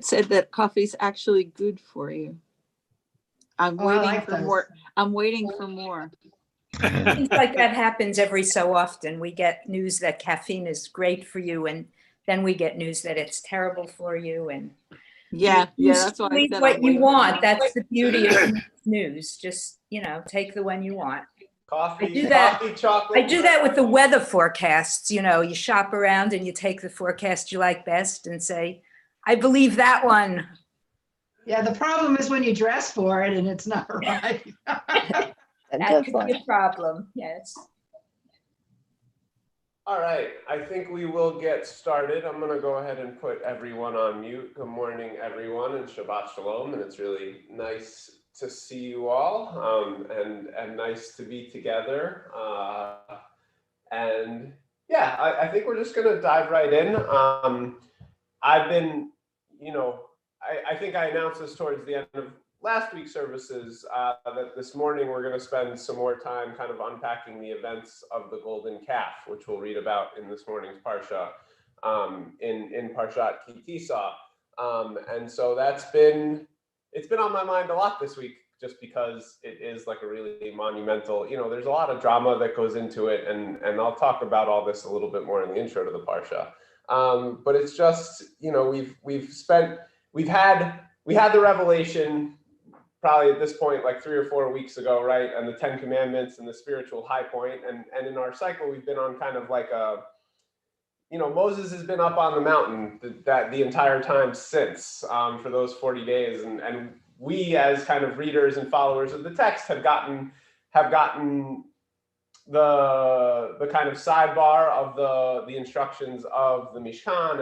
said that coffee's actually good for you. I'm waiting for more. I'm waiting for more. Things like that happens every so often. We get news that caffeine is great for you, and then we get news that it's terrible for you. And that's why I said what you want. That's the beauty of news. Just, take the one you want. Coffee, chocolate. I do that with the weather forecasts. You shop around and you take the forecast you like best and say, I believe that one. Yeah, the problem is when you dress for it and it's not right. That could be a problem, yes. All right, I think we will get started. I'm going to go ahead and put everyone on mute. Good morning, everyone, and Shabbat Shalom. And it's really nice to see you all, and nice to be together. And yeah, I think we're just going to dive right in. I've been, I think I announced this towards the end of last week's services, that this morning we're going to spend some more time kind of unpacking the events of the golden calf, which we'll read about in this morning's parsha, in Parshat Tissa. And so it's been on my mind a lot this week, just because it is like a really monumental, there's a lot of drama that goes into it, and I'll talk about all this a little bit more in the intro to the parsha. But it's just, we had the revelation probably at this point, like 3 or 4 weeks ago, right? And the 10 Commandments and the spiritual high point. And in our cycle, we've been on kind of like Moses has been up on the mountain that the entire time since, for those 40 days. And we, as kind of readers and followers of the text, have gotten the kind of sidebar of the instructions of the Mishkan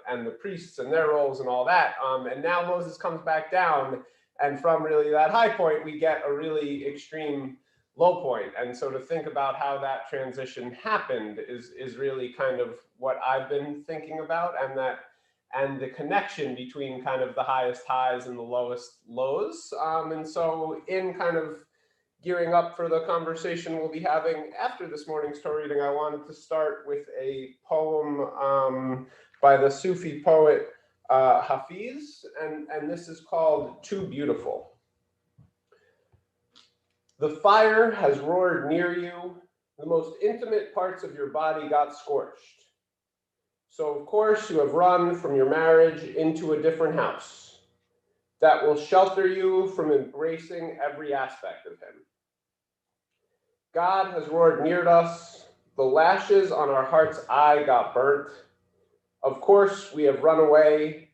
and the priests and their roles and all that. And now Moses comes back down, and from really that high point, we get a really extreme low point. And so to think about how that transition happened is really kind of what I've been thinking about, and the connection between kind of the highest highs and the lowest lows. And so in kind of gearing up for the conversation we'll be having after this morning's Torah reading, I wanted to start with a poem by the Sufi poet Hafiz, and this is called Too Beautiful. The fire has roared near you, the most intimate parts of your body got scorched. So of course you have run from your marriage into a different house that will shelter you from embracing every aspect of him. God has roared near us, the lashes on our heart's eye got burnt. Of course we have run away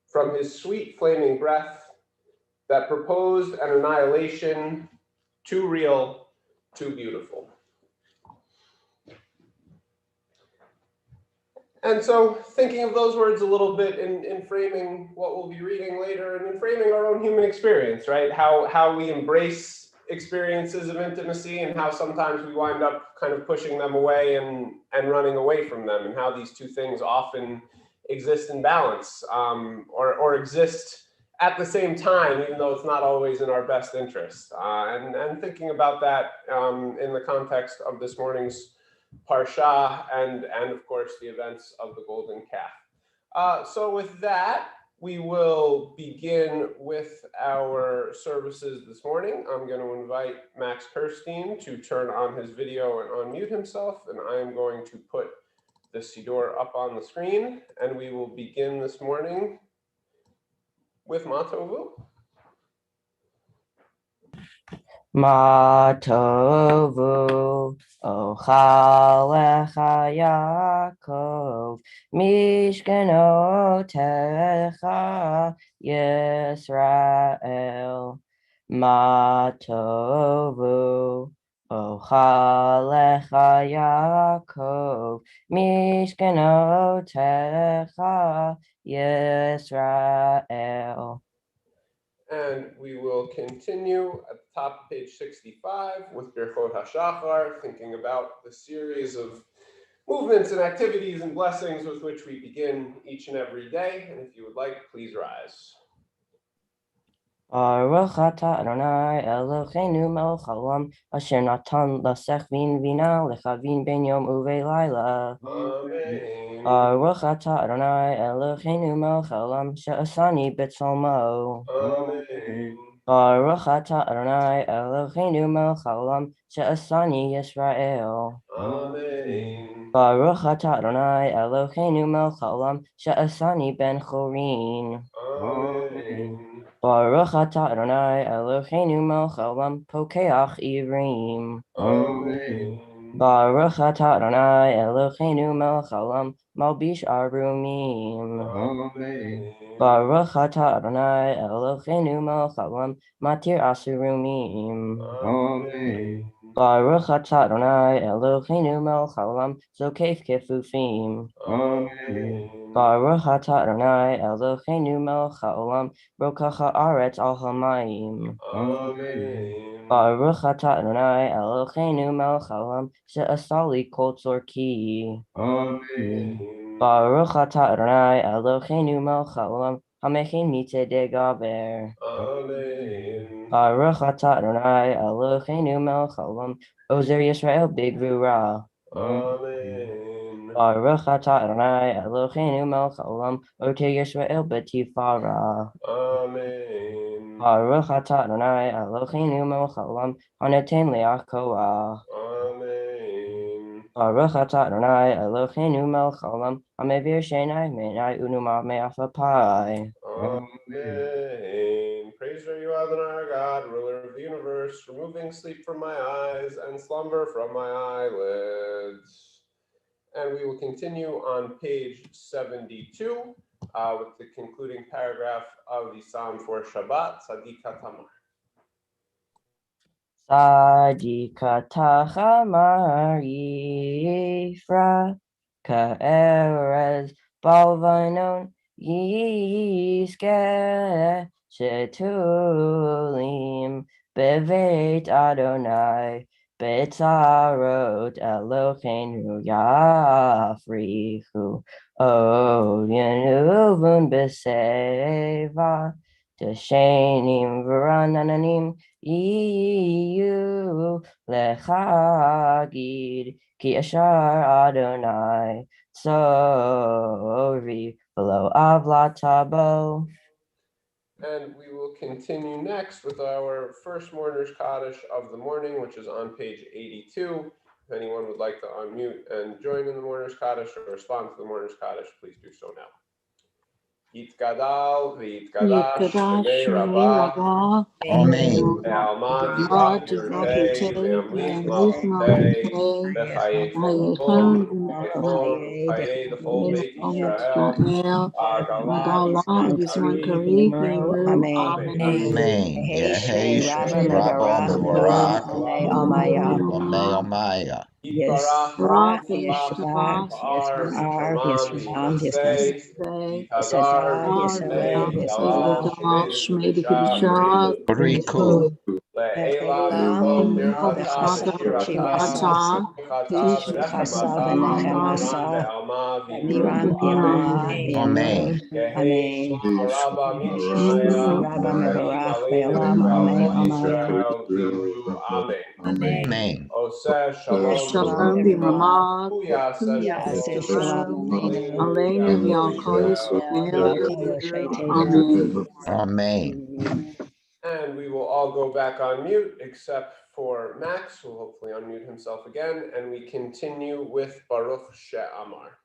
from his sweet flaming breath that proposed an annihilation too real, too beautiful. And so thinking of those words a little bit in framing what we'll be reading later, and in framing our own human experience, right? How we embrace experiences of intimacy, and how sometimes we wind up kind of pushing them away and running away from them, and how these two things often exist in balance, or exist at the same time, even though it's not always in our best interest. And thinking about that in the context of this morning's Parsha and of course the events of the golden calf. So with that, we will begin with our services this morning. I'm going to invite Max Kirstein to turn on his video and unmute himself, and I am going to put the Siddur up on the screen, and we will begin this morning with Matovu. Matovu ochalecha Yaakov mishkenotecha Yisrael. Matovu ochalecha Yaakov mishkenotecha Yisrael. And we will continue at the top of page 65 with Birchot HaShachar, thinking about the series of movements and activities and blessings with which we begin each and every day. And if you would like, please rise. Baruch atah Adonai Eloheinu melech haolam asher natan lasechvin vina lechavin ben yom uvelayla. Amen. Baruch atah Adonai Eloheinu melech haolam she'asani b'tzalmo. Amen. Baruch atah Adonai Eloheinu melech haolam she'asani Yisrael. Amen. Baruch atah Adonai Eloheinu melech haolam she'asani ben chorin. Amen. Baruch atah Adonai Eloheinu melech haolam pokeach ivrim. Amen. Baruch atah Adonai Eloheinu melech haolam malbish arumim. Amen. Baruch atah Adonai Eloheinu melech haolam matir asurumim. Amen. Baruch atah Adonai Eloheinu melech haolam zokef kefufim. Amen. Baruch atah Adonai Eloheinu melech haolam rokach haaretz al hamayim. Amen. Baruch atah Adonai Eloheinu melech haolam she'asali kol tzorki. Amen. Baruch atah Adonai Eloheinu melech haolam hamechein mitzedei gaber. Amen. Baruch atah Adonai Eloheinu melech haolam ozer Yisrael bigvura. Amen. Baruch atah Adonai Eloheinu melech haolam oter Yisrael b'tifara. Amen. Baruch atah Adonai Eloheinu melech haolam haneten leach koach. Amen. Baruch atah Adonai Eloheinu melech haolam hamevir shenai menai unuma me'afapai. Amen. Praise are you, Adonai, our God, ruler of the universe, removing sleep from my eyes and slumber from my eyelids. And we will continue on page 72 with the concluding paragraph of the Psalm for Shabbat, Tzadika Tamar. Tzadika tachamar yifra ka'erez balvanon yizkeh shetulim beveit Adonai betzarot Eloheinu yafrichu od yenuvun beseva teshenim v'ranananim Iyu lechagid ki ashar Adonai sorry below avlat tabo. And we will continue next with our first Mourner's Kaddish of the morning, which is on page 82. If anyone would like to unmute and join in the Mourner's Kaddish or respond to the Mourner's Kaddish, please do so now. Yitgadal v'yitgadash Yitgadash shemei Shmei rabah Rabbah, Amen. ve'alma Ma tizrach Tizrachu pirutei Tei, ve'amlich Ve'amlich malchutei Malchutei, ve'chaye Vayechon kol V'Nechon, u'chaye the full Ve'in Beit Om Yisrael Yisrael, Agala Agala Yizman Yisman Kari Kari V'Yimru. V'Yimru, Amen. Amen. Yehi Rabba Rabba, Mevorach Lamei Omaya. Yitbarach Barak V'Yishtabach V'Yishtabach, V'Ar V'Yishtamam V'Yinaseh Say, Yitazar Ar V'Yisrael V'Yisrael V'Yidalal V'Yidal, Shmei Shmei D'Kedusha D'Kedusha, Riku. Le'ela B'Kol Elohim Kol Birchata B'Chata V'Shirata V'Shirata, V'Simchata Tishbata V'Nechemata V'Nechemata, Ve'alma V'Yimru V'Yimru, Amen. Amen. Yehi Shema Rabba Amen. Mitzrayim V'Chaim Aleinu V'Al Kol Yisrael Kulu Amen. Amen. Oseh Shalom Shalom B'Ramah B'Ramah, Yaseh Shalom Shalom Aleinu Aleinu V'Al Kol V'Al Kol Yisrael Yisrael, Kulu Amen. Amen. And we will all go back on mute except for Max, who will hopefully unmute himself again. And we continue with Baruch She'amar.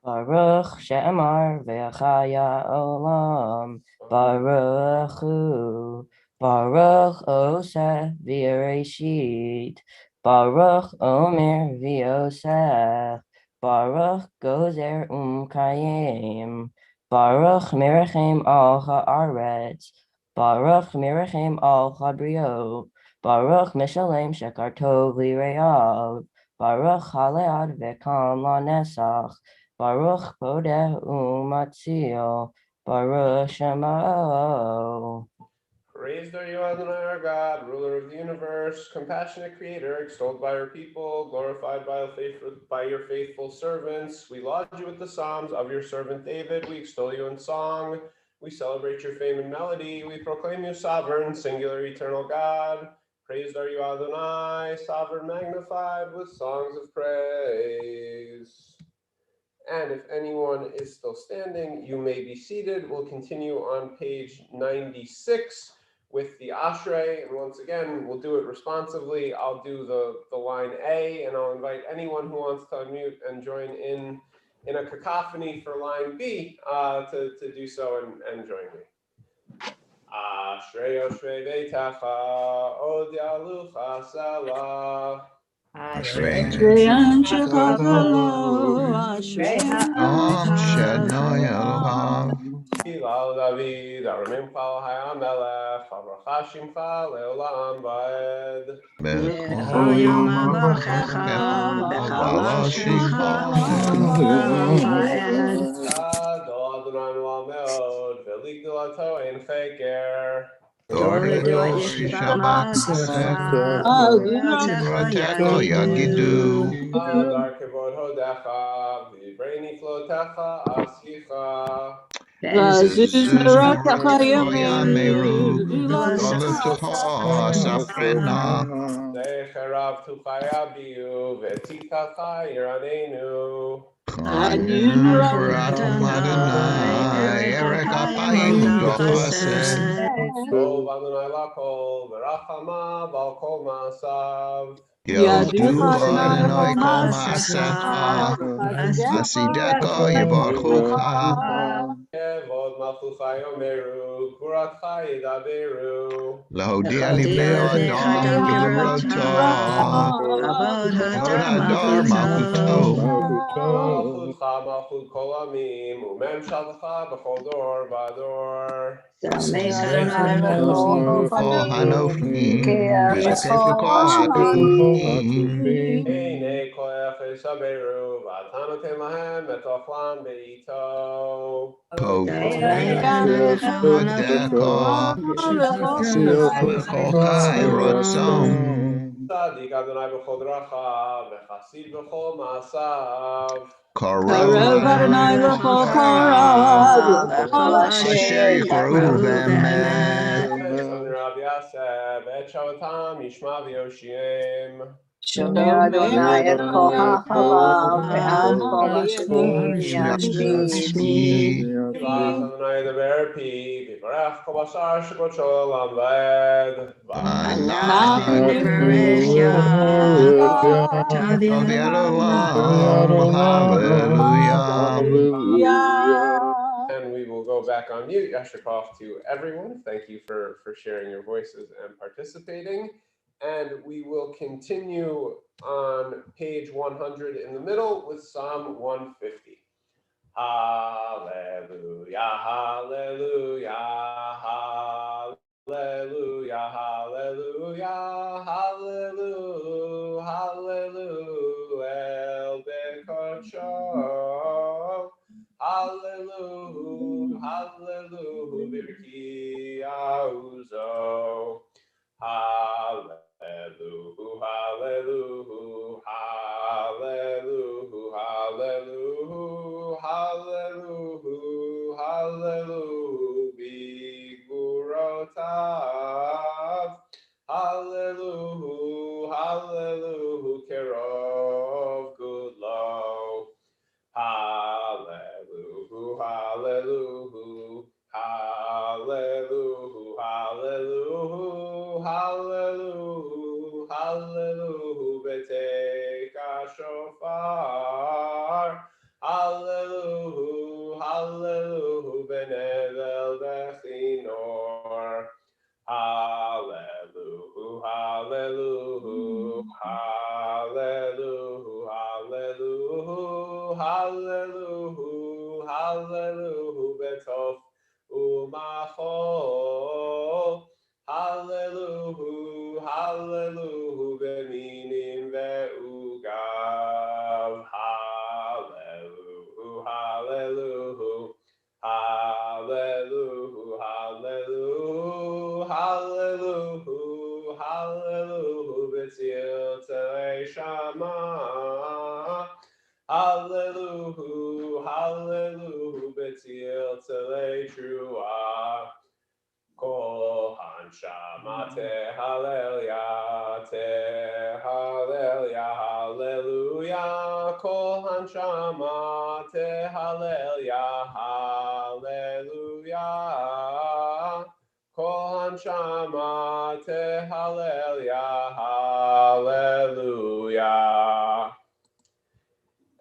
Baruch she'amar ve'achaya olam. Baruch hu. Baruch oseh v'yereshit. Baruch omer v'yosef. Baruch gozer kayim. Baruch mirachem al haaretz. Baruch mirachem al habriot. Baruch mishalem shekar tov li'reyav. Baruch halead v'kam lanesach. Baruch Bodeh Umatzio, Baruch Shemo. Praised are you, Adonai, our God, ruler of the universe, compassionate creator, extolled by your people, glorified by your faithful servants. We laud you with the psalms of your servant David. We extol you in song. We celebrate your fame and melody. We proclaim you sovereign, singular, eternal God. Praised are you, Adonai, sovereign, magnified with songs of praise. And if anyone is still standing, you may be seated. We'll continue on page 96 with the Ashrei. And once again, we'll do it responsively. I'll do the line A, and I'll invite anyone who wants to unmute and join in a cacophony for line B to do so and join me. Ashrei Yoshvei Beitecha Od Yalucha Salah. Ashrei Anshecha V'lo, Ashrei Am Shadnoi Eloham. Hilal David, Aramim Chal HaYamelech, Avracha Shimcha Leolam Vaed. Bechol Yom Avarchecha, Bechol Shimcha Leolam Vaed. Gadol Adonai Me'od, V'ligdolato Ein Cheker. Torah Shabbat Secha, Torah Yagidu. Adar Kevod Hodecha, V'Ivrei Niflotecha Asicha. V'azuz Merotecha Yamim, Toleftoha Saprena. Zecharav Tuchaya Biu, V'Tikacha Yiranenu. Chanun Paratum Adonai, Erech Apayim Dochased. Tov Adonai Lakol, V'Rachama B'al Kol Ma'asav. Yodu Adonai Kol Ma'asecha, Hasideko Yevarchucha. Kevod Malchucha Yomeru, Kuratcha Yidaberu. Lahodia Livnei Adam Gevurota, Kavod Hadar Malchuto. Malchutcha Malchut Kol Amim, U'Memshalcha B'chol Dor V'Ador. Kol Hanofim, V'Zokef Kol Hatufim. Einei Kol Echad Shaberu, V'Ata Noten Lahem Et Ochlan Be'ito. Kovei Chodeka, V'Chol Chai Rotzon. Tzadik Adonai B'chol Drachav, V'Chasid B'chol Ma'asav. Karev Adonai L'chol Karov Korav, Asher Yikrovu V'Emet. Son Rabbi Yaseh, Et Shavatam Yishma V'Yoshiem. Shomei Adonai et kol ha'chalav, ve'an kol Shmi. V'Ach Adonai Deber Pi, V'Varech Kol Bashar Shebot Sholem V'Ed. And we will go back on mute. Yasher Koach to everyone. Thank you for sharing your voices and participating. And we will continue on page 100 in the middle with Psalm 150. Hallelujah, hallelujah, hallelujah, hallelujah, hallelujah, hallelujah, El Bekocho. Hallelujah, hallelujah, Birki Auzo. Hallelujah, hallelujah, hallelujah, hallelujah, hallelujah, hallelujah, Bigurotav. Hallelujah, hallelujah, Kerov Gudlo. Hallelujah, hallelujah, hallelujah, hallelujah, hallelujah, hallelujah, Beteka Shofar. Hallelujah, hallelujah, Benevel Bechinor. Hallelujah, hallelujah, hallelujah, hallelujah, hallelujah, hallelujah, Betof Umachol. Hallelujah, hallelujah, Beminim Ve'ugav. Hallelujah, hallelujah. Hallelujah, hallelujah, hallelujah, hallelujah, B'tzil Tzei Shama. Hallelujah, hallelujah, B'tzil Tzei Trua. hanshama tehallel hallelujah. Kol hanshama tehallel hallelujah. Kol hanshama tehallel hallelujah.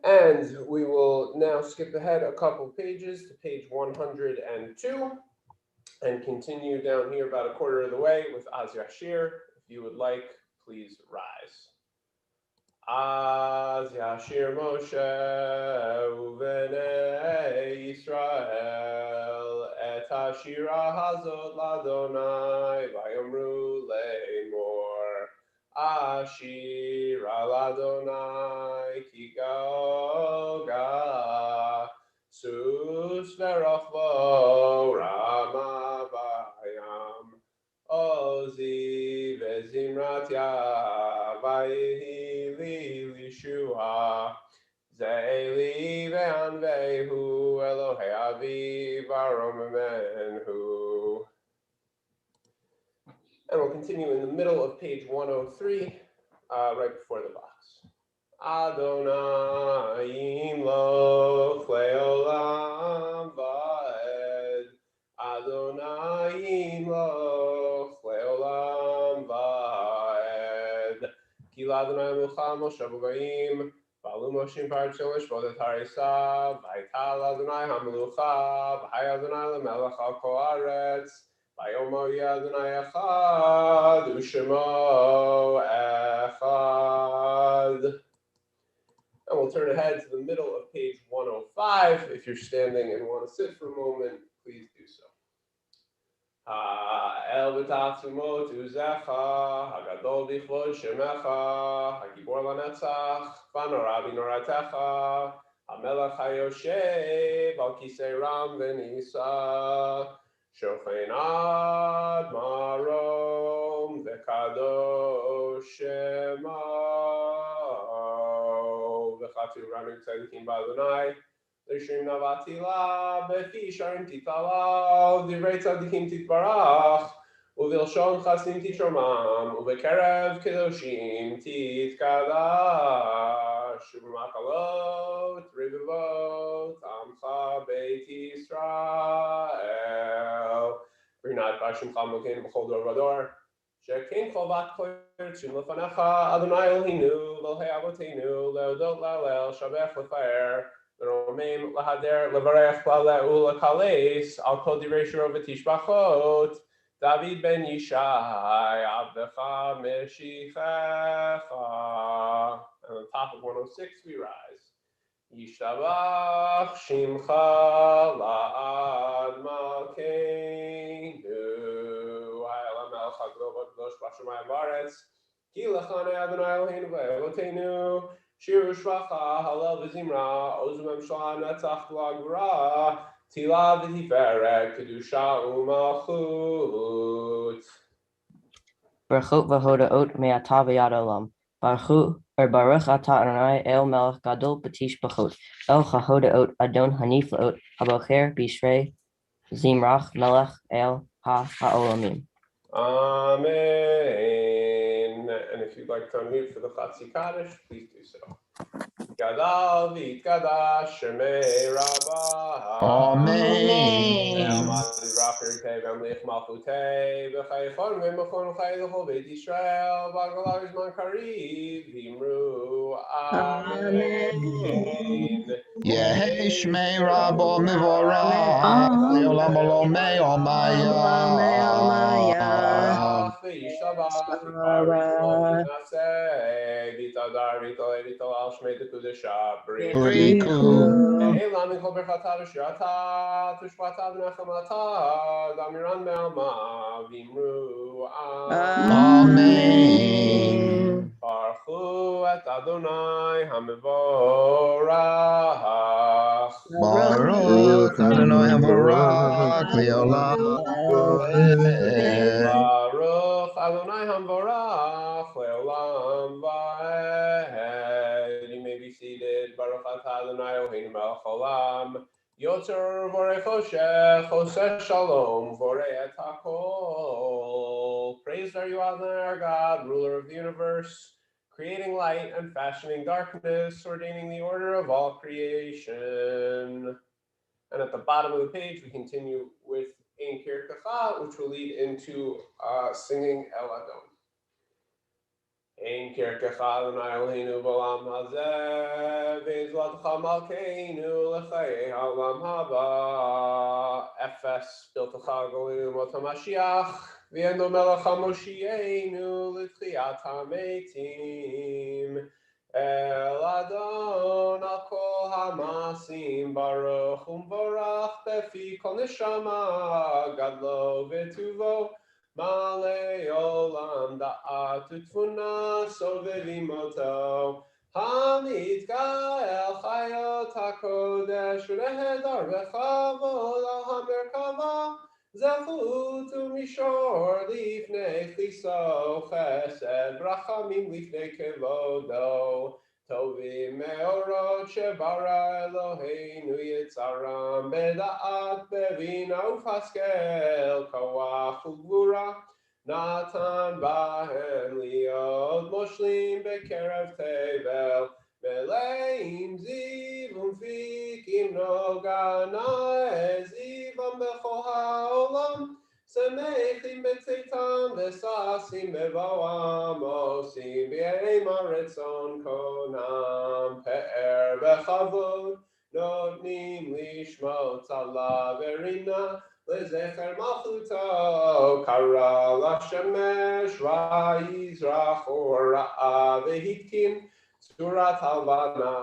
And we will now skip ahead a couple pages to page 102 and continue down here about a quarter of the way with Az Yashir. If you would like, please rise. Az Yashir Moshe uvenei Yisrael et hashira hazot ladonai vayomru le'mor Ashira ladonai ki goga sus verochvo rama vayam ozi vezimrat yavayihi li lishua ze'eli ve'anvehu Elohei aviv aromenhu. And we'll continue in the middle of page 103, right before the box. Adonai imloch leolam va'ed. Adonai imloch leolam va'ed. Ki l'Adonai melucha Moshe b'goyim. V'alu Moshe partzon l'shvot et harisa. V'aytal Adonai hamelucha. V'hay Adonai lemelech al kol haaretz. Vayomer Adonai echad u'shemo echad. And we'll turn ahead to the middle of page 105. If you're standing and want to sit for a moment, please do so. El b'tachtumot uzecha, hagadol b'chvod shemecha, hagibor lanetzach, v'norah b'noratecha, hamelech hayoshev al kisei ram v'nisa. Shofen ad marom v'kadosh shemo v'chatu ranu tzadikim b'Adonai l'shrim navatila b'fi sharim titala divrei tzadikim titbarach uvilshon chasim titromam uvekerev kedoshim titkadash u'makalot ribivot amcha beit Yisrael. Brinat bashim chamokin b'chol dor vador. Shekin chovat koyer tzum lefanecha Adonai Eloheinu v'Elohei Avoteinu leodot la'alel shabech lefaer v'romim lahader levarech la'leu lekales al kol divrei shiro v'tishbachot David ben Yishai avdecha meshichecha. And on top of 106 we rise. Yishabach shimcha la'ad malkeinu ha'elam el chagdol v'kadosh b'shamayim v'aretz ki lechanei Adonai Eloheinu v'Eloteinu shiru shvacha halel v'zimra ozu memshlah netzach v'agvura tila v'tiferet kedusha u'malchut. Berachot v'hodaot me'ata v'yad olam. Baruch atah Adonai El Melech Gadol B'tish B'chot El Chahodaot Adon Haniflaot Habocher Bishrei Zimrach Melech El Ha'olamim. Amen. And if you'd like to unmute for the Chatzi Kaddish, please do so. Gadal v'itgadash shemei Rabbah. Amen. V'amad v'amlich malchutei v'chaychon v'machon v'chay l'chol Beit Yisrael v'agalav zman kariv v'imru Amen. Yehi Shmei Rabbo Mevorach Leolam Olam Me'omaya. V'yishtabach v'paruch v'naseh v'tadar v'tolei v'tolal shmei d'kudesha B'riku. Elam v'chol berchata v'shirata v'shvata v'nechamata d'amiran me'alma v'imru Amen. Baruchu et Adonai hamevorach. Baruch Adonai Havorach Leolam Va'ed. Baruch Adonai Hamvorach Leolam Va'ed. You may be seated. Baruch Atah Adonai Eloheinu melech haolam Yoter vorei choshech, choseh shalom, vorei et hakol. Praised are you, Adonai, our God, ruler of the universe, creating light and fashioning darkness, ordaining the order of all creation. And at the bottom of the page, we continue with Ein Kirkecha, which will lead into singing El Adon. Ein Kirkecha Adonai Eloheinu b'olam hazeh, v'ezlatcha malkeinu l'chayei ha'olam haba. Efes biltecha golenu mot hamashiach, v'yendo melech hamoshienu l'tchiyat hametim. El Adon al kol hamasim baruch umvorach befi kol neshama gadlo v'tuvo Malei olam da'at utfuna sovevimoto Hamidka el chayot hakodesh rehedar v'chavod al hamerkava zechut umishor lifnei chiso chesed brachamim lifnei kevodo Tovim meorot shebara Eloheinu yitzaram beda'at bevina ufaskel koach ugvura natan bahem liot moshlim bekerev tevel meleim ziv umfikim nogana zivam bechol ha'olam Semechim betzeitam v'sasim bevoam osim v'yeim ha'retzon konam pe'er v'chavod notnim lishmot tzala v'rina lezecher malchuto kara l'shemesh v'yizrach ora'a v'hitkin tzurat halvana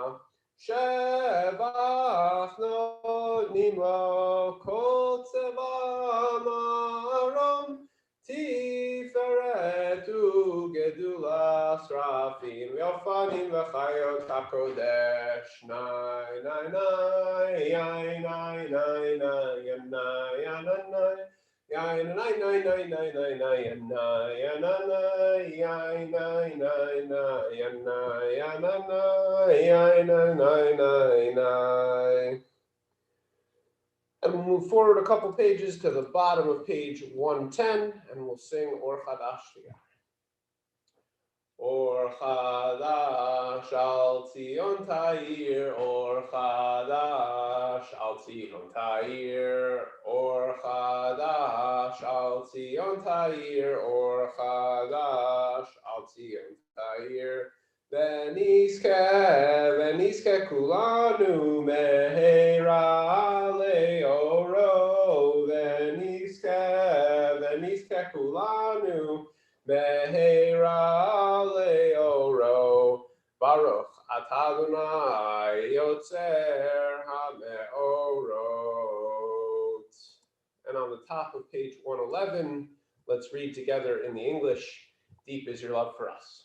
Shevach notnim lo kol tzeva marom tiferet ugedula srafim v'ofanim v'chayot hakodesh nai nai nai yai nai nai nai yanai yanai Yai nai nai nai nai nai nai yanai yanai yai nai nai nai yanai yanai yai nai nai nai nai. And we'll move forward a couple pages to the bottom of page 110, and we'll sing Or Chadash together. Or Chadash al Tzion Ta'ir, Or Chadash al Tzion Ta'ir, Or Chadash al Tzion Ta'ir, Or Chadash al Tzion Ta'ir. V'nizke kulanu meheira le'oro, v'nizke kulanu meheira le'oro, Baruch atah Adonai yotzer ha'me'orot. And on the top of page 111, let's read together in the English, Deep is your love for us.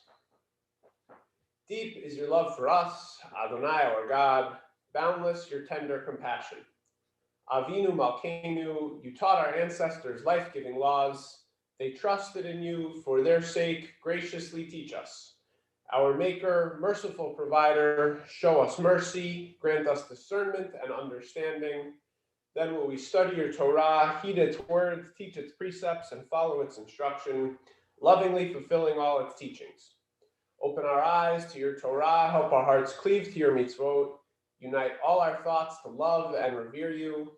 Deep is your love for us, Adonai our God, boundless your tender compassion. Avinu Malkeinu, you taught our ancestors life-giving laws. They trusted in you, for their sake graciously teach us. Our Maker, merciful provider, show us mercy, grant us discernment and understanding. Then will we study your Torah, heed its words, teach its precepts, and follow its instruction, lovingly fulfilling all its teachings. Open our eyes to your Torah, help our hearts cleave to your mitzvot, unite all our thoughts to love and revere you.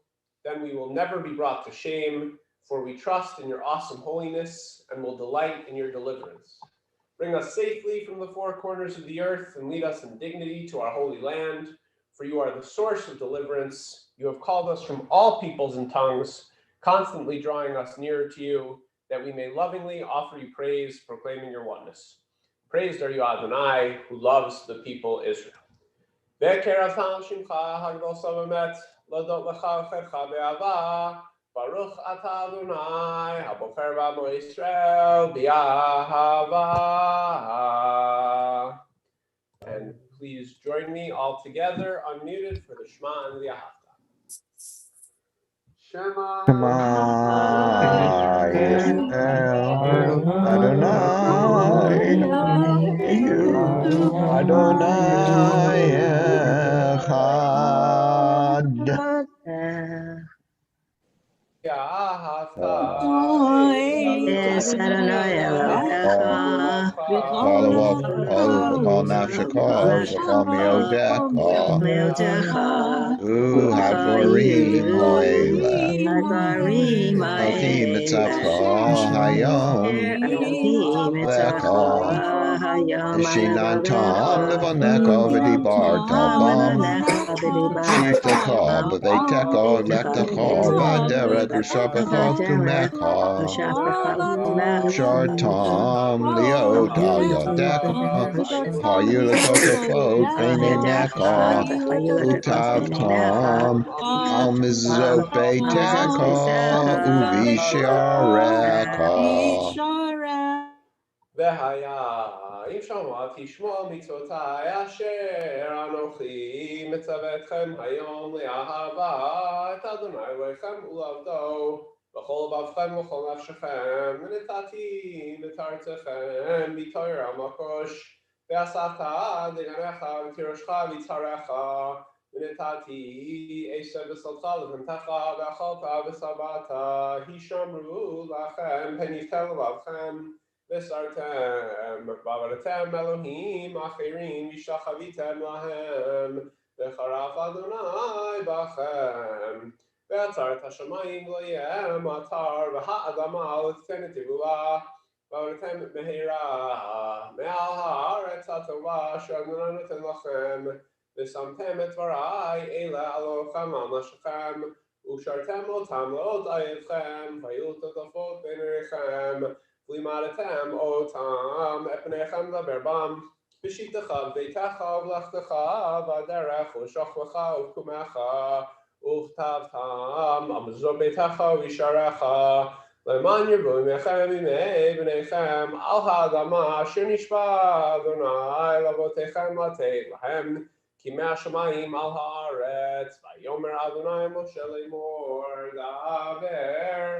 Then we will never be brought to shame, for we trust in your awesome holiness and will delight in your deliverance. Bring us safely from the four corners of the earth and lead us in dignity to our holy land, for you are the source of deliverance. You have called us from all peoples and tongues, constantly drawing us nearer to you, that we may lovingly offer you praise, proclaiming your oneness. Praised are you, Adonai, who loves the people Israel. Baruch atah Adonai, habocher b'amo Yisrael b'yahava. And please join me all together, unmuted, for the Shema and the Yahavta. Shema Yisrael, Adonai Adonai Echad. Es Adonai Elohecha, V'chol nafshecha, v'chol meodecha, hadvarim ha'eleh. Advarim Anochi mitzavcha hayom Anochi lecha. Mitzvah Hayom Nishinantam levanecha v'dibarta bam. Shivtecha b'veitecha lechtecha v'derech v'shabecha tumecha. Shartam liot al yadecha. Hayulatotofot v'neinecha. Utavtam al mizot beitecha uvisharecha. והיה אם שמעתי שמוע מצוותיי אשר אנוכי מצווה אתכם היום לאהבה את אדוני אלוהיכם ולעבדו בכל לבבכם ובכל נפשכם ונתתי את ארצכם בתורה מקוש ועשת דגנך ותירשך ויצהרך ונתתי עשב ושדך לבנתך ואכלת ושבעת הישמרו לכם פן יפתח לבבכם וסרתם ועבדתם אלוהים אחרים ושחוויתם להם וחרף אדוני בכם ועצר את השמיים לא יהיה מטר והאדמה לא תיתן תבואה ועבדתם מהרה מעל הארץ הטובה שאדוני נותן לכם ושמתם את דבריי אלה אלוהיכם על נפשכם ושרתם אותם לעוד עידכם והיו תותפות בין עיניכם ולימדתם אותם את פניכם לדבר בם בשיטתך בביתך ובלכתך בדרך ושוכבך ובקומך וכתבתם על מזוזות ביתך וישעריך למען ירבו ימיכם וימי בניכם על האדמה אשר נשבע אדוני לאבותיכם לתת להם כי מהשמיים על הארץ ויאמר אדוני משה לאמור דבר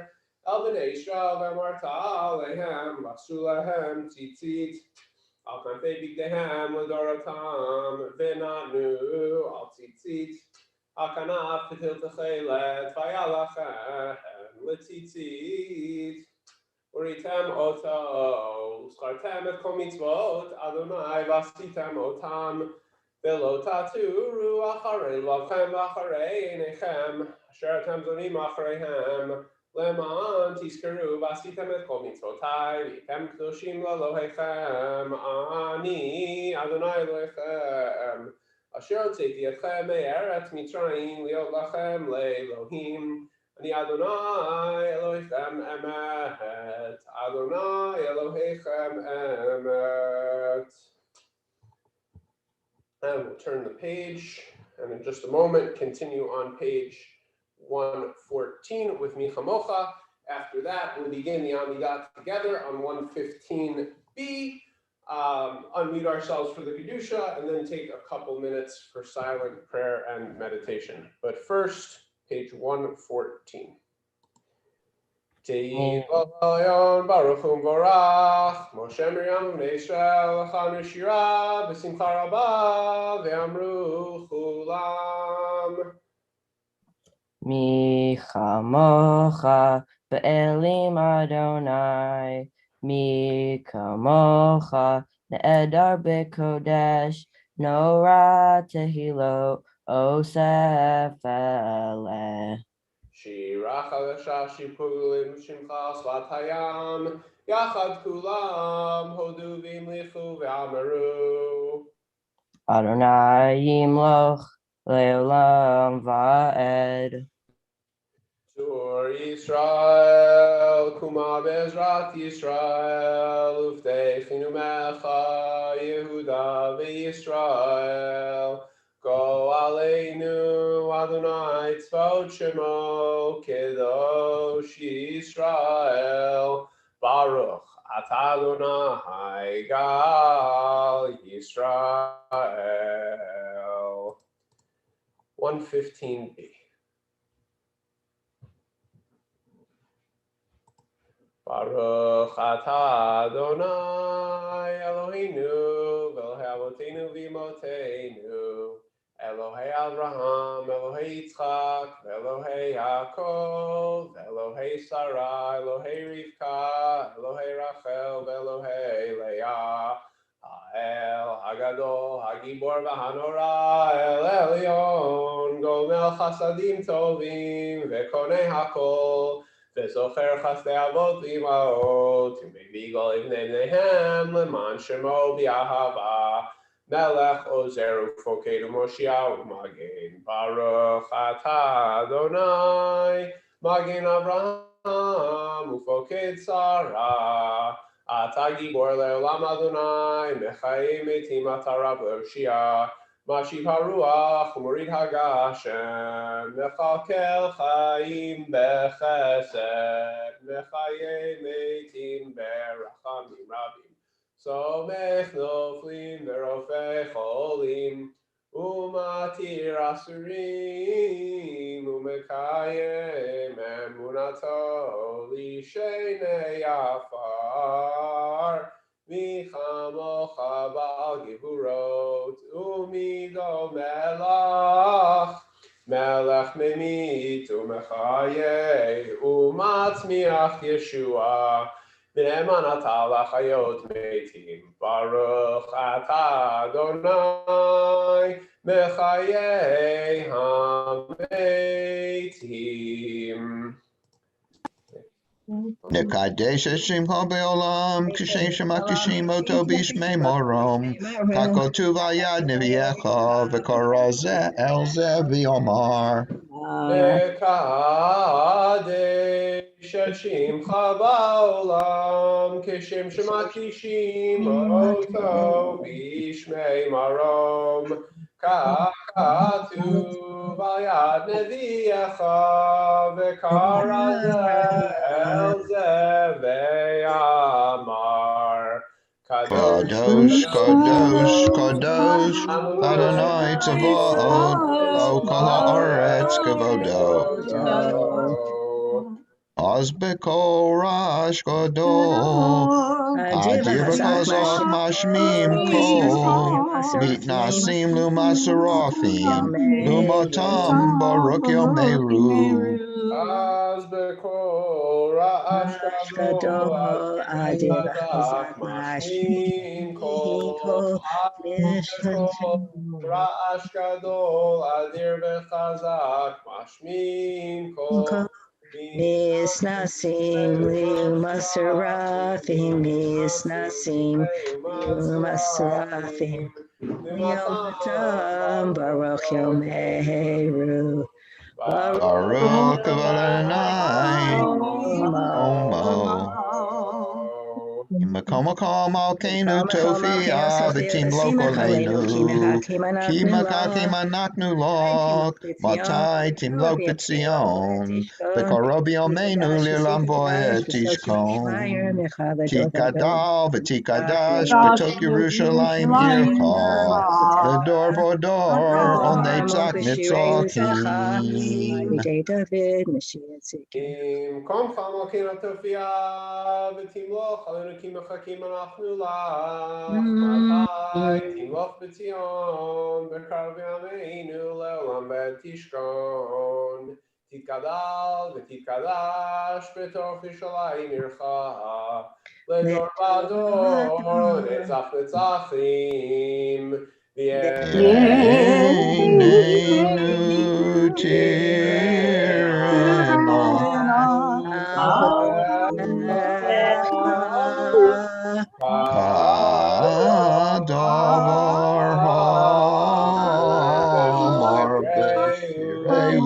אל בני ישראל ואמרת עליהם ועשו להם ציצית על כנפי בגדיהם לדורותם ונתנו על ציצית הכנף פתיל תכלת והיה לכם לציצית וראיתם אותו וזכרתם את כל מצוות אדוני ועשיתם אותם ולא תטורו אחרי לבבכם ואחרי עיניכם אשר אתם זונים אחריהם למען תזכרו ועשיתם את כל מצוותיי והייתם קדושים לאלוהיכם אני אדוני אלוהיכם אשר הוצאתי אתכם מארץ מצרים להיות לכם לאלוהים אני אדוני אלוהיכם אמת אדוני אלוהיכם אמת. And we'll turn the page and in just a moment continue on page 114 with Micha Mocha. After that, we'll begin the Amidah together on 115b, unmute ourselves for the Kedusha, and then take a couple minutes for silent prayer and meditation. But first, page 114. Tehi V'Ayon Baruch Hu V'Vorach Moshe Miriam Bnei Yisrael L'chanu Shira B'Simcha Rabba V'Amru Chulam Mi chamocha be'elim Adonai, mi kamocha ne'edar bekodesh, nora tehilo osef eleh. Shira Chadasha Shipulim Shimcha Svat Hayam Yachad Kulam Hodu V'Imlichu V'Amaru Adonai yimloch le'olam va'ed. Tur Yisrael, Kuma Bezrat Yisrael, Uftechinu Mecha, Yehuda v'Yisrael, Go Aleinu, Adonai Tzvot Shemo, Kedosh Yisrael, Baruch Atah Adonai Gal Yisrael. 115b. Baruch atah Adonai Eloheinu V'Elohei Avotenu V'Imotenu Elohei Abraham, Elohei Yitzchak, Elohei Yaakov, Elohei Sarah, Elohei Rivka, Elohei Rachel, Elohei Leah, Ha'el Hagadol, Hagibor v'Hanora, El Elyon, Gomel Chasadim Tovim, Vekonei Hakol, Vezocher Chasdei Avot v'Imaot, V'Mivigol Ivnei Bneihem, Leman Shemo B'Ahava, Melech Ozer Ufoked Moshiach Magen Baruch Atah Adonai Magen Abraham Ufoked Sarah Atah Gibor Leolam Adonai Mechayim Metim Atah Rab Leoshia Mashiv HaRuach Umorid HaGashem Mechalkel Chaim Bechesed Mechayim Metim Berachamim Rabim Somech noflim verofei cholim, umatir asurim, umekayem emunato lishenei afar, michamocha ba'al givurot, umido melach, melech memit umechayeh, umatzmiach Yeshua, B'ne'eman atah l'chayot metim, Baruch atah Adonai, mechayei hametim. Nekadesh Shimcha Be'olam, Kishem Shema Kishim Oto Bishmei Morom, Chakol Tuva Yad Neviecha, V'Korozeh El Zeh V'Yomar. Nekadesh Shimcha ba'olam, Kishem Shema Kishim Oto Bishmei Marom, Katuv Yad Neviecha, V'Korozeh El Zeh V'Yomar. Kadosh, Kadosh, Kadosh, Adonai Tzavaot, Lo Kol Haaretz Kavodo. Az B'Kol Rash Gadol, Adir B'Chazak Mashmim Kol, Mitnasim Lumasarafim, Lumatam Baruch Yomeru. Az b'kol ra'ash gadol adir chazak mashmim kol. Az b'kol ra'ash gadol adir v'chazak mashmim kol. Misnasim Liumasarafim, Misnasim Liumasarafim, Yomatam Baruch Yomeru, Baruch Adonai Omo. Imakomakom Alkenu Tofia V'Tim Lokolenu Kimakakim Anaknu Lok Matai Tim Lok B'Tzion V'Korobi Omenu Lilam Voyet Tishkon Tikadal V'Tikadash B'Tok Yerushalayim Ircha L'Dor Vodor On Netzach Nitzokim. David, Mashiach Im kom chamo kina tofia v'timloch alenu ki mechakim anachnu lach matai timloch b'tzion b'karav yameinu le'olam v'tishkon titkadal v'titkadash b'toch Yerushalayim ircha le'dor v'ador netzach netzachim V'yeneinu tirena kadavar ha'amar b'shirei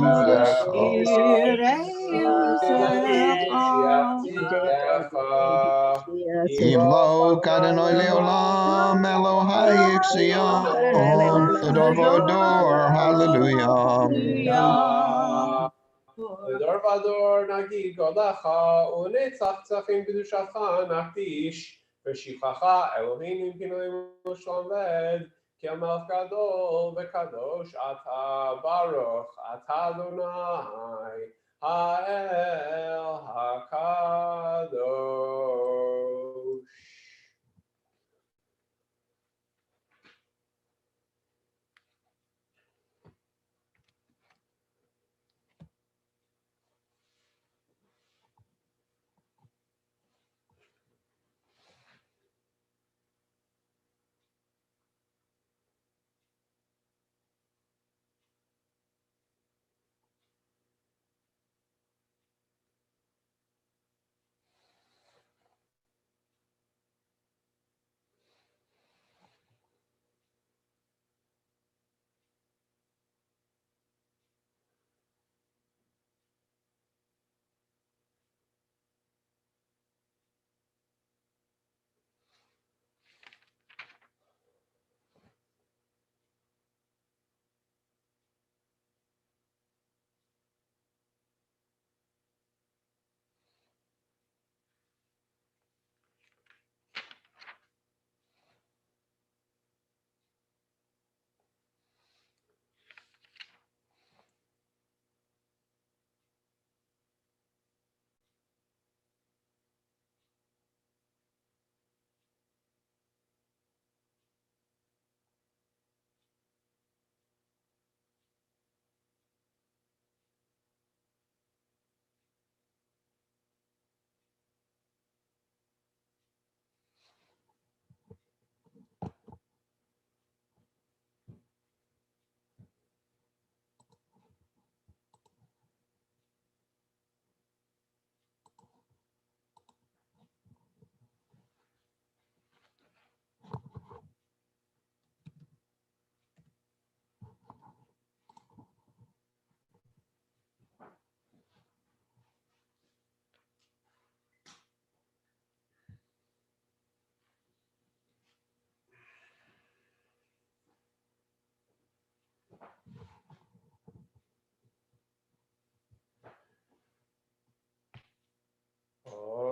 Im lo kadonoi leolam Elohai Yixion L'dor v'odor Hallelujah. L'dor v'ador nagid godacha u'netzach tzachim b'dushatcha nachdish v'shivchacha Eloheinu pinoim u'shalom ved ki hamelech gadol v'kadosh ata baruch ata Adonai ha'el hakadosh.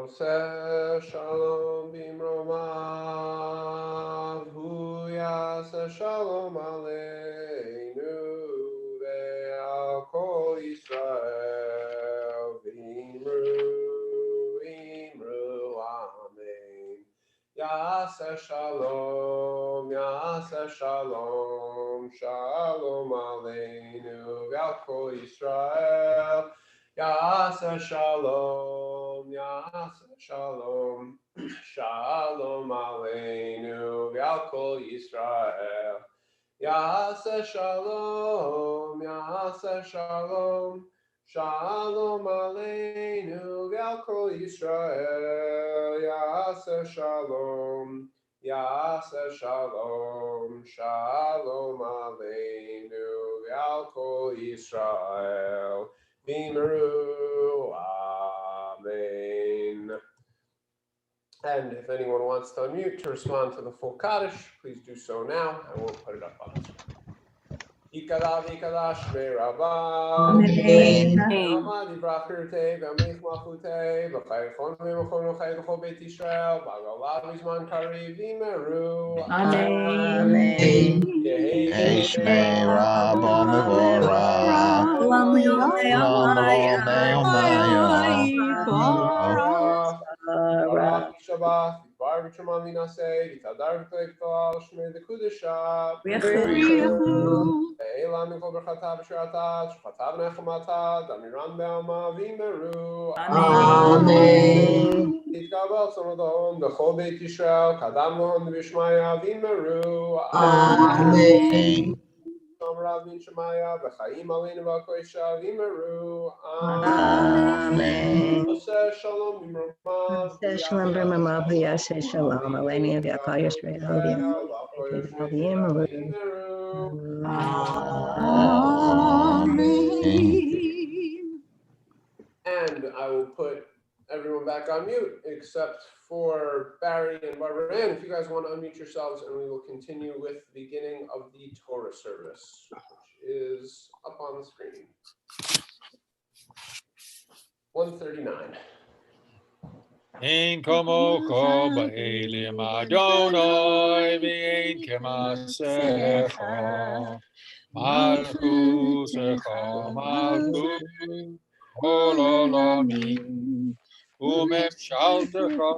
Oseh shalom bimromav, hu yaseh shalom aleinu ve'al kol Yisrael, v'imru amen. Yaseh shalom shalom aleinu ve'al kol Yisrael. Yaseh shalom shalom aleinu ve'al kol Yisrael. Yaseh shalom shalom aleinu ve'al kol Yisrael. Yaseh shalom shalom aleinu ve'al kol Yisrael. V'imru amen. And if anyone wants to unmute to respond to the full Kaddish, please do so now. I won't put it up on the screen. Yikadav yikadash me rabba. Amen. Amad yivrach pirtei v'amich malchutei v'chayefon v'machon v'chay v'chol beit Yisrael v'agalav v'zman kariv v'imru Amen. Eshmei Rabba Mevorah. Olam Barak Shabbat, Bar B'Shaman Minaseh, V'Tadar V'Klei V'Tolal Shmei D'Kudesha, Elam Mikol B'Chata B'Shirata, Shchata B'Nechumata, Damiran Be'alma V'Imeru. Amen. Yitkabel Tzonodon, B'Chol Beit Yisrael, Kadam Lohon V'Shmaya V'Imeru. Amen. Rav Min Shemaya, V'Chaim Aleinu V'Koisha V'Imeru. Amen. Oseh Shalom B'Mromav, Shalom b'mamav v'yaseh shalom aleinu v'yakol Yisrael v'yimru. And I will put everyone back on mute except for Barry and Barbara Ann. If you guys want to unmute yourselves, and we will continue with the beginning of the Torah service, which is up on the screen. 139. Ein komoko ba'elim Adonai v'ein kemasecha malchusecha malchut kol olamim umemshaltecha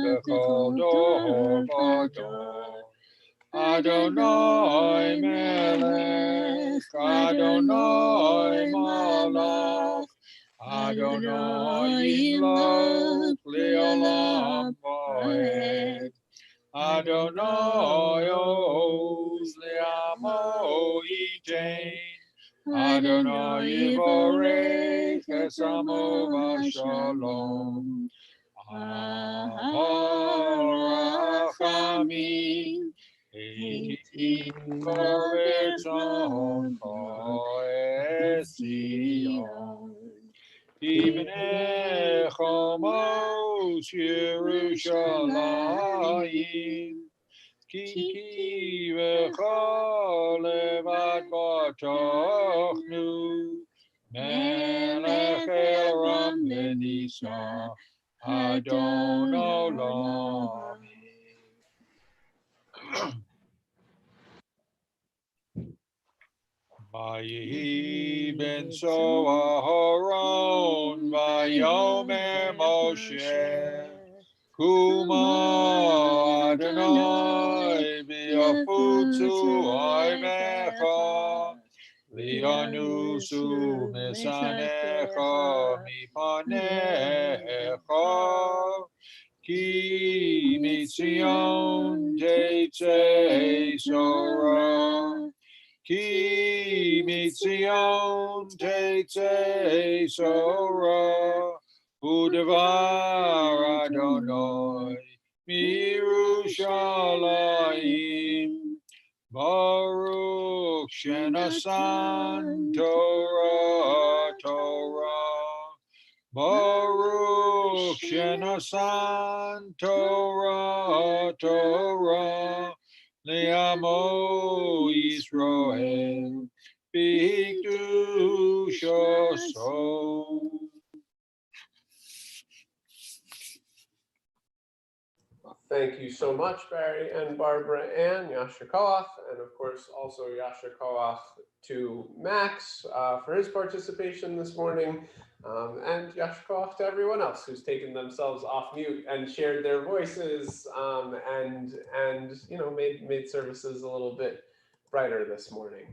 b'chol dor v'dor. Adonai melech, Adonai malach, Adonai yimlach le'olam va'ed. Adonai oz le'amo yitein. Adonai yivorech es amo v'shalom. Arachamim Iti koretzon koesiyon. Ibnei Chomos Yerushalayim Ki v'chol levad batochnu Melech Elam v'nisa Adon Olam. Vayihi ben Aharon vayomer Moshe Kuma Adonai v'yafutzu oimecha v'yanusu mesanecha mipanecha Ki mitzion tetzei Torah Ki mitzion tetzei Torah Udevar Adonai Mirushalayim Baruch shenasan Torah Baruch shenasan Torah le'amo Yisrael b'kedushaso. Thank you so much, Barry and Barbara and Yasher Koach, and of course also Yasher Koach to Max for his participation this morning, and Yasher Koach to everyone else who's taken themselves off mute and shared their voices and you know made services a little bit brighter this morning.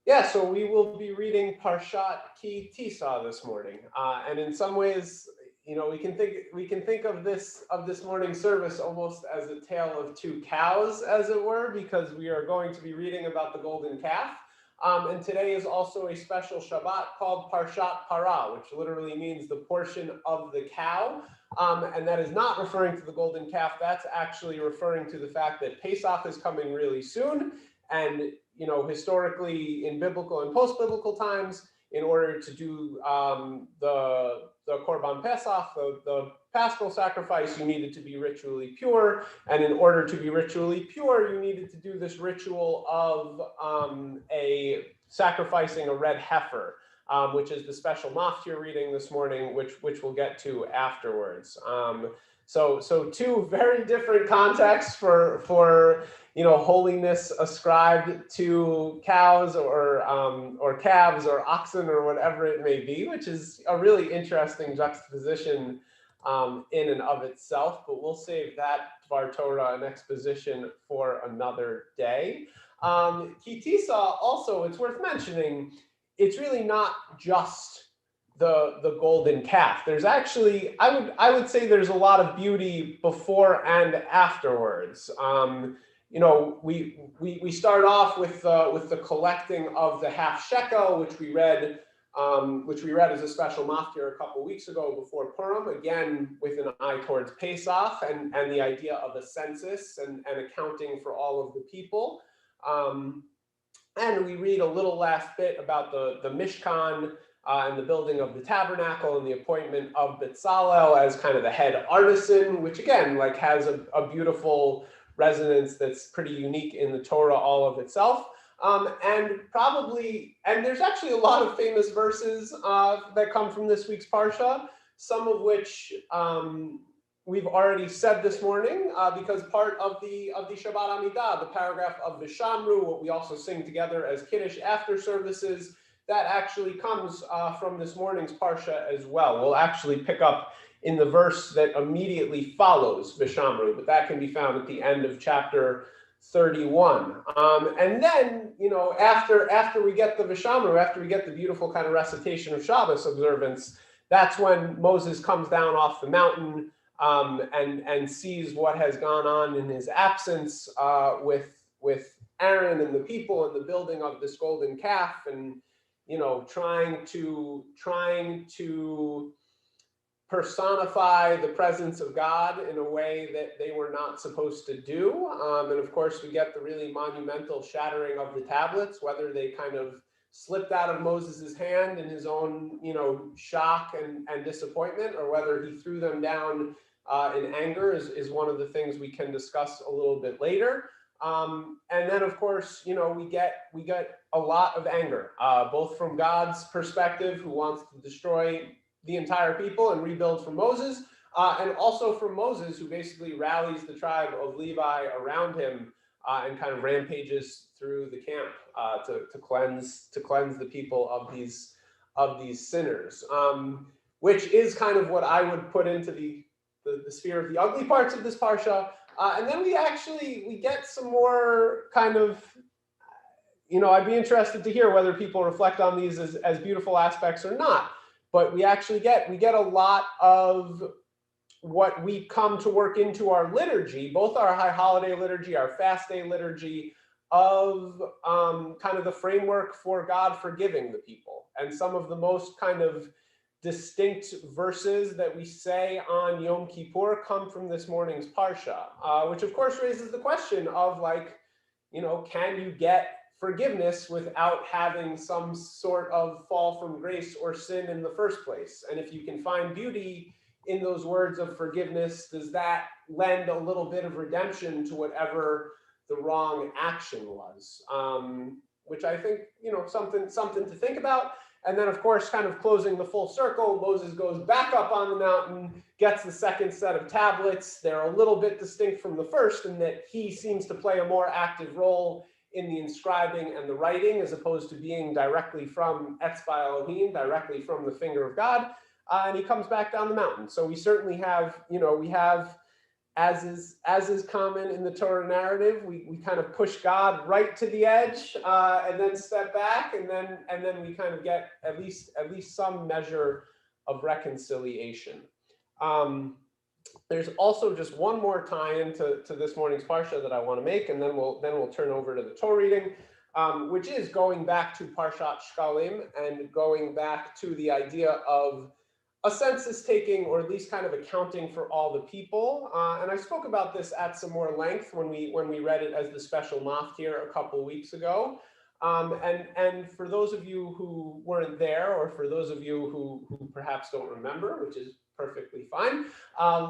Yeah, so we will be reading Parshat Ki Tissa this morning, and in some ways, you know, we can think of this morning's service almost as a tale of two cows, as it were, because we are going to be reading about the golden calf, and today is also a special Shabbat called Parshat Para, which literally means the portion of the cow, and that is not referring to the golden calf. That's actually referring to the fact that Pesach is coming really soon, and you know, historically in biblical and post-biblical times, in order to do the Korban Pesach, the Paschal sacrifice, you needed to be ritually pure. And in order to be ritually pure, you needed to do this ritual of sacrificing a red heifer, which is the special maftir reading this morning, which we'll get to afterwards. So two very different contexts for you know, holiness ascribed to cows or calves or oxen or whatever it may be, which is a really interesting juxtaposition in and of itself. But we'll save that Dvar Torah and exposition for another day. Ki Tissa, also, it's worth mentioning, it's really not just the golden calf. There's actually, I would say there's a lot of beauty before and afterwards. You know, we start off with the collecting of the half shekel, which we read as a special maftir a couple weeks ago before Purim, again with an eye towards Pesach and the idea of a census and accounting for all of the people. And we read a little last bit about the Mishkan and the building of the tabernacle and the appointment of Bezalel as kind of the head artisan, which again, like has a beautiful resonance that's pretty unique in the Torah all of itself. And there's actually a lot of famous verses that come from this week's Parsha, some of which we've already said this morning, because part of the Shabbat Amidah, the paragraph of the Shamru, what we also sing together as Kiddush after services, that actually comes from this morning's Parsha as well. We'll actually pick up in the verse that immediately follows Vishamru, but that can be found at the end of chapter 31. And then, you know, after we get the Vishamru, after we get the beautiful kind of recitation of Shabbos observance, that's when Moses comes down off the mountain and sees what has gone on in his absence with Aaron and the people and the building of this golden calf, and you know, trying to personify the presence of God in a way that they were not supposed to do. And of course, we get the really monumental shattering of the tablets, whether they kind of slipped out of Moses's hand in his own, you know, shock and disappointment, or whether he threw them down in anger is one of the things we can discuss a little bit later. And then, of course, you know, we get a lot of anger, both from God's perspective, who wants to destroy the entire people and rebuild from Moses, and also from Moses, who basically rallies the tribe of Levi around him and kind of rampages through the camp to cleanse the people of these sinners, which is kind of what I would put into the sphere of the ugly parts of this parsha. And then we get some more kind of, you know, I'd be interested to hear whether people reflect on these as beautiful aspects or not. But we get a lot of what we come to work into our liturgy, both our high holiday liturgy, our fast day liturgy, of kind of the framework for God forgiving the people. And some of the most kind of distinct verses that we say on Yom Kippur come from this morning's Parsha, which of course raises the question of, like, you know, can you get forgiveness without having some sort of fall from grace or sin in the first place? And if you can find beauty in those words of forgiveness, does that lend a little bit of redemption to whatever the wrong action was? Which I think, you know, something to think about. And then, of course, kind of closing the full circle, Moses goes back up on the mountain, gets the second set of tablets. They're a little bit distinct from the first in that he seems to play a more active role in the inscribing and the writing, as opposed to being directly from Etzba Elohim, directly from the finger of God. And he comes back down the mountain. So we certainly have, we have, as is common in the Torah narrative, we kind of push God right to the edge and then step back, and then we kind of get at least some measure of reconciliation. There's also just one more tie-in to this morning's parsha that I want to make, and then we'll turn over to the Torah reading, which is going back to Parshat Shkalim and going back to the idea of a census taking, or at least kind of accounting for all the people. And I spoke about this at some more length when we read it as the special maftir a couple weeks ago. And for those of you who weren't there, or for those of you who perhaps don't remember, which is perfectly fine,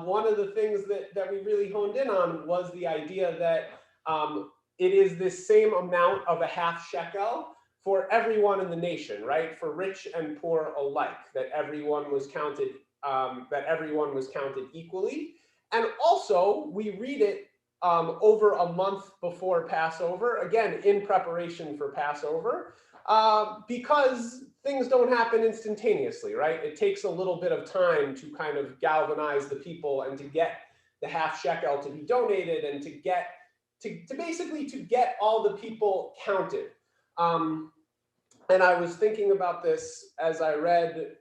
one of the things that we really honed in on was the idea that it is this same amount of a half shekel for everyone in the nation, right? For rich and poor alike, that everyone was counted equally. And also, we read it over a month before Passover, again, in preparation for Passover, because things don't happen instantaneously, right? It takes a little bit of time to kind of galvanize the people and to get the half shekel to be donated and to basically get all the people counted. And I was thinking about this as I read,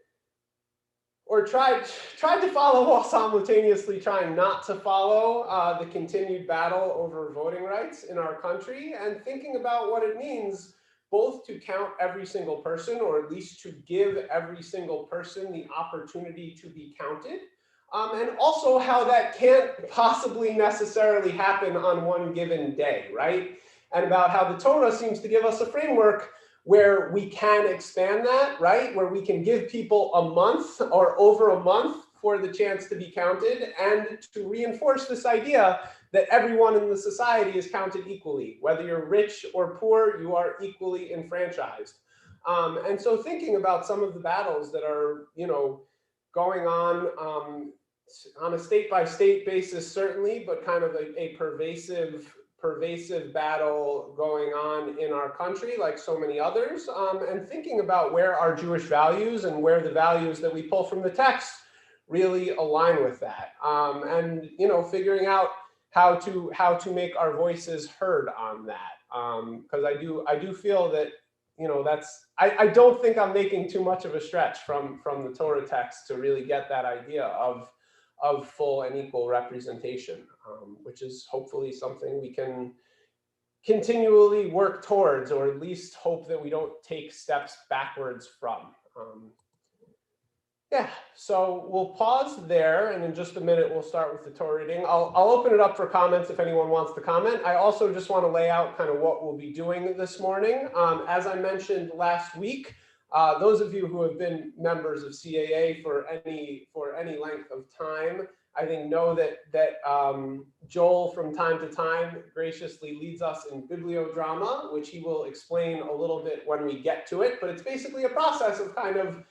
or tried to follow while simultaneously trying not to follow the continued battle over voting rights in our country, and thinking about what it means both to count every single person, or at least to give every single person the opportunity to be counted, and also how that can't possibly necessarily happen on one given day, right? And about how the Torah seems to give us a framework where we can expand that, right? Where we can give people a month or over a month for the chance to be counted, and to reinforce this idea that everyone in the society is counted equally. Whether you're rich or poor, you are equally enfranchised. And so thinking about some of the battles that are, going on a state-by-state basis, certainly, but kind of a pervasive battle going on in our country, like so many others, and thinking about where our Jewish values and where the values that we pull from the text really align with that, and figuring out how to make our voices heard on that, because I do feel that I don't think I'm making too much of a stretch from the Torah text to really get that idea of full and equal representation, which is hopefully something we can continually work towards, or at least hope that we don't take steps backwards from. So we'll pause there, and in just a minute we'll start with the Torah reading. I'll open it up for comments if anyone wants to comment. I also just want to lay out kind of what we'll be doing this morning. As I mentioned last week, those of you who have been members of CAA for any length of time, I think know that Joel from time to time graciously leads us in bibliodrama, which he will explain a little bit when we get to it. But it's basically a process of kind of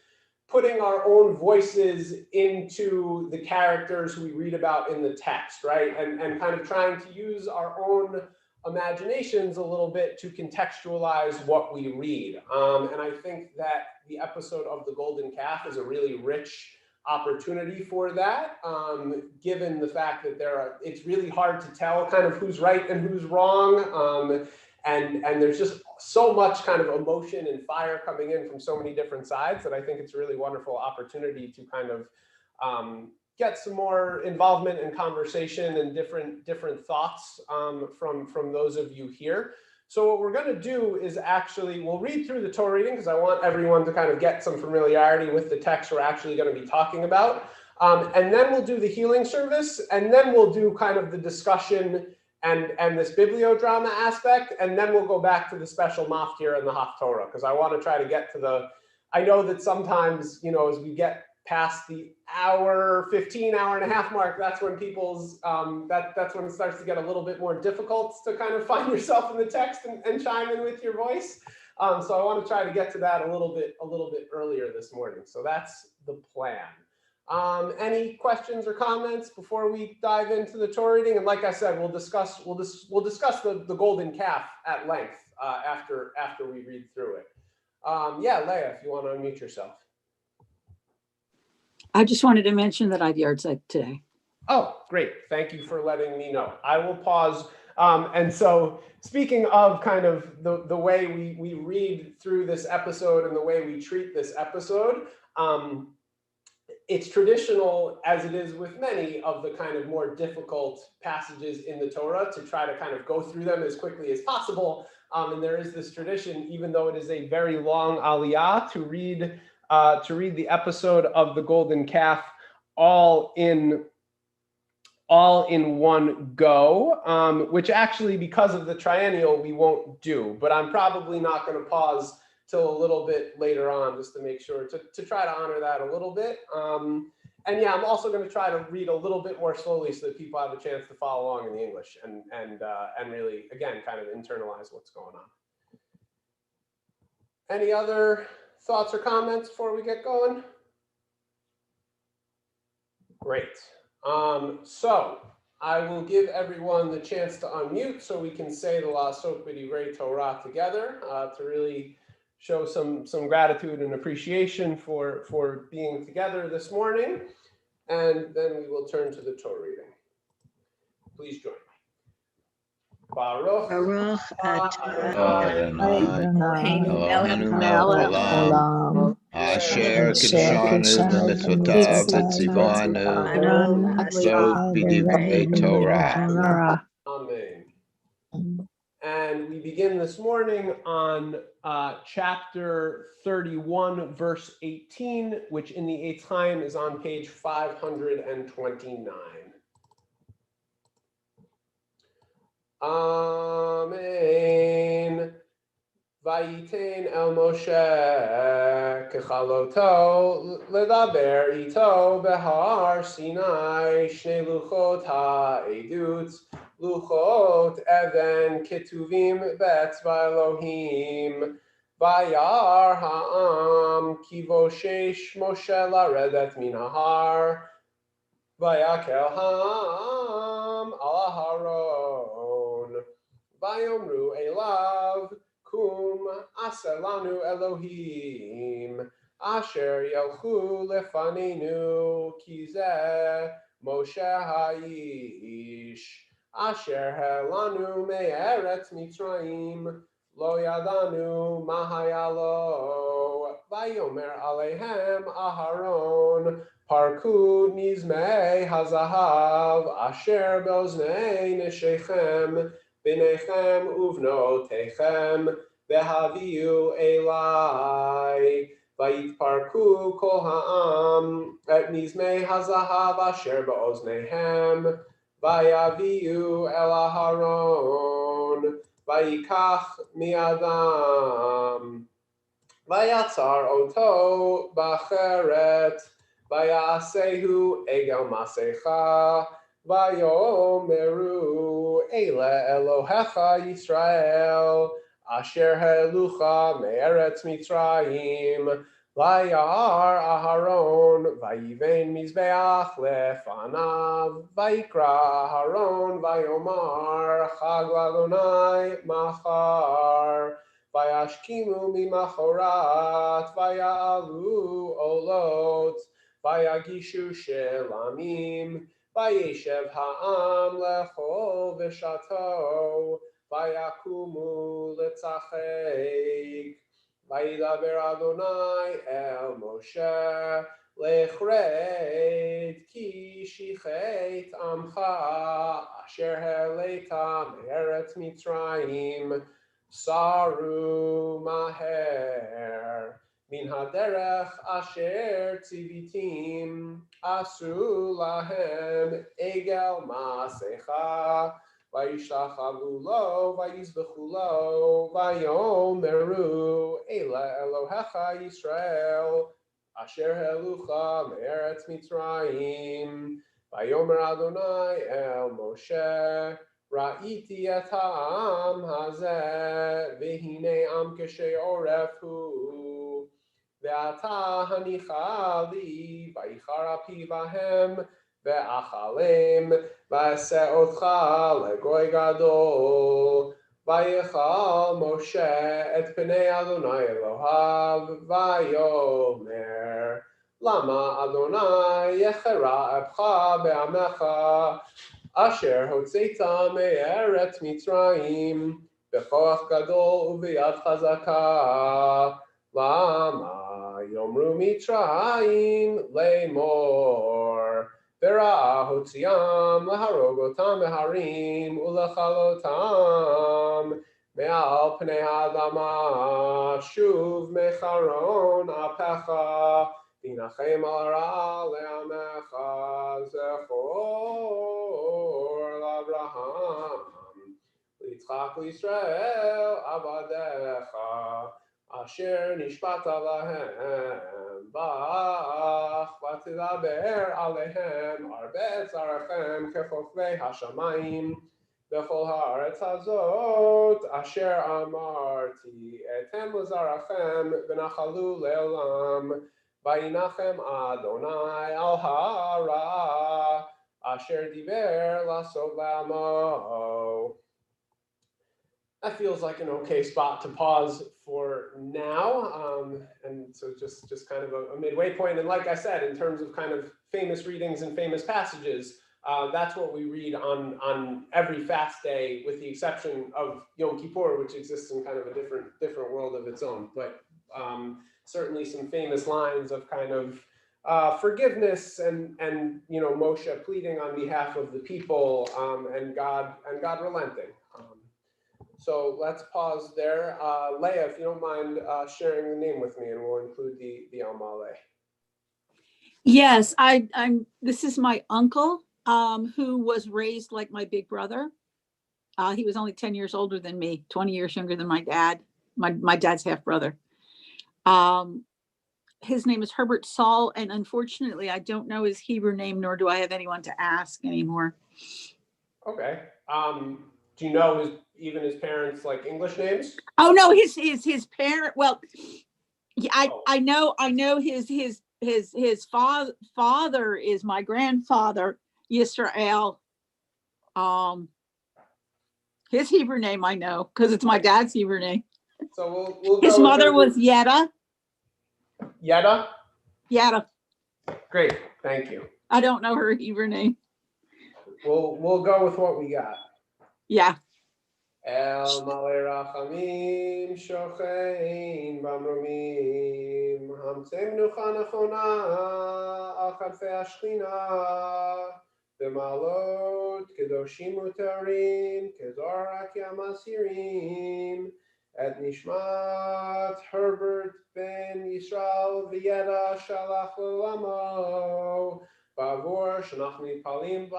putting our own voices into the characters we read about in the text, right? And kind of trying to use our own imaginations a little bit to contextualize what we read. And I think that the episode of the Golden Calf is a really rich opportunity for that, given the fact that it's really hard to tell kind of who's right and who's wrong. And there's just so much kind of emotion and fire coming in from so many different sides that I think it's a really wonderful opportunity to kind of get some more involvement and conversation and different thoughts from those of you here. So what we're going to do is we'll read through the Torah reading, because I want everyone to kind of get some familiarity with the text we're actually going to be talking about. And then we'll do the healing service, and then we'll do kind of the discussion and this bibliodrama aspect, and then we'll go back to the special maftir and the Haftorah, because I want to try to get to I know that sometimes, as we get past the hour and a half mark, that's when that's when it starts to get a little bit more difficult to kind of find yourself in the text and chime in with your voice. So I want to try to get to that a little bit earlier this morning. So that's the plan. Any questions or comments before we dive into the Torah reading? And like I said, we'll discuss the golden calf at length after we read through it. Yeah, Leah, if you want to unmute yourself. I just wanted to mention that I've yard site today. Oh, great. Thank you for letting me know. I will pause. And so speaking of kind of the way we read through this episode and the way we treat this episode, it's traditional, as it is with many of the kind of more difficult passages in the Torah, to try to kind of go through them as quickly as possible. And there is this tradition, even though it is a very long aliyah, to read the episode of the golden calf all in one go, which actually, because of the triennial, we won't do. But I'm probably not going to pause till a little bit later on, just to make sure to try to honor that a little bit. And yeah, I'm also going to try to read a little bit more slowly so that people have a chance to follow along in the English and really, again, kind of internalize what's going on. Any other thoughts or comments before we get going? Great. So I will give everyone the chance to unmute so we can say the La'asok B'divrei Torah together to really show some gratitude and appreciation for being together this morning. And then we will turn to the Torah reading. Please join me. Baruch Adonai Eloheinu melech Olam, asher kiddushanu b'mitzvotav v'tzivanu la'asok b'divrei Torah. Amen. And we begin this morning on chapter 31, verse 18, which in the Eitz Chaim is on page 529. Amen. Vayitein el Moshe kechaloto ledaber ito behar Sinai shnei luchot ha'edut luchot even ketuvim be'etzva Elohim vayar ha'am ki voshesh Moshe laredet min ha'har vayakel ha'am al haron vayomru elav kum aselanu Elohim asher yelchu lefanenu kizeh Moshe ha'ish asher helanu me'eretz Mitzrayim lo yadanu mahayalo vayomer alehem Aharon parku nizmei hazahav asher beoznei neshechem B'nechem uvnotechem v'haviu elai vayitparku kol ha'am et mizmei hazahav asher ba'oznehem vayaviu el Aharon vayikach mi'adam vayatzar oto b'acheret vayasehu egel masecha Vayomeru Eile Elohecha Yisrael Asher Helucha Me'eretz Mitzrayim Vayar Aharon Vayiven Mizbeach Lefanav Vayikra Aharon Vayomar Chag Ladonai Machar Vayashkimu Mimachorat Vayalu Olot Vayagishu Shelamim Vayeshev ha'am lechol v'shato, vayakumu letzachek. Vayidaber Adonai el Moshe, lechret ki shichet amcha, asher heleita me'eretz Mitzrayim, saru maher. Min haderech asher tzivitim asu lahem egel masecha vayishachavu lo vayizbechu lo vayomeru Eile Elohecha Yisrael asher helucha me'eretz Mitzrayim vayomer Adonai el Moshe ראיתי את העם הזה, והנה עם כשעורף הוא, ועתה הניחה לי, ואיחר אפי בהם, ואכלם, ואעשה אותך לגוי גדול. ויכל משה את פני אדוני אלוהיו, ויאמר, למה אדוני יחרה אפך בעמך, אשר הוצאת מארץ מצרים, בכוח גדול וביד חזקה. למה יאמרו מצרים לאמור, ברעה הוציאם להרוג אותם בהרים ולכלותם מעל פני האדמה, שוב מחרון אפיך, תנחם על רע לעמך, זכור לאברהם, ליצחק לישראל עבדיך, אשר נשבעת להם בך, ותדבר עליהם הרבה את זרעכם ככוכבי השמיים, בכל הארץ הזאת אשר אמרתי אתן לזרעכם ונחלו לעולם, וינחם אדוני על הרע אשר דיבר לעשות לעמו. That feels like an okay spot to pause for now, and so just kind of a midway point. And like I said, in terms of kind of famous readings and famous passages, that's what we read on every fast day, with the exception of Yom Kippur, which exists in kind of a different world of its own. But certainly some famous lines of kind of forgiveness and Moshe pleading on behalf of the people, and God relenting. So let's pause there. Leah, if you don't mind sharing the name with me, and we'll include the Almale. Yes, this is my uncle, who was raised like my big brother. He was only 10 years older than me, 20 years younger than my dad, my dad's half brother. His name is Herbert Saul, and unfortunately, I don't know his Hebrew name, nor do I have anyone to ask anymore. Okay. Do you know even his parents' like English names? Oh no, his parent. Well, I know his father is my grandfather Yisrael. His Hebrew name I know because it's my dad's Hebrew name. So we'll his mother was Yetta. Yetta? Yetta. Great, thank you. I don't know her Hebrew name. We'll go with what we got. Yeah. El Malei Rachamim Shochein Bamrumim Hamtzei Menucha Nechona Al Kadfei Ashchina B'malot Kedoshim Utarim Kezor Rakia Masirim Et Nishmat Herbert Ben Yisrael V'Yeda Shalach L'Olamo בעבור שאנחנו מתפללים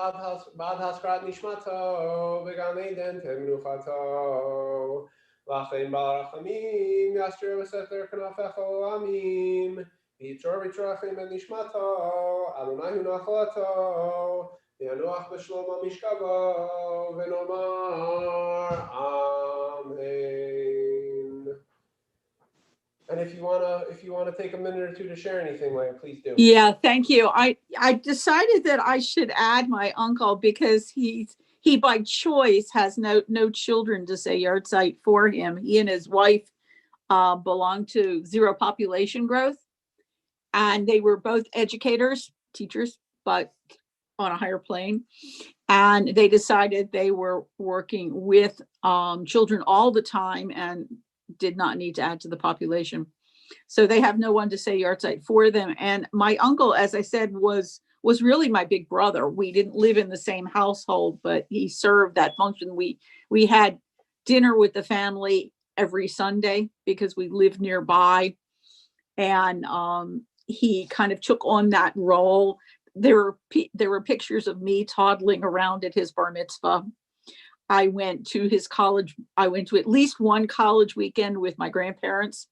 בעד הזכרת נשמתו בגן עדן תמנוחתו. לכן בעל רחמים יסתיר בסתר כנפיך עולמים, ויצור ויצורכם את נשמתו, אדוני הוא נחלתו, וינוח בשלום על משכבו, ונאמר אמן. And if you wanna take a minute or two to share anything, Leah, please do. Yeah, thank you. I decided that I should add my uncle because he by choice has no children to say yahrzeit for him. He and his wife belong to Zero Population Growth, and they were both teachers, but on a higher plane. And they decided they were working with children all the time and did not need to add to the population. So they have no one to say yahrzeit for them. And my uncle, as I said, was really my big brother. We didn't live in the same household, but he served that function. We had dinner with the family every Sunday because we lived nearby. And he kind of took on that role. There were pictures of me toddling around at his bar mitzvah. I went to his college. I went to at least one college weekend with my grandparents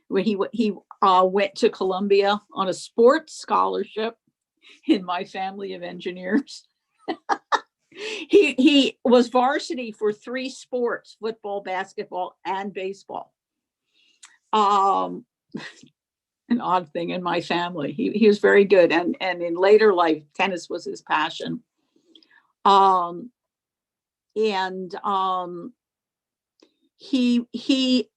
when he went to Columbia on a sports scholarship in my family of engineers. He was varsity for 3 sports: football, basketball, and baseball. An odd thing in my family. He was very good, and in later life, tennis was his passion. He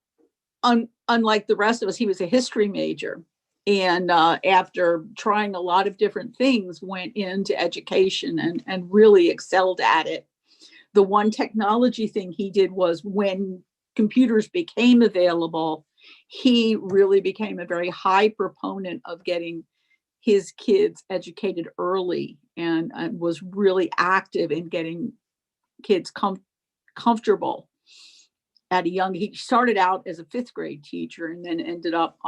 unlike the rest of us, he was a history major, and after trying a lot of different things, went into education and really excelled at it. The one technology thing he did was, when computers became available, he really became a very high proponent of getting his kids educated early, and was really active in getting kids comfortable at a young. He started out as a 5th grade teacher, and then ended up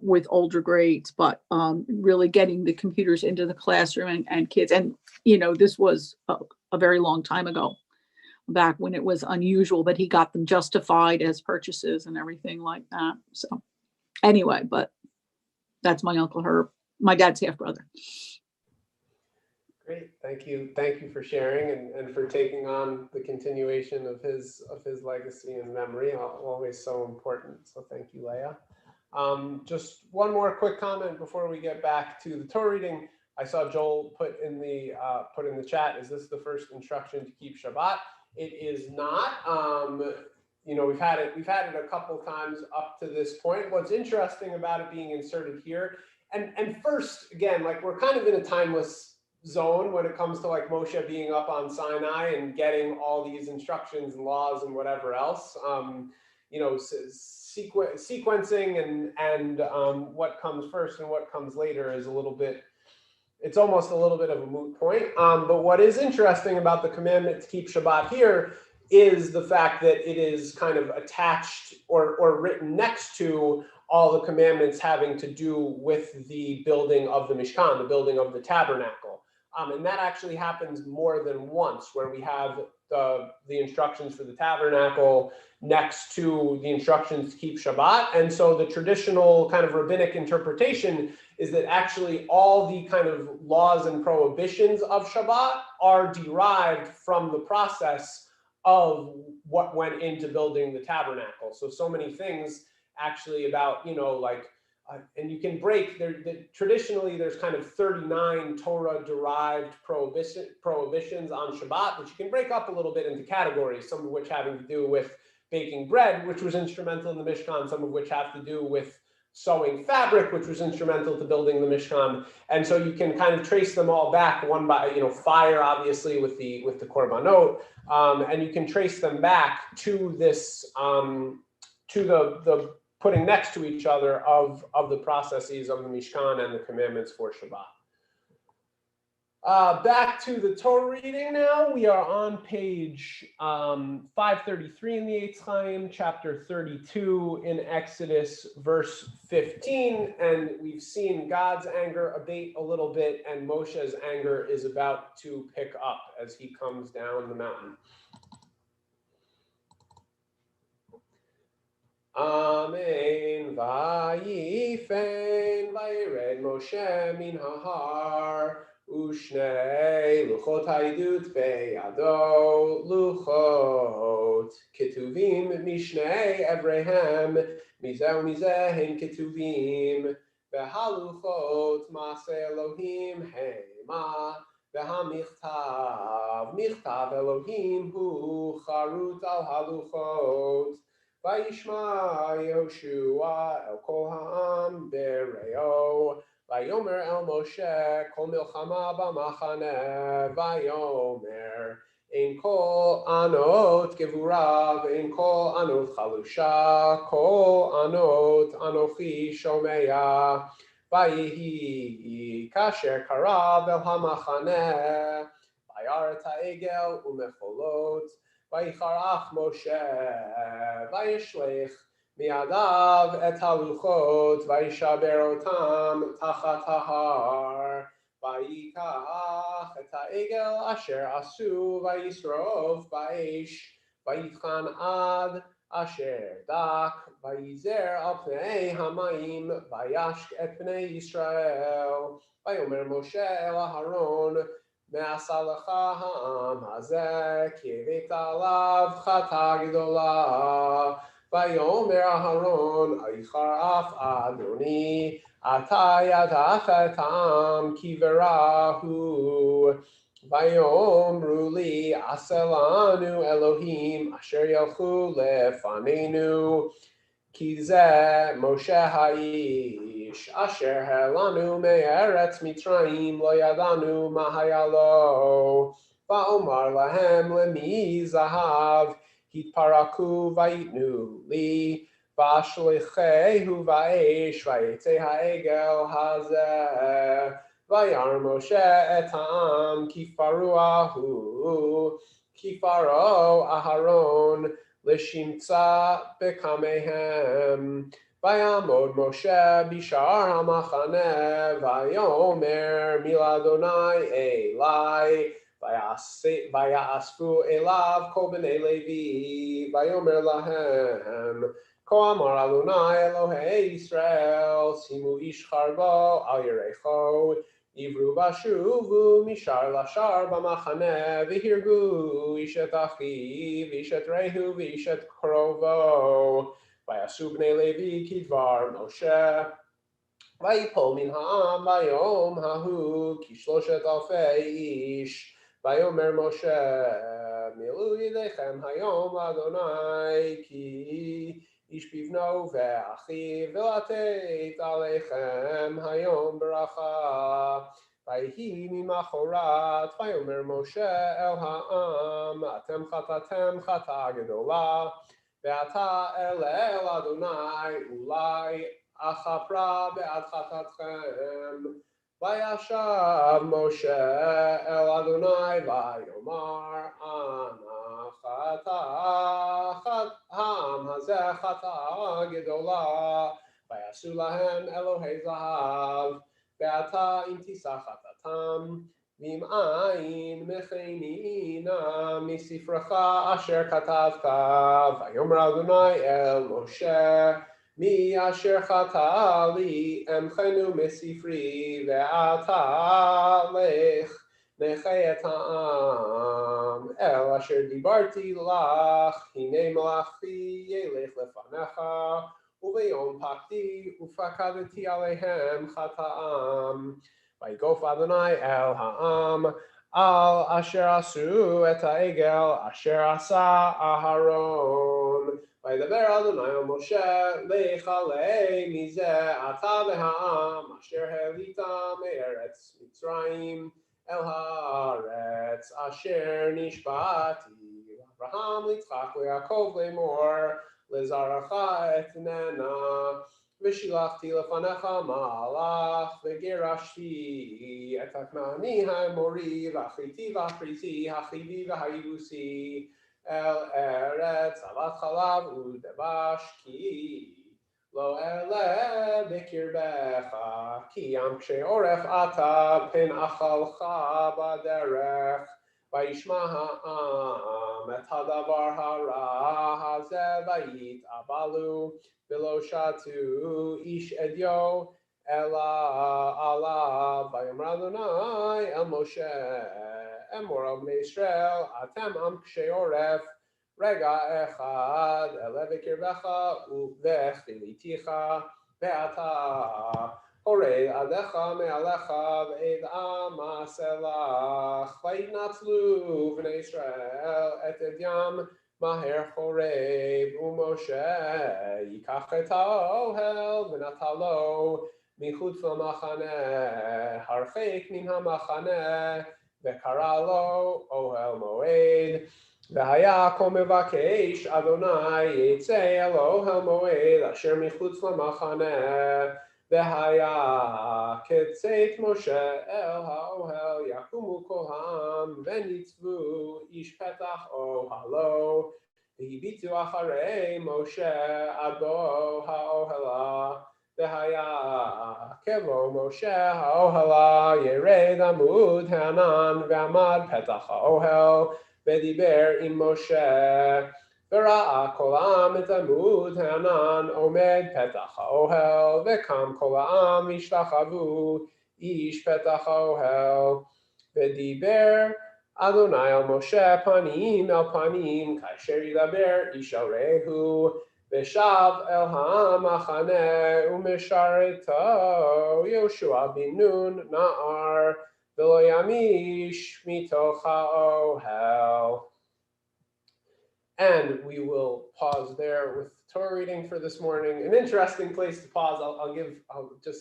with older grades, but really getting the computers into the classroom and kids. And this was a very long time ago, back when it was unusual, but he got them justified as purchases and everything like that. So anyway, but that's my Uncle Herb, my dad's half brother. Great, thank you for sharing and for taking on the continuation of his legacy and memory. Always so important. So thank you, Leah. Just one more quick comment before we get back to the Torah reading. I saw Joel put in the chat, is this the first instruction to keep Shabbat? It is not. We've had it a couple times up to this point. What's interesting about it being inserted here, and first, again, like, we're kind of in a timeless zone when it comes to like Moshe being up on Sinai and getting all these instructions and laws and whatever else. Sequencing and what comes first and what comes later is it's almost a little bit of a moot point. But what is interesting about the commandment to keep Shabbat here is the fact that it is kind of attached or written next to all the commandments having to do with the building of the Mishkan, the building of the tabernacle. And that actually happens more than once, where we have the instructions for the tabernacle next to the instructions to keep Shabbat. And so the traditional kind of rabbinic interpretation is that actually all the kind of laws and prohibitions of Shabbat are derived from the process of what went into building the tabernacle. So many things actually about, and you can break traditionally there's kind of 39 Torah derived prohibitions on Shabbat, which you can break up a little bit into categories, some of which having to do with baking bread, which was instrumental in the Mishkan, some of which have to do with sewing fabric, which was instrumental to building the Mishkan. And so you can kind of trace them all back one by, fire, obviously, with the korbanot, and you can trace them back to this, to the putting next to each other of the processes of the Mishkan and the commandments for Shabbat. Back to the Torah reading now. We are on page 533 in the Eitz Chaim, chapter 32 in Exodus, verse 15. And we've seen God's anger abate a little bit, and Moshe's anger is about to pick up as he comes down the mountain. Amen. Vayifen vayired Moshe min hahar Ushnei luchot haidut beyado luchot ketuvim mishnei evrehem mizeh mizeh hen ketuvim behaluchot maseh Elohim hema behamichtav michtav Elohim hu charut al haluchot Vayishma Yoshua el kol ha'am bereo Vayomer el Moshe kol milchama b'machane Vayomer ein kol anot gevura ve'ein kol anot chalusha kol anot anochi shomea Vayihi kasher karav el hamachane Vayaret ha'egel umecholot Vayicharach Moshe, Vayishlech miadav et haluchot, Vayishaber otam tachat hahar, Vayikach et ha'egel asher asu, Vayisrov ba'esh, Vayitchan ad asher dak, Vayizer al pnei hamayim, Vayashk et pnei Yisrael, Vayomer Moshe el Aharon, ועשה לך העם הזה, כי הבאת עליו חטא גדולה. ויאמר אהרון, איכר אף אדוני, אתה ידעת את העם כי ברע הוא. ויאמרו לי, עשה לנו אלוהים אשר ילכו לפנינו, כי זה משה האיש אשר העלנו מארץ מצרים, לא ידענו מה היה לו. ואומר להם, למי זהב התפרקו ויתנו לי, ואשליכהו באש ויצא העגל הזה. וירא משה את העם כי פרוע הוא, כי פרעה אהרון לשמצה בקמיהם. ויעמוד משה בשער המחנה, ויאמר מי לאדוני אלי, ויאספו אליו כל בני לוי, ויאמר להם, כה אמר אדוני אלוהי ישראל, שימו איש חרבו על ירכו, עברו ושובו משער לשער במחנה, והרגו איש את אחיו, איש את רעהו ואיש את קרובו. ויעשו בני לוי כדבר משה. ויפול מן העם ביום ההוא כ3,000 איש. ויאמר משה, מילאו ידיכם היום לאדוני, כי איש בבנו ואחיו, ולתת עליכם היום ברכה. ויהי ממחרת, ויאמר משה אל העם, אתם חטאתם חטאה גדולה, ועתה אלה אל אדוני, אולי אכפרה בעד חטאתכם. וישב משה אל אדוני ויאמר, אנא חטא העם הזה חטאה גדולה, ויעשו להם אלוהי זהב, ועתה אם תישא חטאתם, ואם אין מחני נא מספרך אשר כתבת. ויאמר אדוני אל משה, מי אשר חטא לי אמחנו מספרי, ועתה לך נחה את העם אל אשר דיברתי לך, הנה מלאכי ילך לפניך, וביום פקדי ופקדתי עליהם חטאם. ויגוף אדוני אל העם על אשר עשו את העגל אשר עשה אהרון. וידבר אדוני אל משה, לך עלה מזה אתה והעם אשר העלית מארץ מצרים אל הארץ אשר נשבעתי לאברהם ליצחק ויעקב לאמור, לזרעך אתננה. ושילחתי לפניך מלאך, וגירשתי את הכנעני האמורי, והחיתי והפריזי, החיבי והיבוסי, אל ארץ זבת חלב ודבש, כי לא אעלה בקרבך, כי ים קשה עורף אתה, פן אכלך בדרך. וישמע העם את הדבר הרע הזה, ויתאבלו, ולא שתו איש אדיו אלא עליו. ויאמר אדוני אל משה, אמור על בני ישראל, אתם עם קשה עורף, רגע אחד אלה בקרבך וכליתיך, ואתה הורד עדיך מעליך ועד עם מעשה לך. ויתנצלו בני ישראל את אדם מהר חורב, ומשה ייקח את האוהל ונטלו מחוץ למחנה, הרחק מן המחנה, וקרא לו אוהל מועד. והיה כה מבקש אדוני יצא אל אוהל מועד אשר מחוץ למחנה, והיה כצאת משה אל האוהל, יקומו כל העם וניצבו איש פתח אוהלו, והביטו אחרי משה עד בוא האוהלה. והיה כבוא משה האוהלה, ירד עמוד הענן ועמד פתח האוהל, ודיבר עם משה. וראה כל העם את עמוד הענן עומד פתח האוהל, וקם כל העם והשתחוו איש פתח האוהל. V'diber Adonai al Moshe panim el panim kasher yidaber ish arehu v'shav el ha'machane u'mishareto Yoshua bin Nun na'ar v'lo yamish mitoch ha'ohel. And we will pause there with Torah reading for this morning. An interesting place to pause. I'll give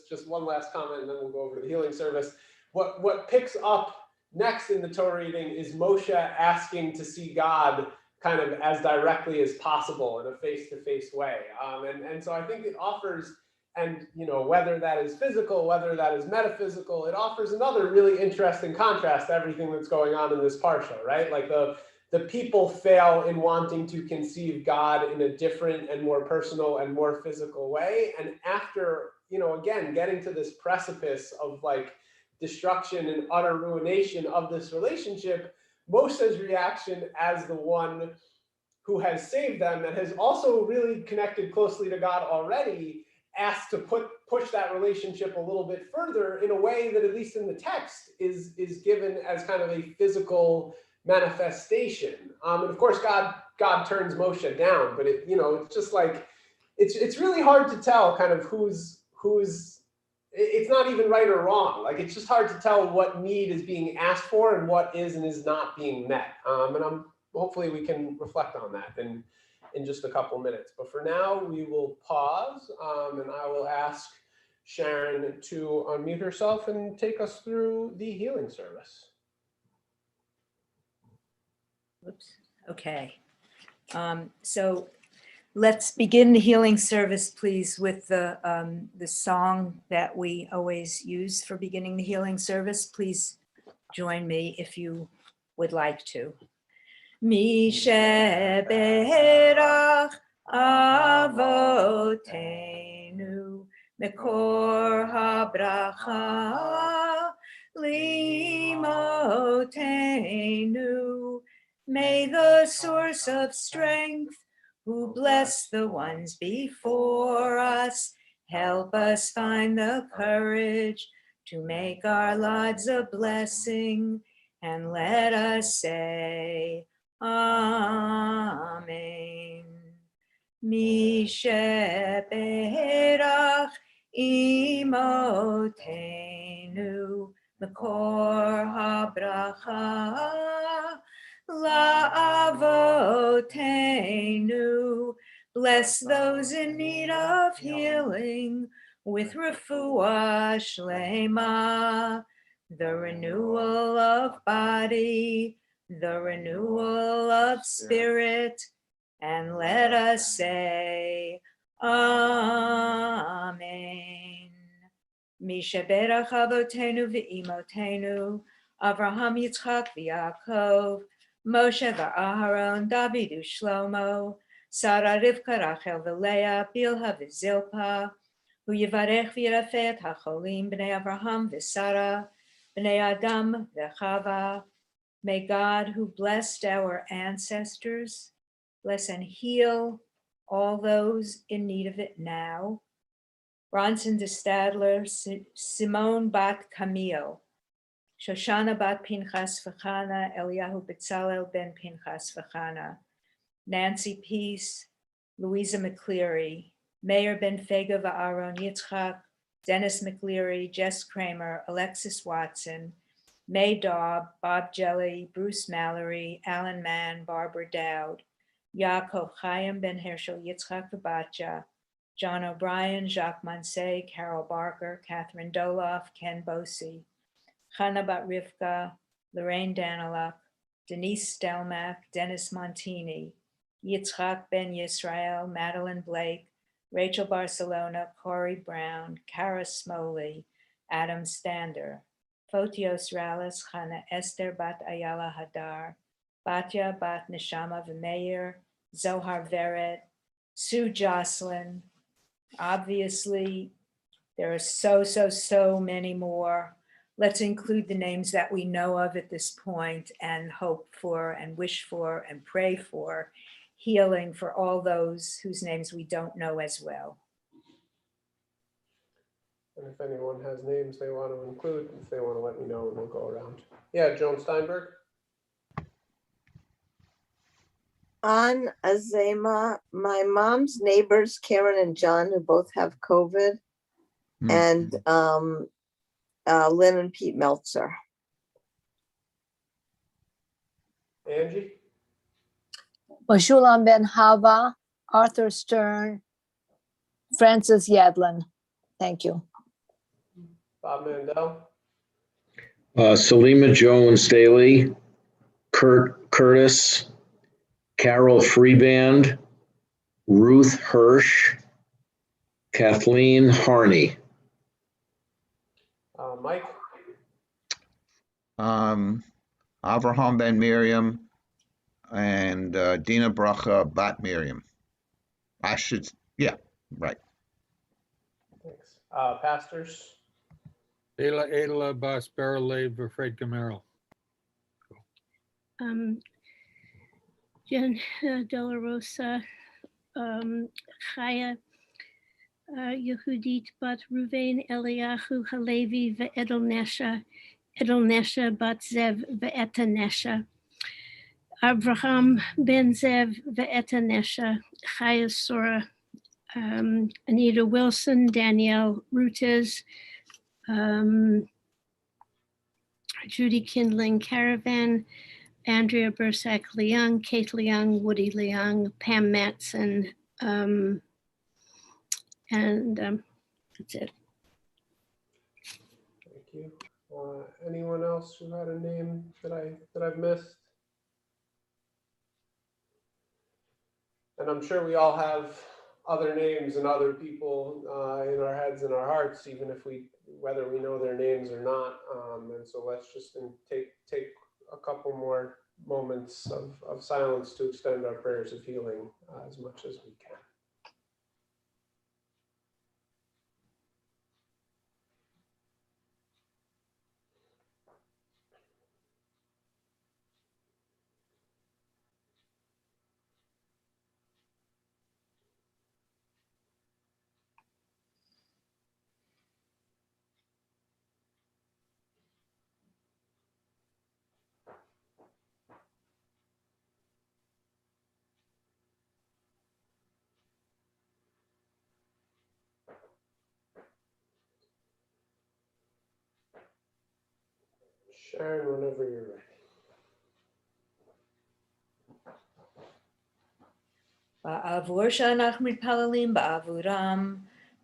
just one last comment, and then we'll go over to the healing service. What picks up next in the Torah reading is Moshe asking to see God kind of as directly as possible in a face-to-face way. And so I think it offers, and whether that is physical, whether that is metaphysical, it offers another really interesting contrast to everything that's going on in this parsha, right? Like the people fail in wanting to conceive God in a different and more personal and more physical way. And after, again, getting to this precipice of like destruction and utter ruination of this relationship, Moshe's reaction as the one who has saved them and has also really connected closely to God already, asks to push that relationship a little bit further in a way that, at least in the text, is given as kind of a physical manifestation. And of course, God turns Moshe down, but it's just like it's really hard to tell kind of who's. It's not even right or wrong. Like, it's just hard to tell what need is being asked for and what is and is not being met. And hopefully we can reflect on that in just a couple minutes. But for now, we will pause, and I will ask Sharon to unmute herself and take us through the healing service. Oops. Okay. So let's begin the healing service, please, with the song that we always use for beginning the healing service. Please join me if you would like to. Mi sheberach avotenu mekor habracha limotenu. May the source of strength, who bless the ones before us, help us find the courage to make our lives a blessing, and let us say Amen. Mi sheberach imotenu mekor habracha la'avotenu. Bless those in need of healing with refuah shlema, the renewal of body, the renewal of spirit, and let us say Amen. Mi sheberach avotenu ve'imotenu, Avraham, Yitzchak, v'Yaakov, Moshe v'Aharon, David u'Shlomo, Sarah, Rivka, Rachel, v'Leah, Bilha v'Zilpah, hu yivarech v'yirafeh et hacholim, b'nei Avraham v'Sarah, b'nei Adam v'Chava. May God, who blessed our ancestors, bless and heal all those in need of it now. Bronson de Stadler, Simone bat Camille, Shoshana bat Pinchas v'Chana, Eliyahu Betzalel ben Pinchas v'Chana, Nancy Peace, Louisa McCleary, Mayor Ben Fega v'Aaron Yitzchak, Dennis McCleary, Jess Kramer, Alexis Watson, May Daub, Bob Jelly, Bruce Mallory, Alan Mann, Barbara Dowd, Yaakov Chaim Ben Herschel, Yitzchak v'Batya, John O'Brien, Jacques Mansey, Carol Barker, Catherine Doloff, Ken Bosey, Chana Bat Rivka, Lorraine Daniluk, Denise Stelmack, Dennis Montini, Yitzchak Ben Yisrael, Madeline Blake, Rachel Barcelona, Corey Brown, Kara Smoley, Adam Stander, Fotios Rallis, Chana Esther Bat Ayala Hadar, Batya Bat Neshama V'Meir, Zohar Veret, Sue Jocelyn. Obviously, there are so many more. Let's include the names that we know of at this point and hope for and wish for and pray for healing for all those whose names we don't know as well. And if anyone has names they want to include, if they want to let me know, we'll go around. Yeah, Joan Steinberg. On Azema, my mom's neighbors, Karen and John, who both have COVID, and Lynn and Pete Meltzer. Angie. Meshulam Ben Hava, Arthur Stern, Francis Yadlin. Thank you. Bob Mandel. Selima Jones Staley, Kurt Curtis, Carol Freeband, Ruth Hirsch, Kathleen Harney. Mike. Avraham Ben Miriam and Dina Bracha Bat Miriam. Right. Thanks. Pastors. Adela Bas Berle Fred Camaro. Jen De La Rosa, Chaya Yehudit Bat Ruvain Eliyahu Halevi Ve'edelnesha Edelnesha Bat Zev Ve'etanesha Avraham Ben Zev Ve'etanesha Chaya Sora, Anita Wilson, Danielle Rutes, Judy Kindling Caravan, Andrea Bursack Leung, Kate Leung, Woody Leung, Pam Matson, and that's it. Thank you. Anyone else who had a name that I've missed? And I'm sure we all have other names and other people in our heads and our hearts, even if whether we know their names or not. And so let's just take a couple more moments of silence to extend our prayers of healing as much as we can. Sharon, whenever you're ready. Ba'avur she'anach mitpalalim ba'avuram,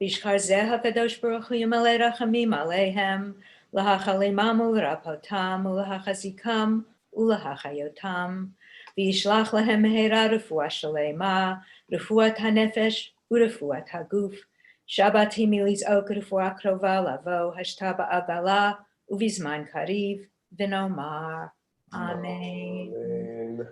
bishkar zeh hakadosh baruch hu yimalei rachamim aleihem, lahachalimam u'rapotam u'lahachazikam u'lahachayotam, v'yishlach lahem mehera refuah shalema, refuat hanefesh u'refuat haguf, Shabbat himilis ok refuah krova lavo hashta ba'agala u'vizman kariv v'nomar. Amen. Amen.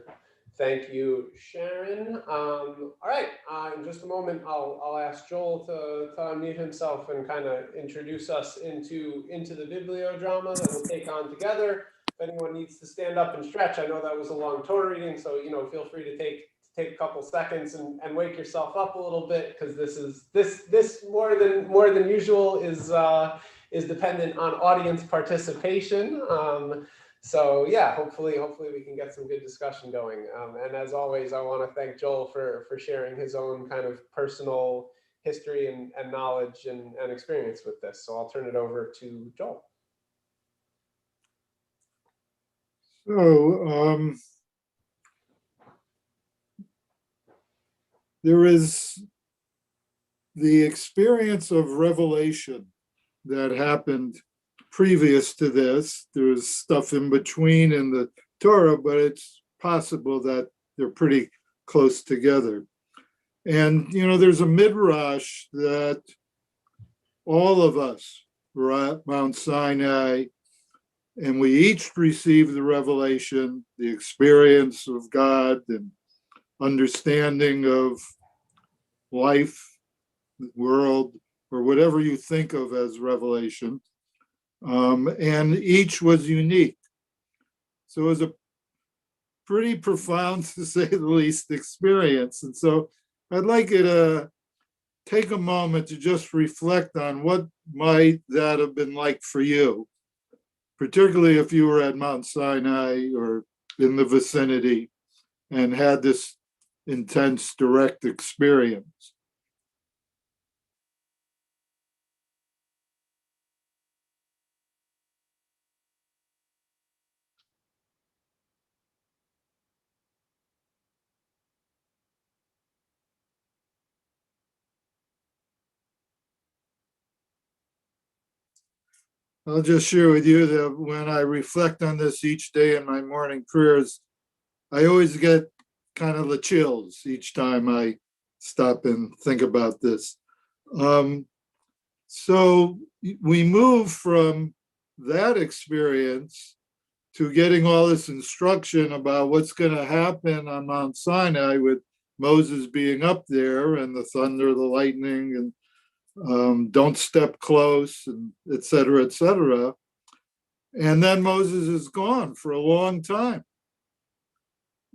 Thank you, Sharon. All right, in just a moment, I'll ask Joel to unmute himself and kind of introduce us into the bibliodrama that we'll take on together. If anyone needs to stand up and stretch, I know that was a long Torah reading, so feel free to take a couple seconds and wake yourself up a little bit, because this more than usual is dependent on audience participation. So yeah, hopefully we can get some good discussion going. And as always, I want to thank Joel for sharing his own kind of personal history and knowledge and experience with this. So I'll turn it over to Joel. So there is the experience of revelation that happened previous to this. There's stuff in between in the Torah, but it's possible that they're pretty close together. And, there's a midrash that all of us were at Mount Sinai, and we each received the revelation, the experience of God and understanding of life, the world, or whatever you think of as revelation. And each was unique. So it was a pretty profound, to say the least, experience. And so I'd like you to take a moment to just reflect on what might that have been like for you, particularly if you were at Mount Sinai or in the vicinity and had this intense direct experience. I'll just share with you that when I reflect on this each day in my morning prayers, I always get kind of the chills each time I stop and think about this. So we move from that experience to getting all this instruction about what's going to happen on Mount Sinai with Moses being up there and the thunder, the lightning, and don't step close, and et cetera, et cetera. And then Moses is gone for a long time.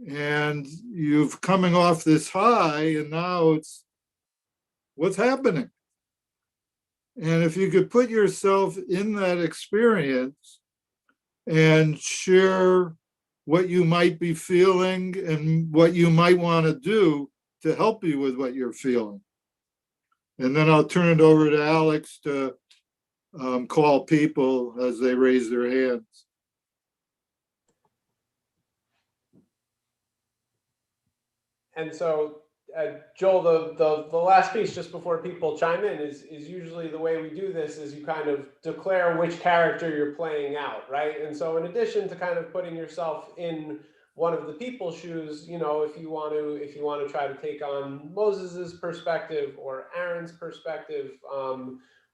And you've coming off this high, and now it's what's happening. And if you could put yourself in that experience and share what you might be feeling and what you might want to do to help you with what you're feeling. And then I'll turn it over to Alex to call people as they raise their hands. And so, Joel, the last piece just before people chime in is usually the way we do this is you kind of declare which character you're playing out, right? And so in addition to kind of putting yourself in one of the people's shoes, you know, if you want to try to take on Moses's perspective or Aaron's perspective,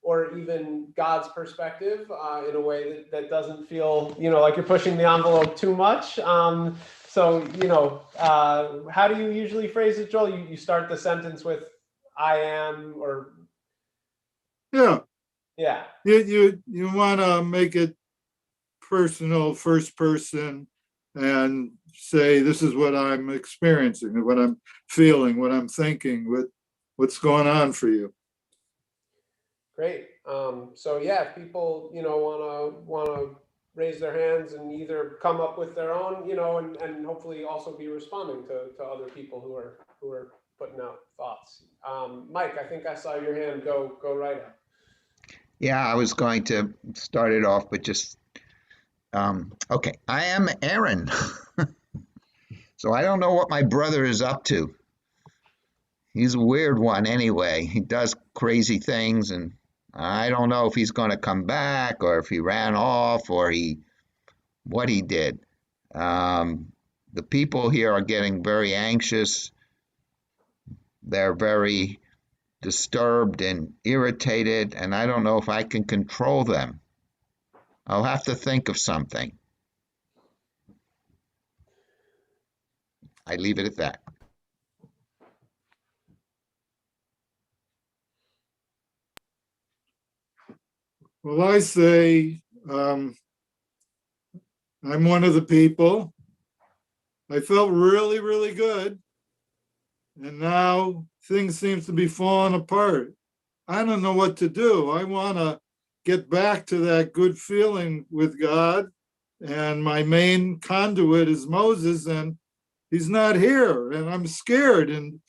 or even God's perspective in a way that doesn't feel, you know, like you're pushing the envelope too much. So, you know, how do you usually phrase it, Joel? You start the sentence with "I am," or yeah. You want to make it personal, first person, and say this is what I'm experiencing, what I'm feeling, what I'm thinking, what's going on for you. Great. So yeah, if people, you know, wanna raise their hands and either come up with their own, you know, and hopefully also be responding to other people who are putting out thoughts. Mike, I think I saw your hand go right up. Yeah, I was going to start it off, but just okay. I am Aaron, so I don't know what my brother is up to. He's a weird one anyway. He does crazy things, and I don't know if he's going to come back or if he ran off or what he did. The people here are getting very anxious. They're very disturbed and irritated, and I don't know if I can control them. I'll have to think of something. I leave it at that. Well, I say I'm one of the people. I felt really, really good. And now things seem to be falling apart. I don't know what to do. I want to get back to that good feeling with God. And my main conduit is Moses, and he's not here. And I'm scared. And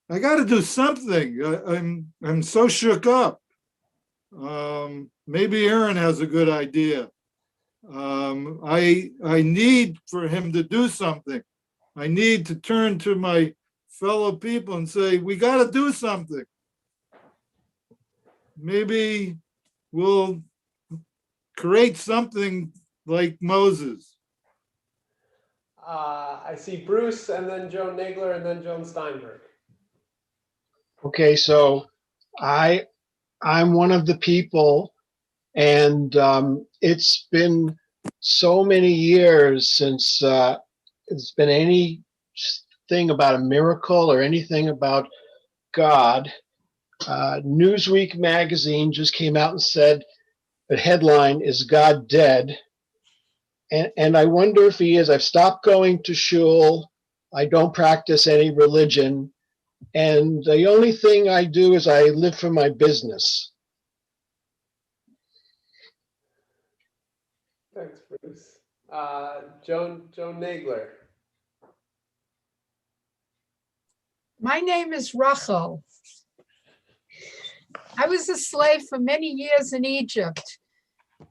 I got to do something. I'm so shook up. Maybe Aaron has a good idea. I need for him to do something. I need to turn to my fellow people and say, we got to do something. Maybe we'll create something like Moses. I see Bruce and then Joan Nagler and then Joan Steinberg. Okay, so I'm one of the people, and it's been so many years since it's been anything about a miracle or anything about God. Newsweek magazine just came out and said the headline is "God Dead," and I wonder if he is. I've stopped going to shul. I don't practice any religion, And the only thing I do is I live for my business. Thanks, Bruce. Joan Nagler. My name is Rachel. I was a slave for many years in Egypt,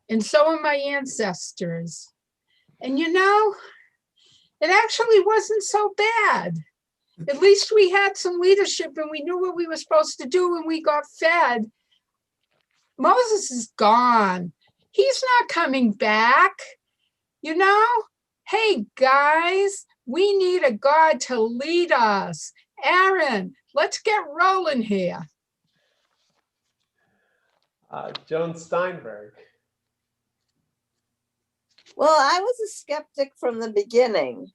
and so are my ancestors. And you know, it actually wasn't so bad. At least we had some leadership and we knew what we were supposed to do and we got fed. Moses is gone. He's not coming back. You know, hey guys, we need a God to lead us. Aaron, let's get rolling here. Joan Steinberg. Well, I was a skeptic from the beginning.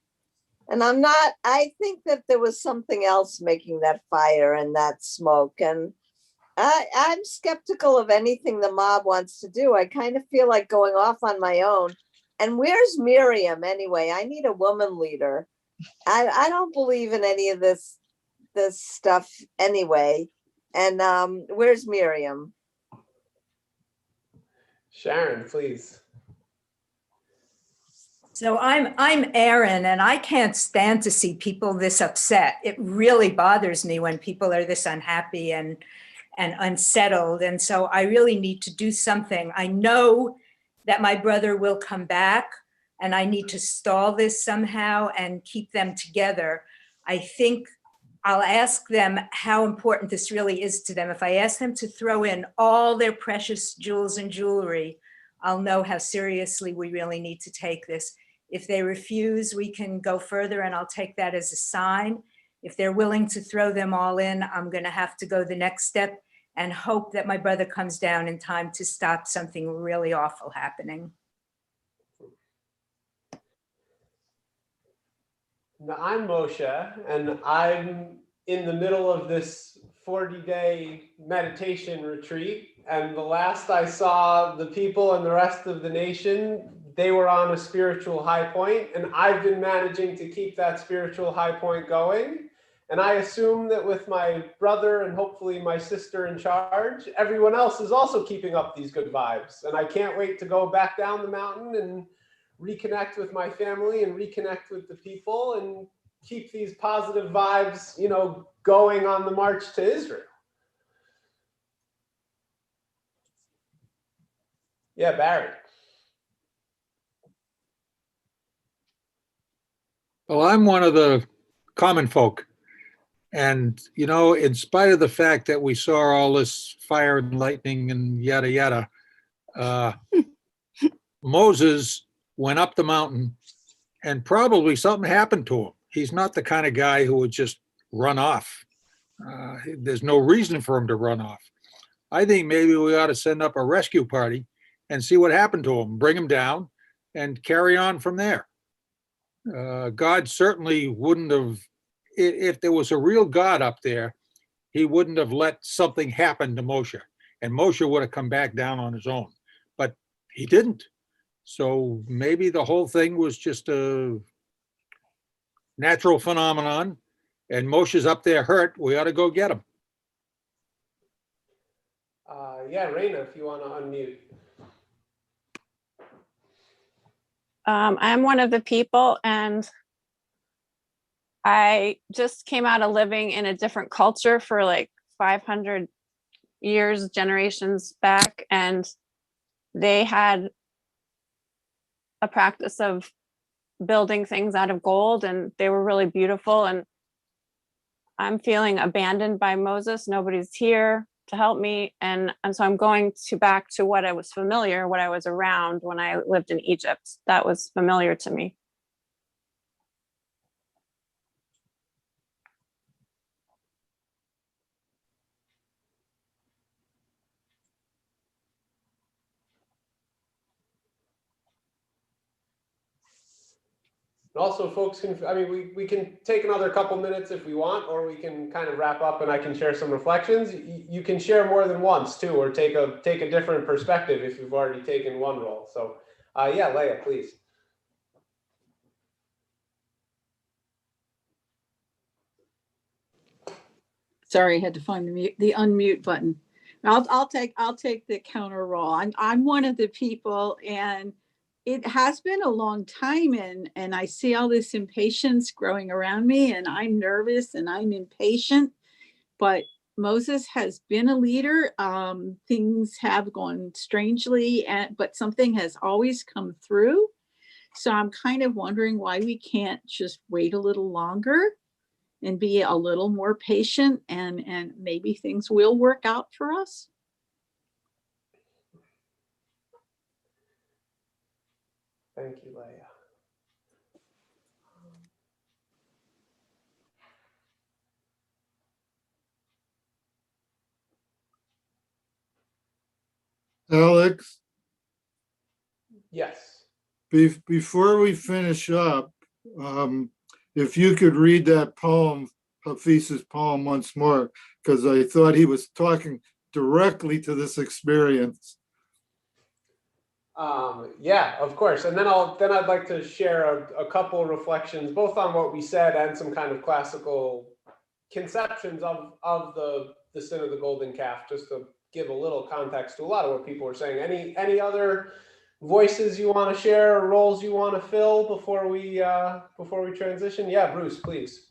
And I think that there was something else making that fire and that smoke. And I'm skeptical of anything the mob wants to do. I kind of feel like going off on my own. And where's Miriam anyway? I need a woman leader. I don't believe in any of this stuff anyway. And where's Miriam? Sharon, please. So I'm Aaron, and I can't stand to see people this upset. It really bothers me when people are this unhappy and unsettled. And so I really need to do something. I know that my brother will come back, and I need to stall this somehow and keep them together. I think I'll ask them how important this really is to them. If I ask them to throw in all their precious jewels and jewelry, I'll know how seriously we really need to take this. If they refuse, we can go further, and I'll take that as a sign. If they're willing to throw them all in, I'm going to have to go the next step and hope that my brother comes down in time to stop something really awful happening. Now, I'm Moshe, and I'm in the middle of this 40-day meditation retreat. And the last I saw the people and the rest of the nation, they were on a spiritual high point, and I've been managing to keep that spiritual high point going. And I assume that with my brother and hopefully my sister in charge, everyone else is also keeping up these good vibes. And I can't wait to go back down the mountain and reconnect with my family and reconnect with the people and keep these positive vibes, you know, going on the march to Israel. Yeah, Barry. Well, I'm one of the common folk. And, you know, in spite of the fact that we saw all this fire and lightning and yada, yada, Moses went up the mountain and probably something happened to him. He's not the kind of guy who would just run off. There's no reason for him to run off. I think maybe we ought to send up a rescue party and see what happened to him, bring him down and carry on from there. God certainly wouldn't have, if there was a real God up there, he wouldn't have let something happen to Moshe, and Moshe would have come back down on his own, but he didn't. So maybe the whole thing was just a natural phenomenon, and Moshe's up there hurt. We ought to go get him. Yeah, Raina, if you want to unmute. I'm one of the people, and I just came out of living in a different culture for like 500 years, generations back, and they had a practice of building things out of gold, and they were really beautiful. And I'm feeling abandoned by Moses. Nobody's here to help me, and so I'm going back to what I was familiar, what I was around when I lived in Egypt. That was familiar to me. Also, folks can, I mean, we can take another couple minutes if we want, or we can kind of wrap up and I can share some reflections. You can share more than once too, or take a different perspective if you've already taken one role. So yeah, Leah, please. Sorry, I had to find the unmute button. I'll take the counter role. I'm one of the people, and it has been a long time, and I see all this impatience growing around me, and I'm nervous and I'm impatient. But Moses has been a leader. Things have gone strangely, but something has always come through. So I'm kind of wondering why we can't just wait a little longer and be a little more patient, and maybe things will work out for us. Thank you, Leah. Alex, Yes. before we finish up, if you could read that poem, Hafiz's poem once more, because I thought he was talking directly to this experience. Yeah, of course. And then I'd like to share a couple reflections, both on what we said and some kind of classical conceptions of the sin of the golden calf, just to give a little context to a lot of what people were saying. Any other voices you want to share, or roles you want to fill before we transition? Yeah, Bruce, please.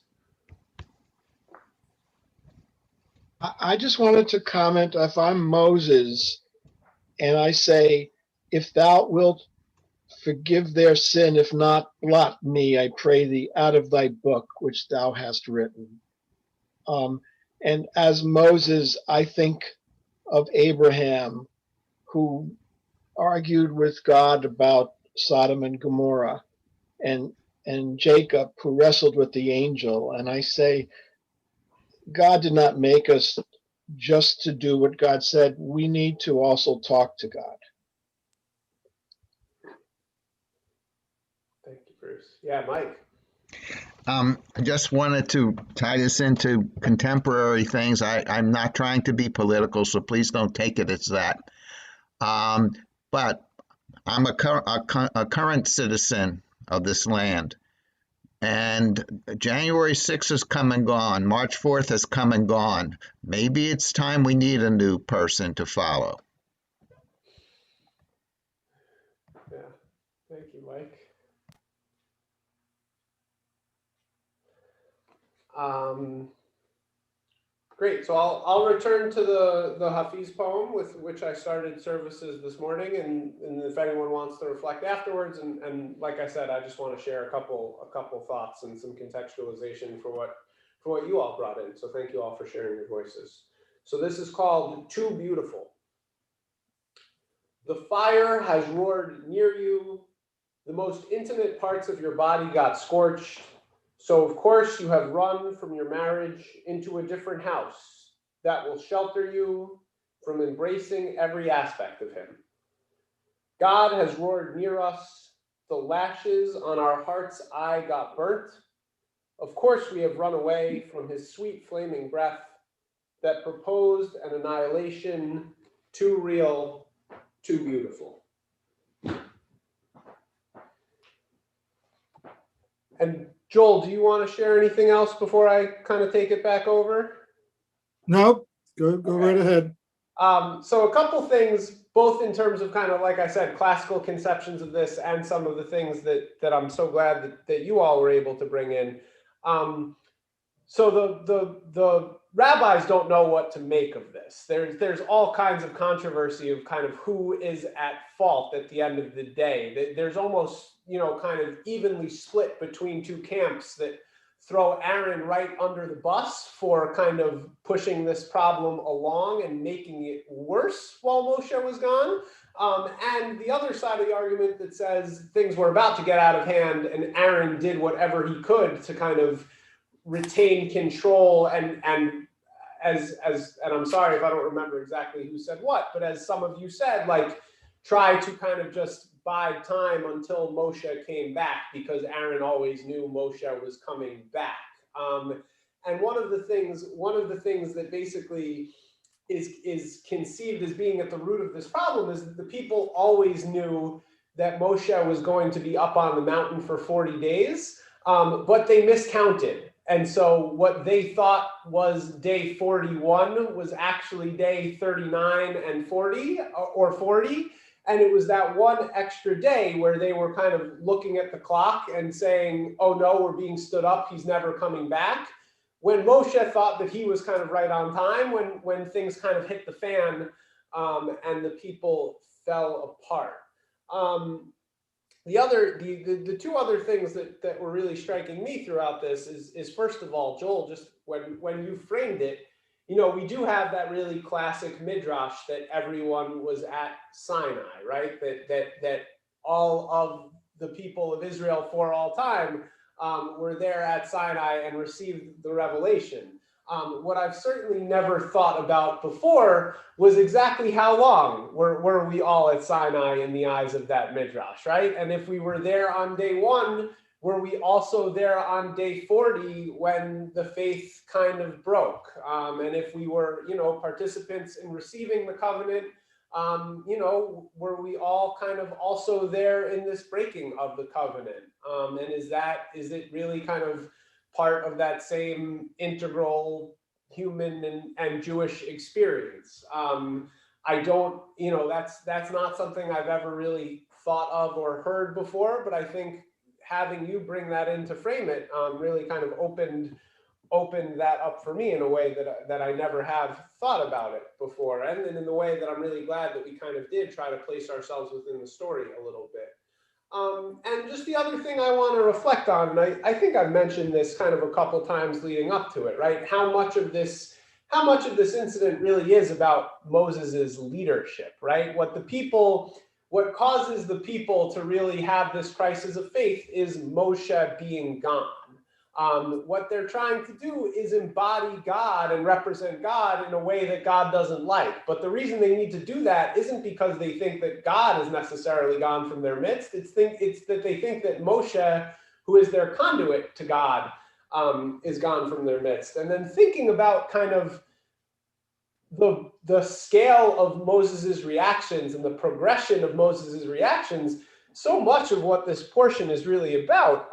I just wanted to comment, if I'm Moses and I say, if thou wilt forgive their sin, if not, blot me, I pray thee, out of thy book which thou hast written. And as Moses, I think of Abraham, who argued with God about Sodom and Gomorrah, and Jacob, who wrestled with the angel. And I say, God did not make us just to do what God said. We need to also talk to God. Thank you, Bruce. Yeah, Mike. I just wanted to tie this into contemporary things. I'm not trying to be political, so please don't take it as that. But I'm a current citizen of this land. And January 6th has come and gone. March 4th has come and gone. Maybe it's time we need a new person to follow. Yeah, thank you, Mike. Great. So I'll return to the Hafiz poem with which I started services this morning, and if anyone wants to reflect afterwards, and like I said, I just want to share a couple thoughts and some contextualization for what you all brought in. So thank you all for sharing your voices. So this is called Too Beautiful. The fire has roared near you. The most intimate parts of your body got scorched. So, of course, you have run from your marriage into a different house that will shelter you from embracing every aspect of him. God has roared near us. The lashes on our heart's eye got burnt. Of course, we have run away from his sweet flaming breath that proposed an annihilation too real, too beautiful. And Joel, do you want to share anything else before I kind of take it back over? Nope, go right ahead. So a couple things, both in terms of kind of, like I said, classical conceptions of this, and some of the things that I'm so glad that you all were able to bring in. So the rabbis don't know what to make of this. There's all kinds of controversy of kind of who is at fault at the end of the day. There's almost, kind of evenly split between two camps that throw Aaron right under the bus for kind of pushing this problem along and making it worse while Moshe was gone. And the other side of the argument that says things were about to get out of hand and Aaron did whatever he could to kind of retain control and I'm sorry if I don't remember exactly who said what, but as some of you said, like, try to kind of just bide time until Moshe came back, because Aaron always knew Moshe was coming back. And one of the things that basically is conceived as being at the root of this problem is that the people always knew that Moshe was going to be up on the mountain for 40 days, but they miscounted. And so what they thought was day 41 was actually day 39 and 40 or 40. And it was that one extra day where they were kind of looking at the clock and saying, oh no, we're being stood up, he's never coming back. When Moshe thought that he was kind of right on time, when things kind of hit the fan and the people fell apart. The two other things that were really striking me throughout this is first of all, Joel, just when you framed it, you know, we do have that really classic midrash that everyone was at Sinai, right? That all of the people of Israel for all time were there at Sinai and received the revelation. What I've certainly never thought about before was exactly how long were we all at Sinai in the eyes of that midrash, right? And if we were there on day 1, were we also there on day 40 when the faith kind of broke? And if we were, you know, participants in receiving the covenant, you know, were we all kind of also there in this breaking of the covenant? And is it really kind of part of that same integral human and Jewish experience? I don't, you know, that's not something I've ever really thought of or heard before, but I think having you bring that in to frame it really kind of opened that up for me in a way that I never have thought about it before. And then in the way that I'm really glad that we kind of did try to place ourselves within the story a little bit. And just the other thing I want to reflect on, and I think I've mentioned this kind of a couple times leading up to it, right? How much of this incident really is about Moses's leadership, right? What causes the people to really have this crisis of faith is Moshe being gone. What they're trying to do is embody God and represent God in a way that God doesn't like. But the reason they need to do that isn't because they think that God is necessarily gone from their midst. It's that they think that Moshe, who is their conduit to God, is gone from their midst. And then thinking about kind of the scale of Moses's reactions and the progression of Moses's reactions, so much of what this portion is really about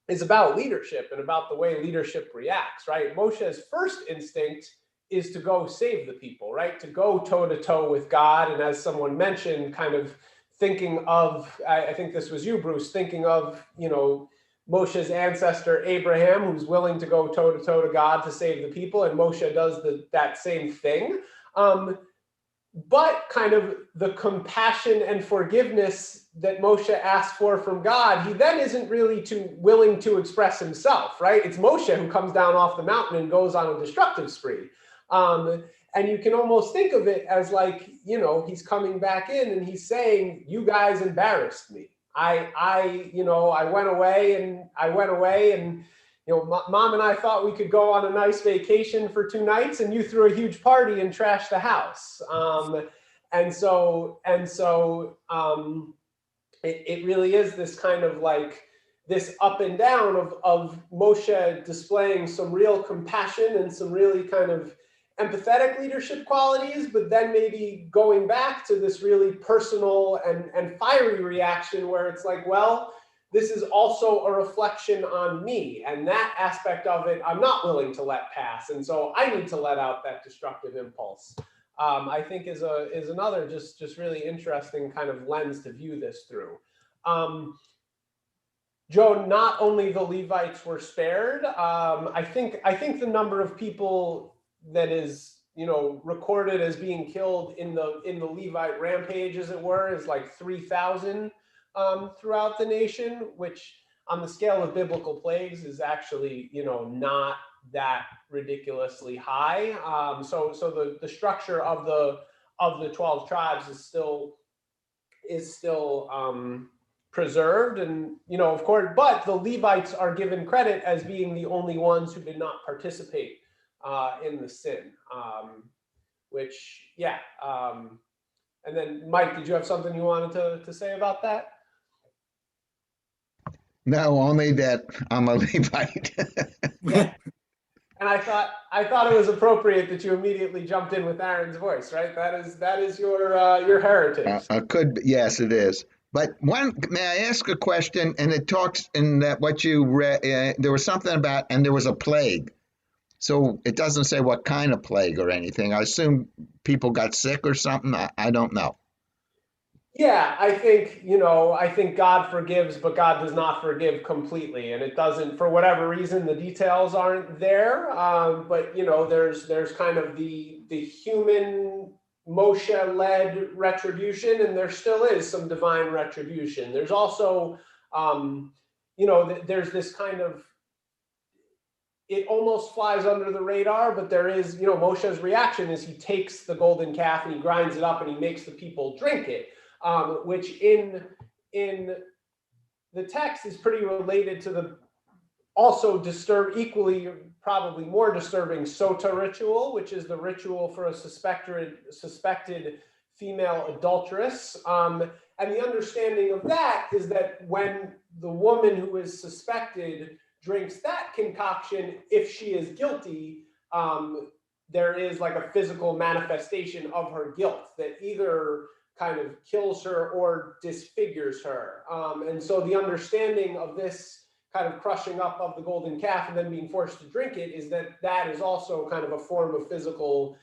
is about leadership and about the way leadership reacts, right? Moshe's first instinct is to go save the people, right? To go toe to toe with God. And as someone mentioned, kind of thinking of, I think this was you, Bruce, thinking of, you know, Moshe's ancestor, Abraham, who's willing to go toe to toe to God to save the people. And Moshe does that same thing. But kind of the compassion and forgiveness that Moshe asked for from God, he then isn't really too willing to express himself, right? It's Moshe who comes down off the mountain and goes on a destructive spree. And you can almost think of it as like, you know, he's coming back in and he's saying, you guys embarrassed me. I went away and, you know, Mom and I thought we could go on a nice vacation for 2 nights and you threw a huge party and trashed the house. And so it really is this kind of like this up and down of Moshe displaying some real compassion and some really kind of empathetic leadership qualities, but then maybe going back to this really personal and fiery reaction where it's like, well, this is also a reflection on me, and that aspect of it I'm not willing to let pass, and so I need to let out that destructive impulse. I think is another just really interesting kind of lens to view this through. Joe, not only the Levites were spared. I think the number of people that is, you know, recorded as being killed in the Levite rampage, as it were, is like 3,000 throughout the nation, which on the scale of biblical plagues is actually, you know, not that ridiculously high. So the structure of the 12 tribes is still preserved, and, you know, of course, but the Levites are given credit as being the only ones who did not participate in the sin, which, yeah. And then, Mike, did you have something you wanted to say about that? No, only that I'm a Levite. Yeah. And I thought it was appropriate that you immediately jumped in with Aaron's voice, right? That is your heritage. Could be, yes, it is. But may I ask a question? And it talks in that what you read, there was something about, and there was a plague. So it doesn't say what kind of plague or anything. I assume people got sick or something. I don't know. Yeah, I think God forgives, but God does not forgive completely, and it doesn't, for whatever reason, the details aren't there. But there's kind of the human Moshe-led retribution, and there still is some divine retribution. There's also, there's this kind of, it almost flies under the radar, but there is, Moshe's reaction is he takes the golden calf and he grinds it up and he makes the people drink it. Which in the text is pretty related to the also equally, probably more disturbing Sota ritual, which is the ritual for a suspected female adulteress. And the understanding of that is that when the woman who is suspected drinks that concoction, if she is guilty, there is like a physical manifestation of her guilt that either kind of kills her or disfigures her. And so the understanding of this kind of crushing up of the golden calf and then being forced to drink it is that is also kind of a form of physical,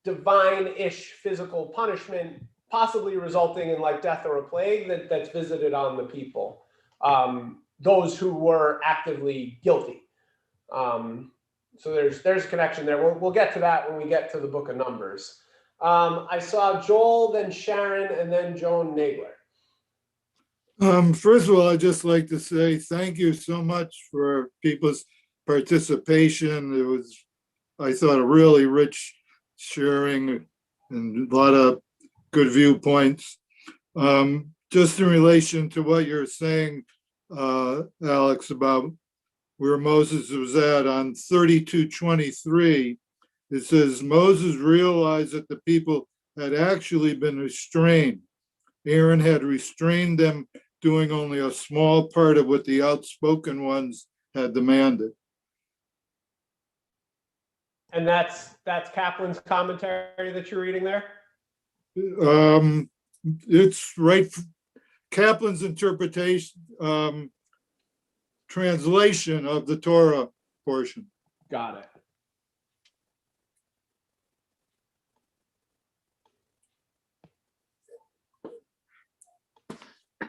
divine-ish physical punishment, possibly resulting in like death or a plague that's visited on the people, those who were actively guilty. So there's a connection there. We'll get to that when we get to the book of Numbers. I saw Joel, then Sharon, and then Joan Nagler. First of all, I'd just like to say thank you so much for people's participation. It was, I thought, a really rich sharing and a lot of good viewpoints. Just in relation to what you're saying, Alex, about where Moses was at on 32:23, it says Moses realized that the people had actually been restrained. Aaron had restrained them, doing only a small part of what the outspoken ones had demanded. And that's Kaplan's commentary that you're reading there? It's right, Kaplan's interpretation, translation of the Torah portion. Got it.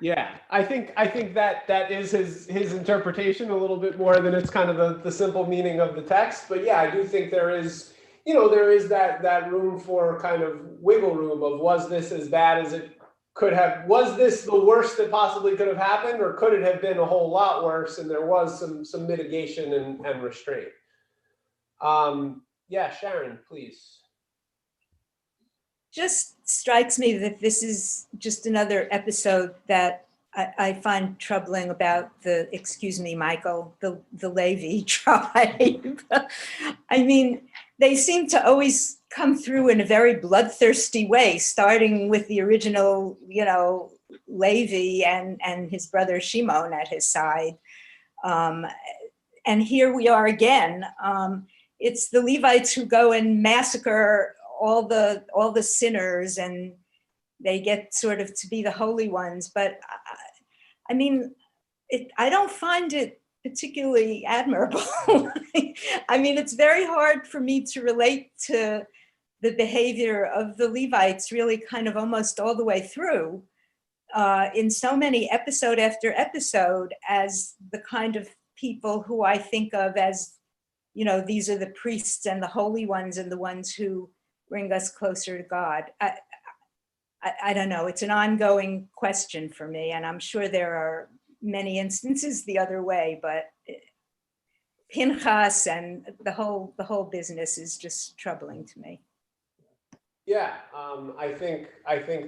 Yeah, I think that is his interpretation a little bit more than it's kind of the simple meaning of the text. But yeah, I do think there is that room for kind of wiggle room of, was this as bad as it could have, was this the worst that possibly could have happened, or could it have been a whole lot worse and there was some mitigation and restraint? Yeah, Sharon, please. Just strikes me that this is just another episode that I find troubling about the, excuse me, Michael, the Levi tribe. I mean, they seem to always come through in a very bloodthirsty way, starting with the original, Levi and his brother Shimon at his side. And here we are again. It's the Levites who go and massacre all the sinners, and they get sort of to be the holy ones. But I mean, I don't find it particularly admirable. I mean, it's very hard for me to relate to the behavior of the Levites really kind of almost all the way through in so many episode after episode as the kind of people who I think of as, these are the priests and the holy ones and the ones who bring us closer to God. I don't know. It's an ongoing question for me, and I'm sure there are many instances the other way, but Pinchas and the whole business is just troubling to me. Yeah, I think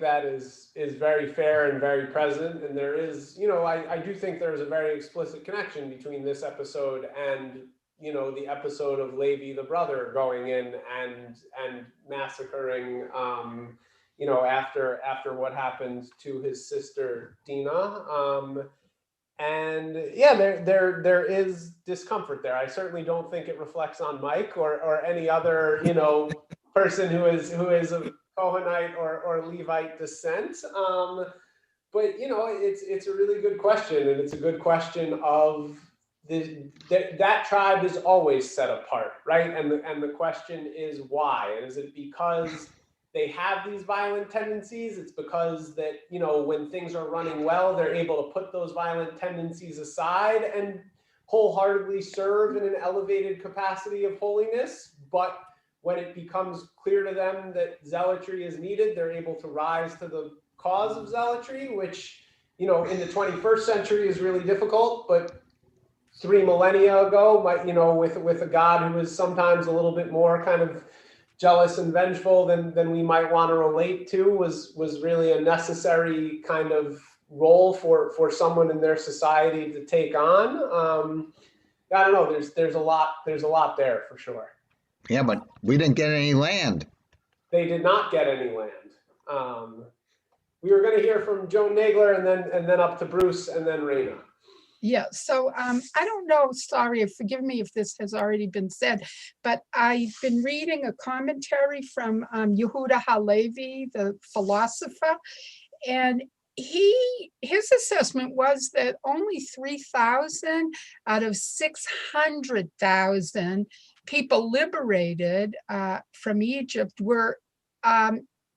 that is very fair and very present, and there is, I do think there's a very explicit connection between this episode and the episode of Levi the brother going in and massacring, after what happened to his sister Dinah. And yeah, there is discomfort there. I certainly don't think it reflects on Mike or any other, person who is of Kohanite or Levite descent. but it's a really good question, and it's a good question of that tribe is always set apart, right? And the question is why? And is it because they have these violent tendencies? It's because that when things are running well, they're able to put those violent tendencies aside and wholeheartedly serve in an elevated capacity of holiness. But when it becomes clear to them that zealotry is needed, they're able to rise to the cause of zealotry, which in the 21st century is really difficult, but 3 millennia ago, with a God who is sometimes a little bit more kind of jealous and vengeful than we might want to relate to, was really a necessary kind of role for someone in their society to take on. I don't know. There's a lot there for sure. Yeah, but we didn't get any land. They did not get any land. We were going to hear from Joan Nagler and then up to Bruce and then Raina. Yeah, so I don't know, sorry, forgive me if this has already been said, but I've been reading a commentary from Yehuda Halevi, the philosopher, and his assessment was that only 3,000 out of 600,000 people liberated from Egypt were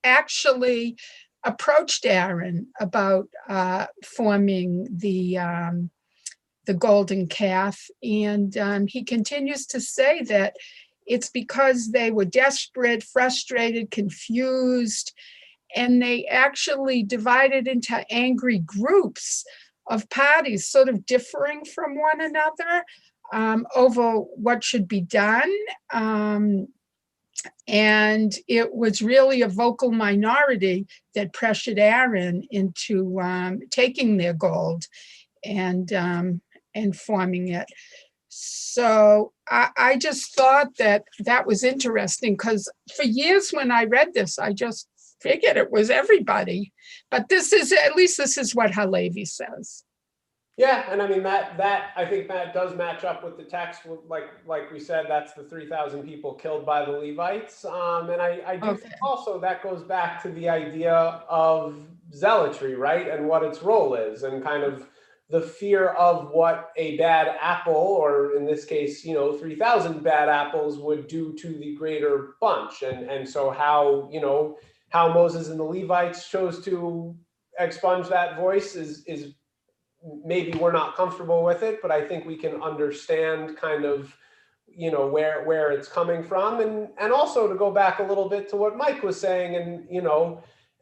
actually approached Aaron about forming the golden calf. And he continues to say that it's because they were desperate, frustrated, confused, and they actually divided into angry groups of parties, sort of differing from one another over what should be done. And it was really a vocal minority that pressured Aaron into taking their gold and forming it. So I just thought that was interesting, because for years when I read this, I just figured it was everybody. But this is what Halevi says. Yeah, and I mean that I think that does match up with the text. Like we said, that's the 3,000 people killed by the Levites, and I do think also that goes back to the idea of zealotry, right, and what its role is, and kind of the fear of what a bad apple, or in this case, 3,000 bad apples would do to the greater bunch, and so how Moses and the Levites chose to expunge that voice is maybe we're not comfortable with it, but I think we can understand kind of where it's coming from, and also to go back a little bit to what Mike was saying,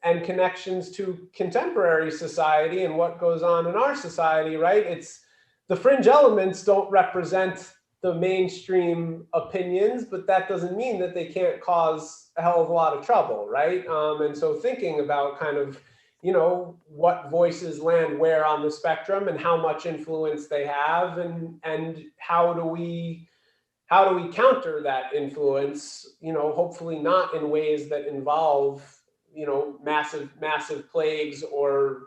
and connections to contemporary society and what goes on in our society, right? It's the fringe elements don't represent the mainstream opinions, but that doesn't mean that they can't cause a hell of a lot of trouble, right? And so thinking about kind of what voices land where on the spectrum and how much influence they have, and how do we counter that influence, hopefully not in ways that involve massive plagues or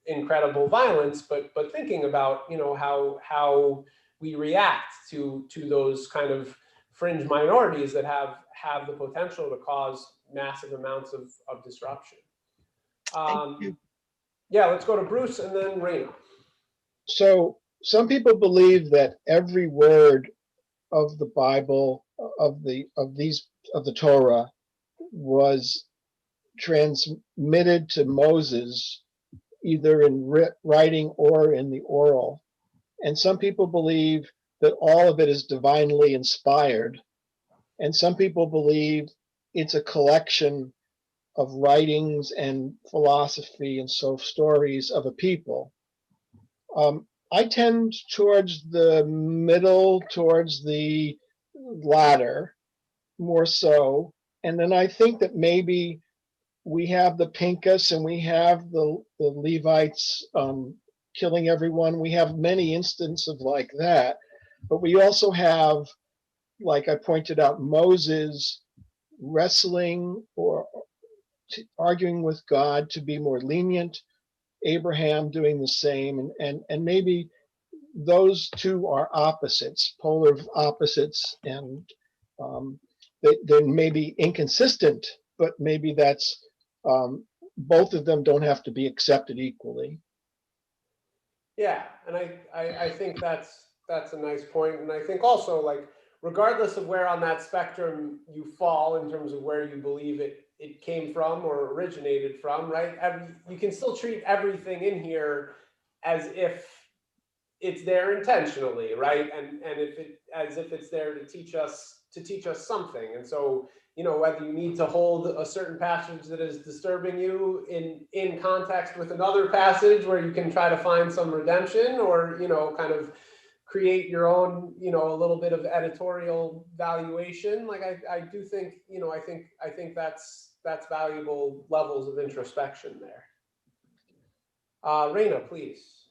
incredible violence, but thinking about how we react to those kind of fringe minorities that have the potential to cause massive amounts of disruption. Yeah, let's go to Bruce and then Raina. So some people believe that every word of the Bible, of the Torah, was transmitted to Moses either in writing or in the oral. And some people believe that all of it is divinely inspired. And some people believe it's a collection of writings and philosophy and so stories of a people. I tend towards the middle, towards the latter, more so. And then I think that maybe we have the Pinchas and we have the Levites killing everyone. We have many instances like that. But we also have, like I pointed out, Moses wrestling or arguing with God to be more lenient, Abraham doing the same, and maybe those two are opposites, polar opposites, and they may be inconsistent, but maybe that's both of them don't have to be accepted equally. Yeah, and I think that's a nice point. And I think also, like, regardless of where on that spectrum you fall in terms of where you believe it came from or originated from, right? You can still treat everything in here as if it's there intentionally, right? And as if it's there to teach us something. And so, you know, whether you need to hold a certain passage that is disturbing you in context with another passage where you can try to find some redemption, or, you know, kind of create your own, you know, a little bit of editorial valuation. Like I do think, you know, I think that's valuable levels of introspection there. Raina, please.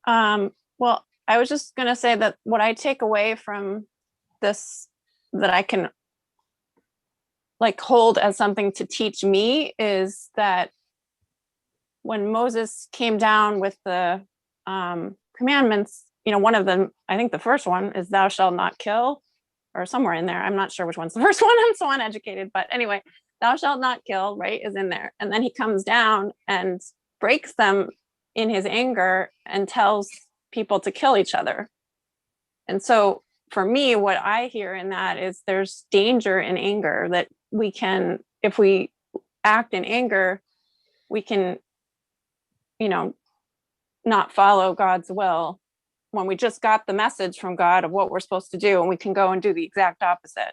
Well, I was just going to say that what I take away from this, that I can like hold as something to teach me, is that when Moses came down with the commandments, you know, one of them, I think the first one is thou shalt not kill, or somewhere in there. I'm not sure which one's the first one. I'm so uneducated, but anyway, thou shalt not kill, right, is in there. And then he comes down and breaks them in his anger and tells people to kill each other. And so for me, what I hear in that is there's danger in anger, that we can, if we act in anger, we can, you know, not follow God's will when we just got the message from God of what we're supposed to do, and we can go and do the exact opposite.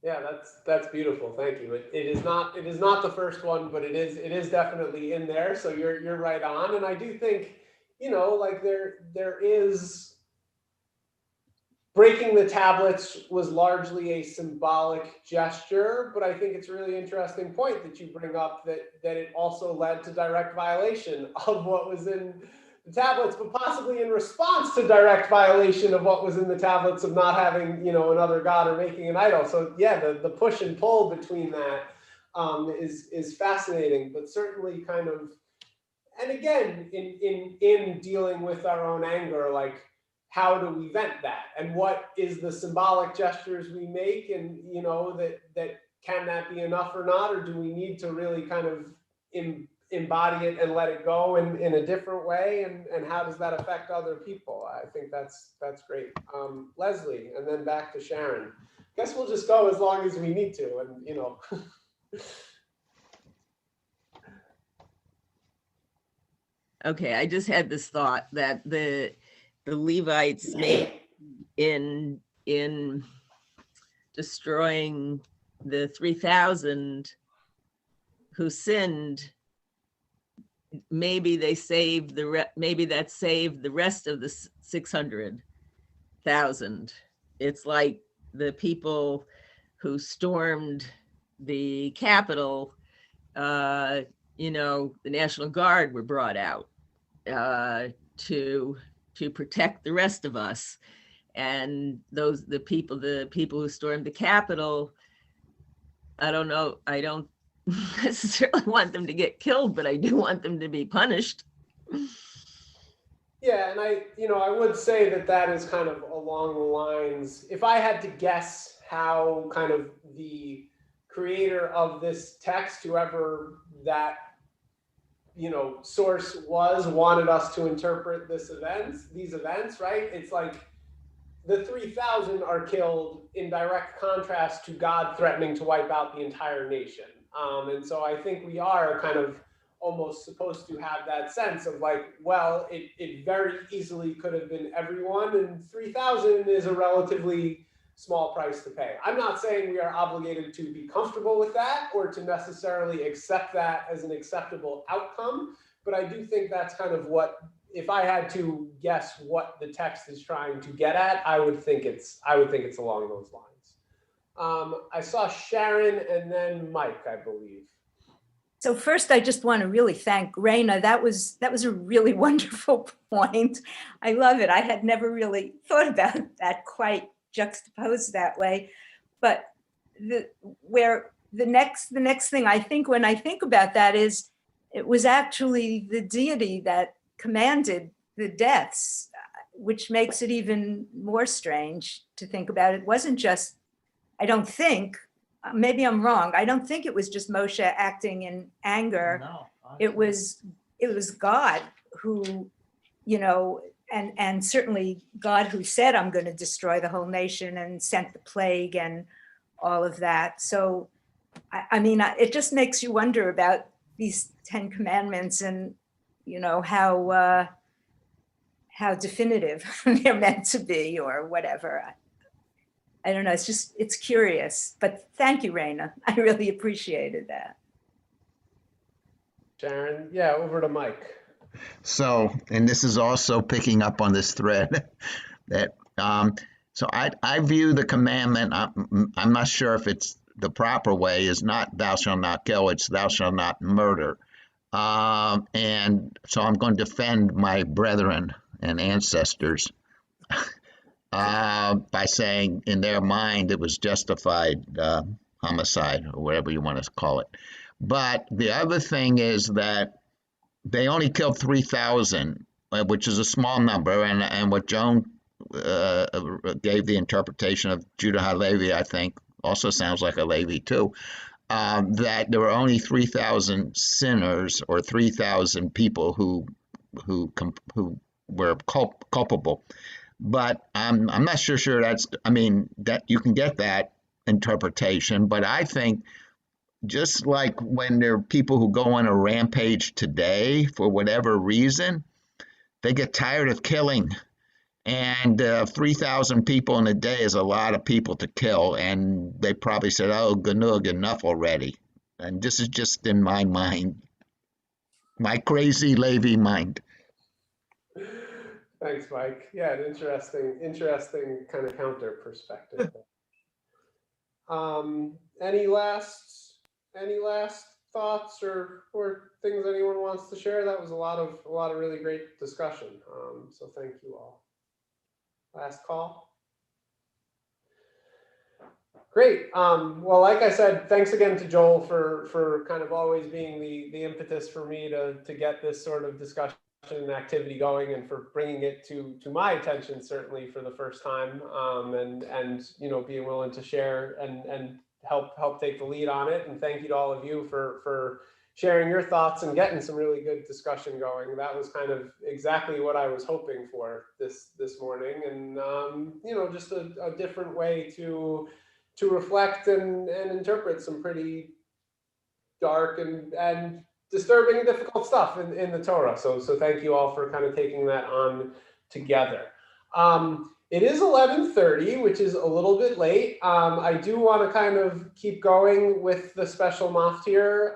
Yeah, that's beautiful. Thank you. It is not the first one, but it is definitely in there. So you're right on. And I do think, you know, like there is, breaking the tablets was largely a symbolic gesture, but I think it's a really interesting point that you bring up, that it also led to direct violation of what was in the tablets, but possibly in response to direct violation of what was in the tablets of not having, you know, another god or making an idol. So yeah, the push and pull between that is fascinating, but certainly kind of, and again, in dealing with our own anger, like, how do we vent that, and what is the symbolic gestures we make, and, you know, that can that be enough or not, or do we need to really kind of embody it and let it go in a different way, and how does that affect other people? I think that's great. Leslie, and then back to Sharon. Guess we'll just go as long as we need to, and, you know. Okay, I just had this thought that the Levites made in destroying the 3,000 who sinned, maybe they saved maybe that saved the rest of the 600,000. It's like the people who stormed the Capitol, you know, the National Guard were brought out to protect the rest of us. And the people who stormed the Capitol, I don't know, I don't necessarily want them to get killed, but I do want them to be punished. Yeah, and I would say that is kind of along the lines, if I had to guess how kind of the creator of this text, whoever that, you know, source wanted us to interpret these events, right? It's like the 3,000 are killed in direct contrast to God threatening to wipe out the entire nation. And so I think we are kind of almost supposed to have that sense of like, well, it very easily could have been everyone, and 3,000 is a relatively small price to pay. I'm not saying we are obligated to be comfortable with that or to necessarily accept that as an acceptable outcome, but I do think that's kind of what, if I had to guess what the text is trying to get at, I would think it's along those lines. I saw Sharon and then Mike, I believe. So first, I just want to really thank Raina. That was a really wonderful point. I love it. I had never really thought about that quite juxtaposed that way. But the next thing I think when I think about that is it was actually the deity that commanded the deaths, which makes it even more strange to think about. It wasn't just, I don't think, maybe I'm wrong. I don't think it was just Moshe acting in anger. No. It was God who, you know, and certainly God who said, I'm going to destroy the whole nation and sent the plague and all of that. So, I mean, it just makes you wonder about these 10 commandments and, you know, how definitive they're meant to be or whatever. I don't know. It's curious, but thank you, Raina. I really appreciated that. Sharon, yeah, over to Mike. So, and this is also picking up on this thread that, so I view the commandment, I'm not sure if it's the proper way, is not thou shalt not kill, it's thou shalt not murder. And so I'm going to defend my brethren and ancestors by saying in their mind it was justified homicide or whatever you want to call it. But the other thing is that they only killed 3,000, which is a small number, and what Joan gave the interpretation of Judah HaLevi, I think, also sounds like a Levi too, that there were only 3,000 sinners or 3,000 people who were culpable. But I'm not sure that's, I mean, that you can get that interpretation, but I think just like when there are people who go on a rampage today for whatever reason, they get tired of killing. And 3,000 people in a day is a lot of people to kill. And they probably said, oh, Ganug, enough already. And this is just in my mind, my crazy Levi mind. Thanks, Mike. Yeah, an interesting kind of counter perspective. Any last thoughts or things anyone wants to share? That was a lot of really great discussion. So thank you all. Last call. Great. Well, like I said, thanks again to Joel for kind of always being the impetus for me to get this sort of discussion and activity going, and for bringing it to my attention, certainly for the first time, and you know, being willing to share and help take the lead on it. And thank you to all of you for sharing your thoughts and getting some really good discussion going. That was kind of exactly what I was hoping for this morning, and you know, just a different way to reflect and interpret some pretty dark and disturbing and difficult stuff in the Torah. So thank you all for kind of taking that on together. It is 11:30, which is a little bit late. I do want to kind of keep going with the special maftir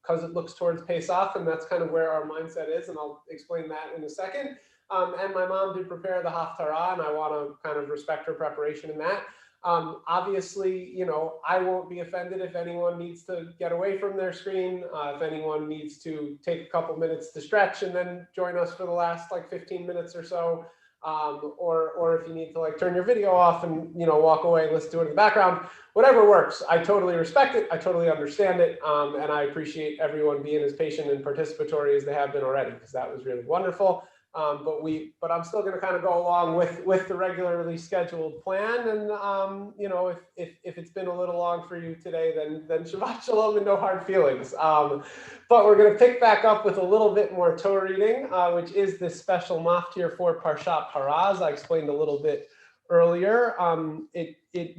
because it looks towards Pesach, and that's kind of where our mindset is, and I'll explain that in a second. And my mom did prepare the haftarah, and I want to kind of respect her preparation in that. Obviously, you know, I won't be offended if anyone needs to get away from their screen, if anyone needs to take a couple minutes to stretch and then join us for the last like 15 minutes or so, or if you need to like turn your video off and, you know, walk away and listen to it in the background, whatever works. I totally respect it. I totally understand it. And I appreciate everyone being as patient and participatory as they have been already, because that was really wonderful. But I'm still going to kind of go along with the regularly scheduled plan. And, you know, if it's been a little long for you today, then Shabbat Shalom and no hard feelings. But we're going to pick back up with a little bit more Torah reading, which is this special maftir for Parshat Paraz. I explained a little bit earlier.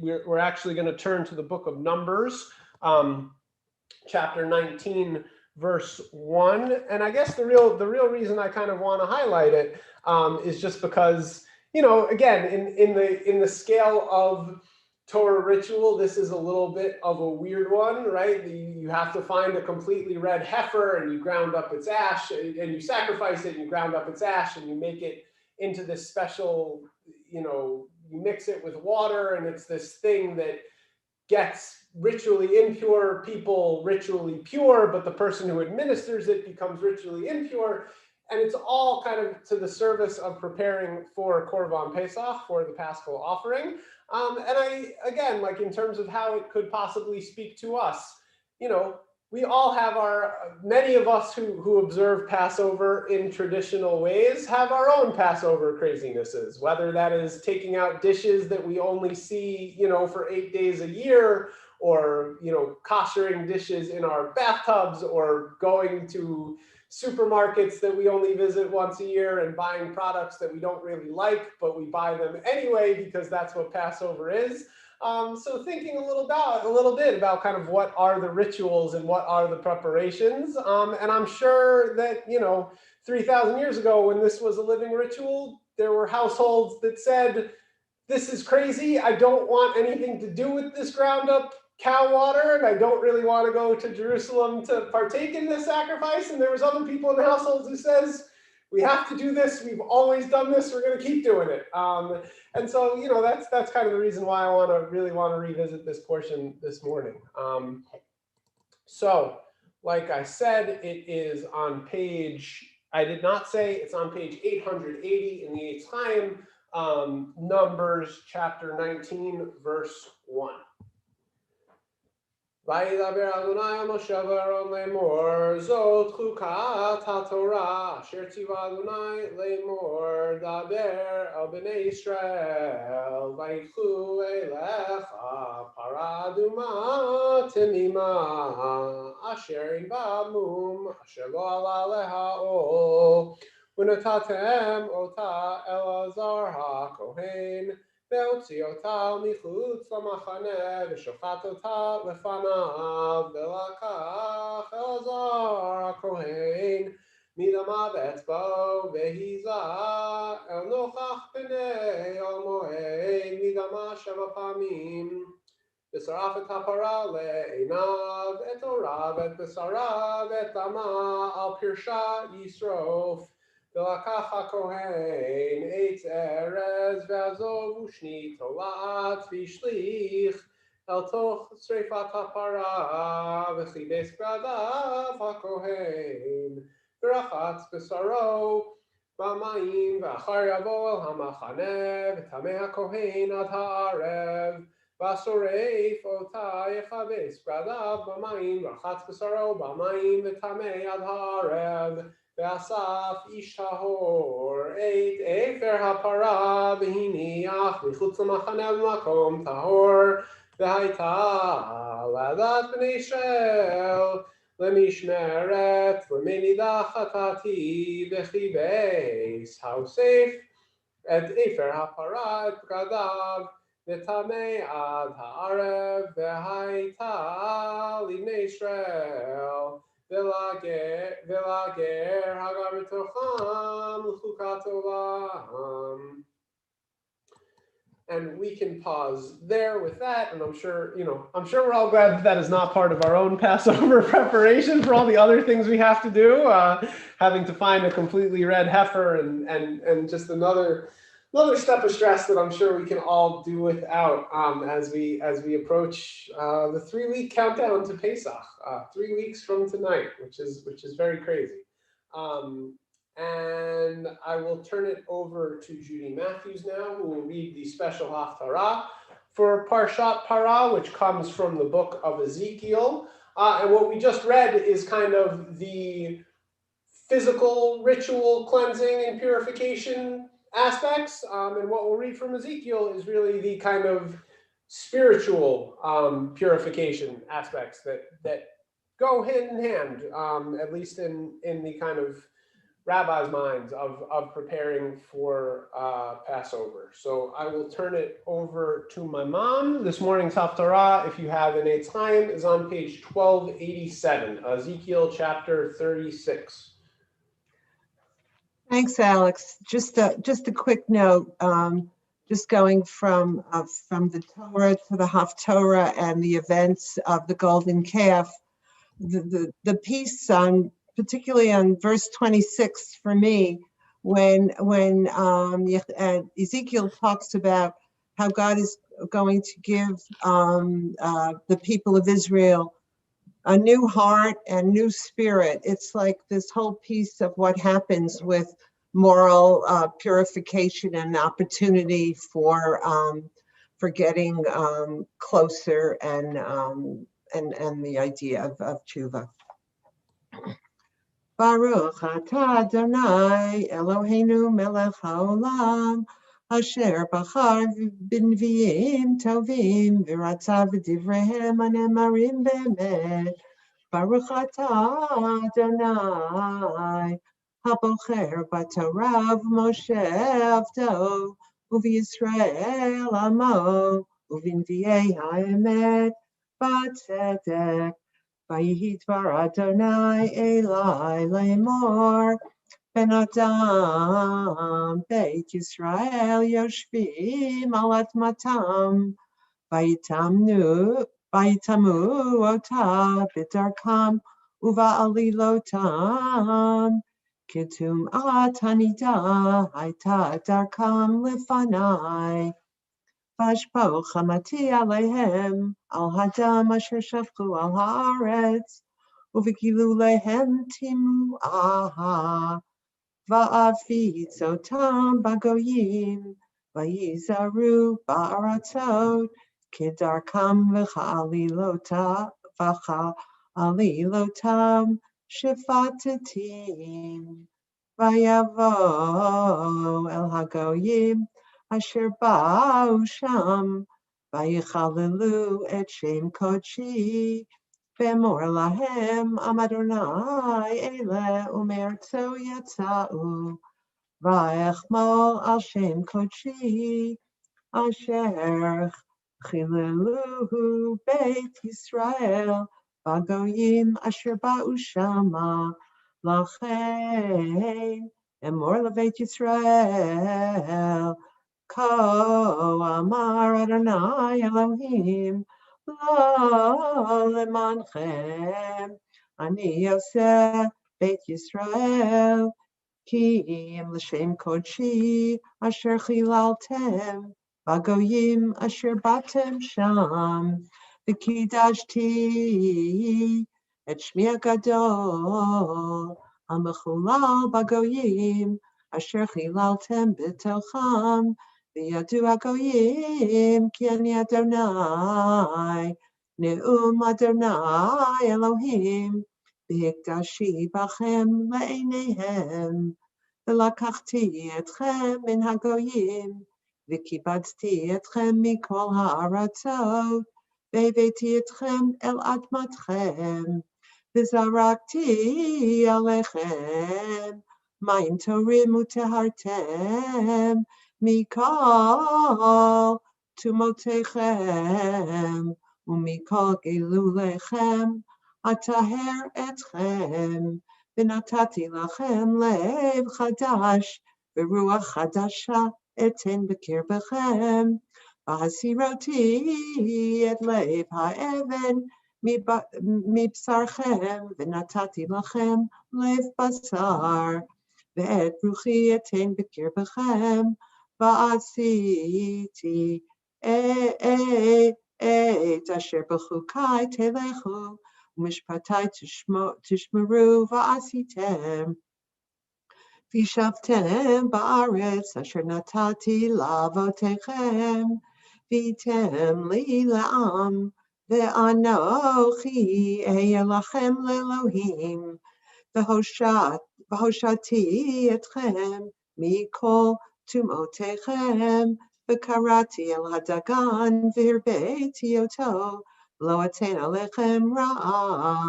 We're actually going to turn to the book of Numbers, chapter 19, verse 1. And I guess the real reason I kind of want to highlight it is just because, you know, again, in the scale of Torah ritual, this is a little bit of a weird one, right? You have to find a completely red heifer, and you ground up its ash, and you sacrifice it, and you ground up its ash, and you make it into this special, you know, you mix it with water, and it's this thing that gets ritually impure people ritually pure, but the person who administers it becomes ritually impure. And it's all kind of to the service of preparing for Korban Pesach, for the Paschal offering. And I, again, like in terms of how it could possibly speak to us, you know, we all have many of us who observe Passover in traditional ways have our own Passover crazinesses, whether that is taking out dishes that we only see, you know, for 8 days a year, or koshering dishes in our bathtubs, or going to supermarkets that we only visit once a year and buying products that we don't really like, but we buy them anyway because that's what Passover is. So thinking a little bit about kind of what are the rituals and what are the preparations. And I'm sure that, 3,000 years ago, when this was a living ritual, there were households that said, this is crazy. I don't want anything to do with this ground up cow water, and I don't really want to go to Jerusalem to partake in this sacrifice. And there was other people in the households who says, we have to do this. We've always done this. We're going to keep doing it. And so, that's kind of the reason why I really want to revisit this portion this morning. So, like I said, it is on page, I did not say it's on page 880 in the Eitz Chaim, Numbers chapter 19, verse 1. וידבר אדוני אל משה ואהרון לאמור, זאת חוקת התורה אשר ציווה אדוני לאמור, דבר אל בני ישראל, ויקחו אליך פרה אדומה תמימה, אשר אין בה מום, אשר לא עלה עליה עול, ונתתם אותה אל אלעזר הכהן, והוציא אותה מחוץ למחנה, ושפט אותה לפניו, ולקח אלעזר הכהן מדמה באצבעו, והיזה אל נוכח פני המועד מדמה 7 פעמים. ושרף את הפרה לעיניו, את עוריו, את בשרה, ואת דמה על פרשה ישרוף. ולקח הכהן עץ ארז ועזוב ושני תולעת והשליך אל תוך שרפת הפרה, וכיבס בגדיו הכהן ורחץ בשרו במים, ואחר יבוא אל המחנה וטמא הכהן עד הערב, והשורף אותה יכבס בגדיו במים, ורחץ בשרו במים וטמא עד הערב, ואסף איש טהור את אפר הפרה, והניח מחוץ למחנה במקום טהור, והייתה לעדת בני ישראל למשמרת למנידה חטאתי, וכיבס האוסף את אפר הפרה את בגדיו, וטמא עד הערב, והייתה לבני ישראל ולגר הגר בתוכם לחוקת עולם. And we can pause there with that, and I'm sure we're all glad that is not part of our own Passover preparation for all the other things we have to do, having to find a completely red heifer and just another step of stress that I'm sure we can all do without as we approach the 3-week countdown to Pesach, 3 weeks from tonight, which is very crazy. And I will turn it over to Judy Matthews now, who will read the special Haftarah for Parshat Parah, which comes from the book of Ezekiel. And what we just read is kind of the physical ritual cleansing and purification aspects, and what we'll read from Ezekiel is really the kind of spiritual purification aspects that go hand in hand, at least in the kind of rabbis' minds of preparing for Passover. So I will turn it over to my mom. This morning's Haftarah, if you have an Eitz Chaim, is on page 1287, Ezekiel chapter 36. Thanks, Alex. Just a quick note. Just going from the Torah to the Haftorah and the events of the golden calf. The piece on, particularly on verse 26 for me, when Ezekiel talks about how God is going to give the people of Israel a new heart and new spirit. It's like this whole piece of what happens with moral purification and opportunity for getting closer and the idea of tshuva. Baruch atah Adonai Eloheinu melech haolam אשר בחר בנביאים טובים ורצה בדבריהם הנאמרים באמת. ברוך אתה אדוני הבוחר בתורה ובמשה עבדו ובישראל עמו ובנביאי האמת בצדק. ויהי דבר אדוני אלי לאמור, בן אדם, בית ישראל יושבים על אדמתם, ויטמאו אותה בדרכם ובעלילותם, כטומאת הנידה הייתה דרכם לפני. ואשפוך חמתי עליהם, על הדם אשר שפכו על הארץ, ובגילוליהם תמוה. ואפיץ אותם בגויים, ויזהרו בארצות, כדרכם וכעלילותם שפטתים. ויבואו אל הגויים, אשר באו שם, ויחללו את שם קודשי, ואמור להם, עם אדוני אלה ומארצו יצאו, ואחמול על שם קודשי, אשר חיללוהו בית ישראל, בגויים אשר באו שמה. לכן אמור לבית ישראל, כה אמר אדוני אלוהים, לא למענכם אני עושה בית ישראל, כי אם לשם קודשי אשר חיללתם בגויים אשר באתם שם, וקידשתי את שמי הגדול המחולל בגויים אשר חיללתם בתוכם, וידעו הגויים כי אני אדוני, נאום אדוני אלוהים, והקדשתי בכם לעיניהם, ולקחתי אתכם מן הגויים, וכיבדתי אתכם מכל הארצות, והבאתי אתכם אל אדמתכם, וזרקתי עליכם מים טהורים וטהרתם מכל טומאותיכם ומכל גילוליכם, אטהר אתכם, ונתתי לכם לב חדש ורוח חדשה אתן בקרבכם, והסירותי את לב האבן מבשרכם, ונתתי לכם לב בשר, ואת רוחי אתן בקרבכם, ועשיתי את אשר בחוקי תלכו, ומשפטי תשמרו, ועשיתם. וישבתם בארץ אשר נתתי לאבותיכם, והייתם לי לעם, ואנוכי אהיה לכם לאלוהים, והושעתי אתכם מכל טומאותיכם, וקראתי אל הדגן והרביתי אותו, לא אתן עליכם רעה,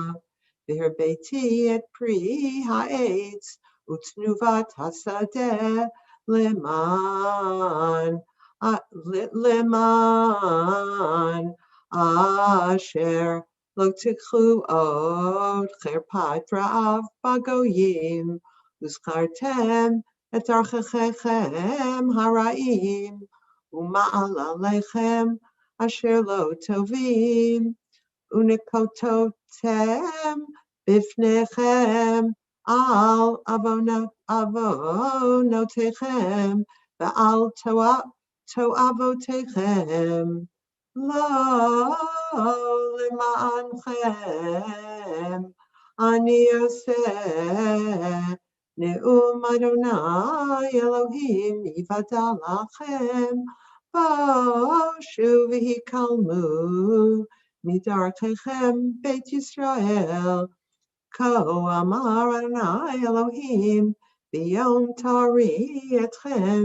והרביתי את פרי העץ ותנובת השדה למען אשר לא תיקחו עוד חרפת רעב בגויים, וזכרתם את דרכיכם הרעים, ומעלליכם אשר לא טובים, ונקוטותם בפניכם על עוונותיכם ועל תועבותיכם, לא למענכם אני עושה, נאום אדוני אלוהים יוודע לכם, בושו והיכלמו מדרכיכם בית ישראל, כה אמר אדוני אלוהים, ביום תראי אתכם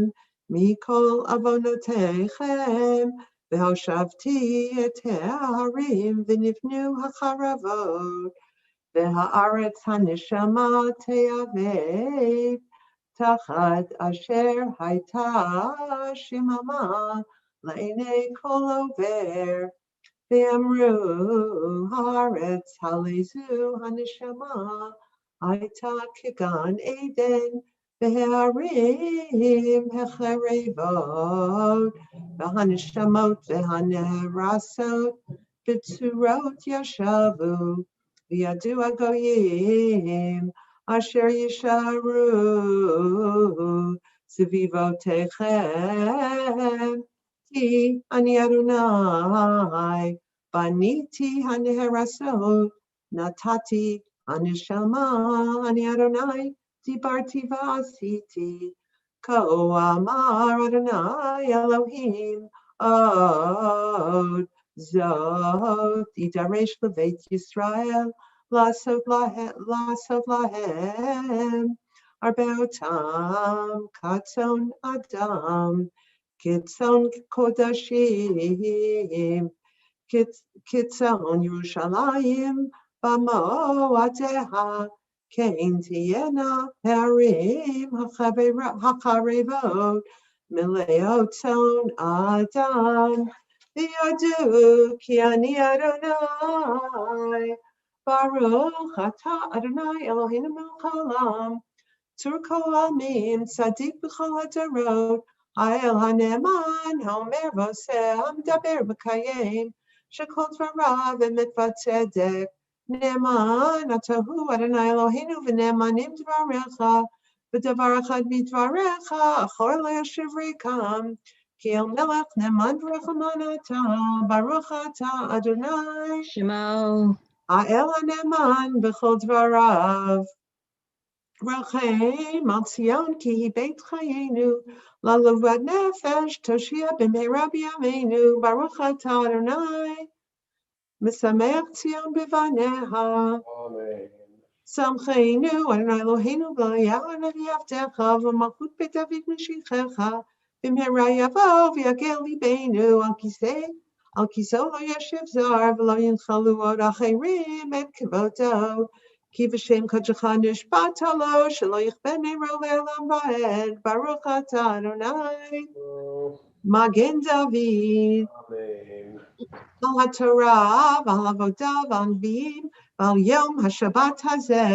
Mikol avonoteichem, והושבתי את ההרים ונבנו החרבות, והארץ הנשמה תיאבק, תחת אשר הייתה שממה לעיני כל עובר. ואמרו הארץ הלזו הנשמה הייתה כגן עדן, וההרים החרבות, והנשמות והנהרסות בצורות ישבו, וידעו הגויים אשר יישארו סביבותיכם, כי אני אדוני, בניתי הנהרסות, נתתי הנשמה, אני אדוני, דיברתי ועשיתי, כה אמר אדוני אלוהים, עוד זאת יידרש לבית ישראל, לעשות להם, הרבה אותם כצאן אדם, כצאן קודשים, כצאן ירושלים במועדיה, כן תהיינה הערים החרבות מלאות צאן אדם, וידעו כי אני אדוני, ברוך אתה אדוני אלוהינו מלך העולם, צור כל העמים, צדיק בכל הדורות, האל הנאמן, האומר ועושה, המדבר מקיים, שכל דבריו אמת וצדק. נאמן אתה הוא אדוני אלוהינו, ונאמנים דבריך, ודבר אחד מדבריך, אחור לא ישוב ריקם, כי אל מלך נאמן ורחמן אתה, ברוך אתה אדוני, שמו, האל הנאמן בכל דבריו. רחם על ציון כי היא בית חיינו, ללבד נפש תושיע במהרה בימינו, ברוך אתה אדוני, משמח ציון בבניה. שמחנו אדוני אלוהינו ויען אבי עבדך, ומלכות בית דוד משיחך, במהרה יבוא ויגל ליבנו, על כיסאו לא ישב זר, ולא ינחלו עוד אחרים את כבודו. כי בשם קודשך נשבעת לו, שלא יכבה נרו לעולם ועד, ברוך אתה אדוני, מגן דוד. על התורה ועל עבודה ועל נביאים, ועל יום השבת הזה,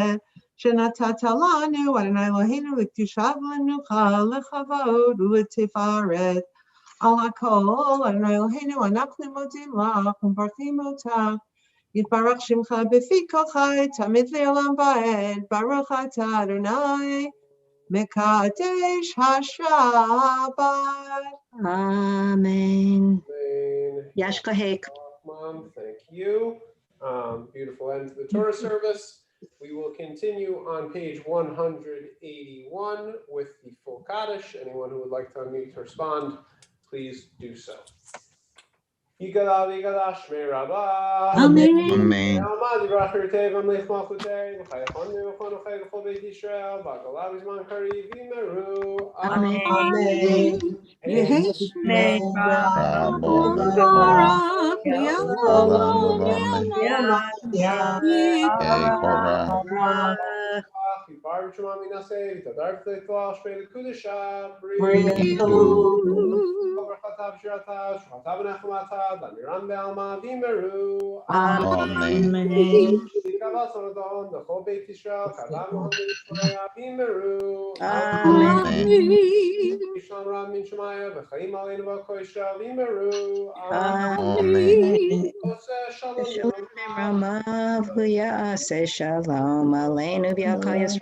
שנתת לנו, אדוני אלוהינו, לקדושה ולמנוחה, לכבוד ולתפארת. על הכל, אדוני אלוהינו, אנחנו מודים לך ומברכים אותך. יתברך שמך בפי כל חי, תמיד לעולם ועד, ברוך אתה אדוני, מקדש השבת. Amen. Yashkahek. Mom, thank you. Beautiful end to the Torah service. We will continue on page 181 with the full Kaddish. Anyone who would like to unmute to respond, please do so. Yigala yigala shmei rabba. Amen. Almad yivracher tevam lech malchutei v'chayachon v'chon v'chay v'chol beit Yisrael b'agalav izman kari v'meru. Amen. Yeheshmei Rabon Barak Mi'olam Bar Shema Minaseh, Tadar Tekla Shmei Kudisha, Chatav Shirata, Shatav Nechmata, Lamiram Be'alma V'meru. Amen. Kavas Oradon, the whole Beit Yisrael, Kavam Mohammed Yisrael V'meru. Amen. Yishlam Ram Min Shemaya, V'chaim Aleinu V'koisha V'meru. Amen. Shalom Ramav Huyase Shalom Aleinu V'Yakal Yisrael.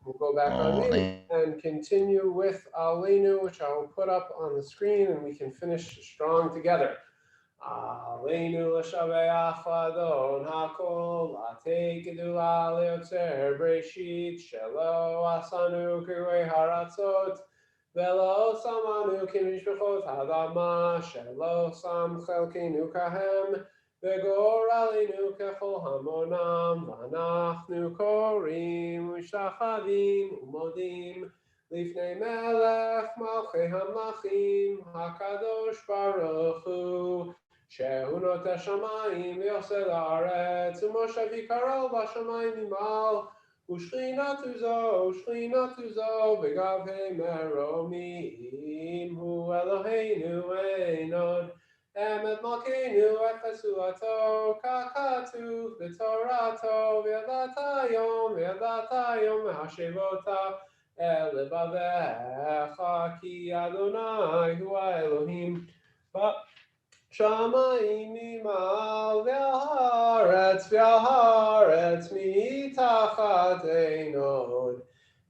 We'll go back on mute and continue with Aleinu, which I will put up on the screen, and we can finish strong together. Aleinu l'shaveach l'adon hakol, latei gedula leotzer breshit, shelo asanu kirei haratzot, velo samanu kimishpechot hadama, shelo sam chelkenu kahem, v'gor aleinu v'chol hamonam v'anachnu korim u'shachavim u'modim lifnei melech malchei hamlachim hakadosh baruch hu shehu noteh shamayim v'yoseh la'aretz u'moshev yikaro b'shamayim imal u'shchinatu zo v'gavhei meromim hu Eloheinu einod Emet Malkeinu et Chesuato Kakatu V'Torato V'yadata yom Hashevota El Levavecha Ki Adonai Hu Elohim Shamayim Imal V'Haaretz Mitachat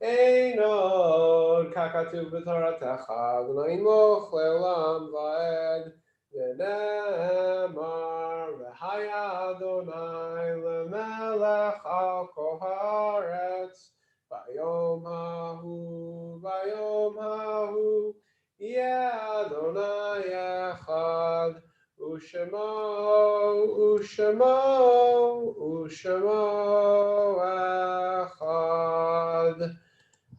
Einod Kakatu V'Toratecha Adonai Moch Le'olam Va'ed V'nemar v'haya Adonai lemelech al kol haaretz v'yom hahu yeh Adonai echad u'shemo echad.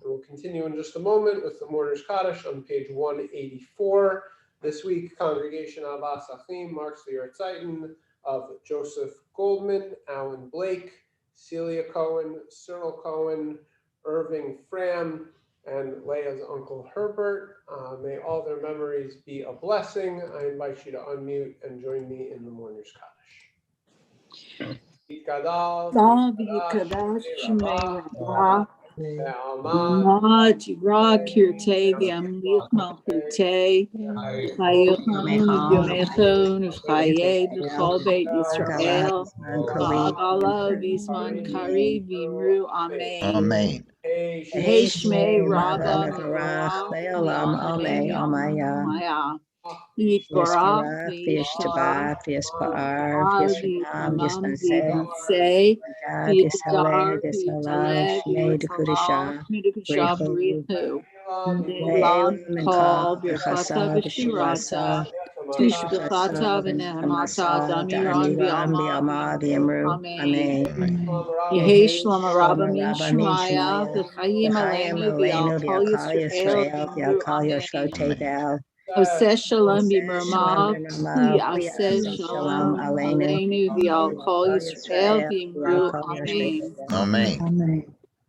We'll continue in just a moment with the Mourner's Kaddish on page 184. This week, Congregation Abbas Achim marks the Yahrzeit of Joseph Goldman, Alan Blake, Celia Cohen, Cyril Cohen, Irving Fram, and Leah's Uncle Herbert. May all their memories be a blessing. I invite you to unmute and join me in the Mourner's Kaddish. Yikadash Shmei Rabbah. Ma Tivra Kirte V'Amlich Malchute Hayom Yomechon V'Chaye B'Chol Beit Yisrael Ha'agala V'Zman Kariv V'Imru Amen. Amen. Hey Shmei Rabbah Le'olam Amei Amaya. Yitbarach V'Yishtabach V'Yispa'ar V'Yisranam V'Yispansei V'Yitadar V'Yitaleh Shmei D'Kudisha V'Yitadar B'Richu Ne'elam Kol B'Chata V'Shirata Tishbechata V'Nehemata Damiran V'Yama V'Yamru Amen. Yehi Shlom Rabba Mishmaya V'Chayim Aleinu V'Yal Kol Yisrael V'Yamru Oseh Shalom b'Mermav, Yaseh Shalom Aleinu v'Al Kol Yisrael v'Yimru Amen. Amen.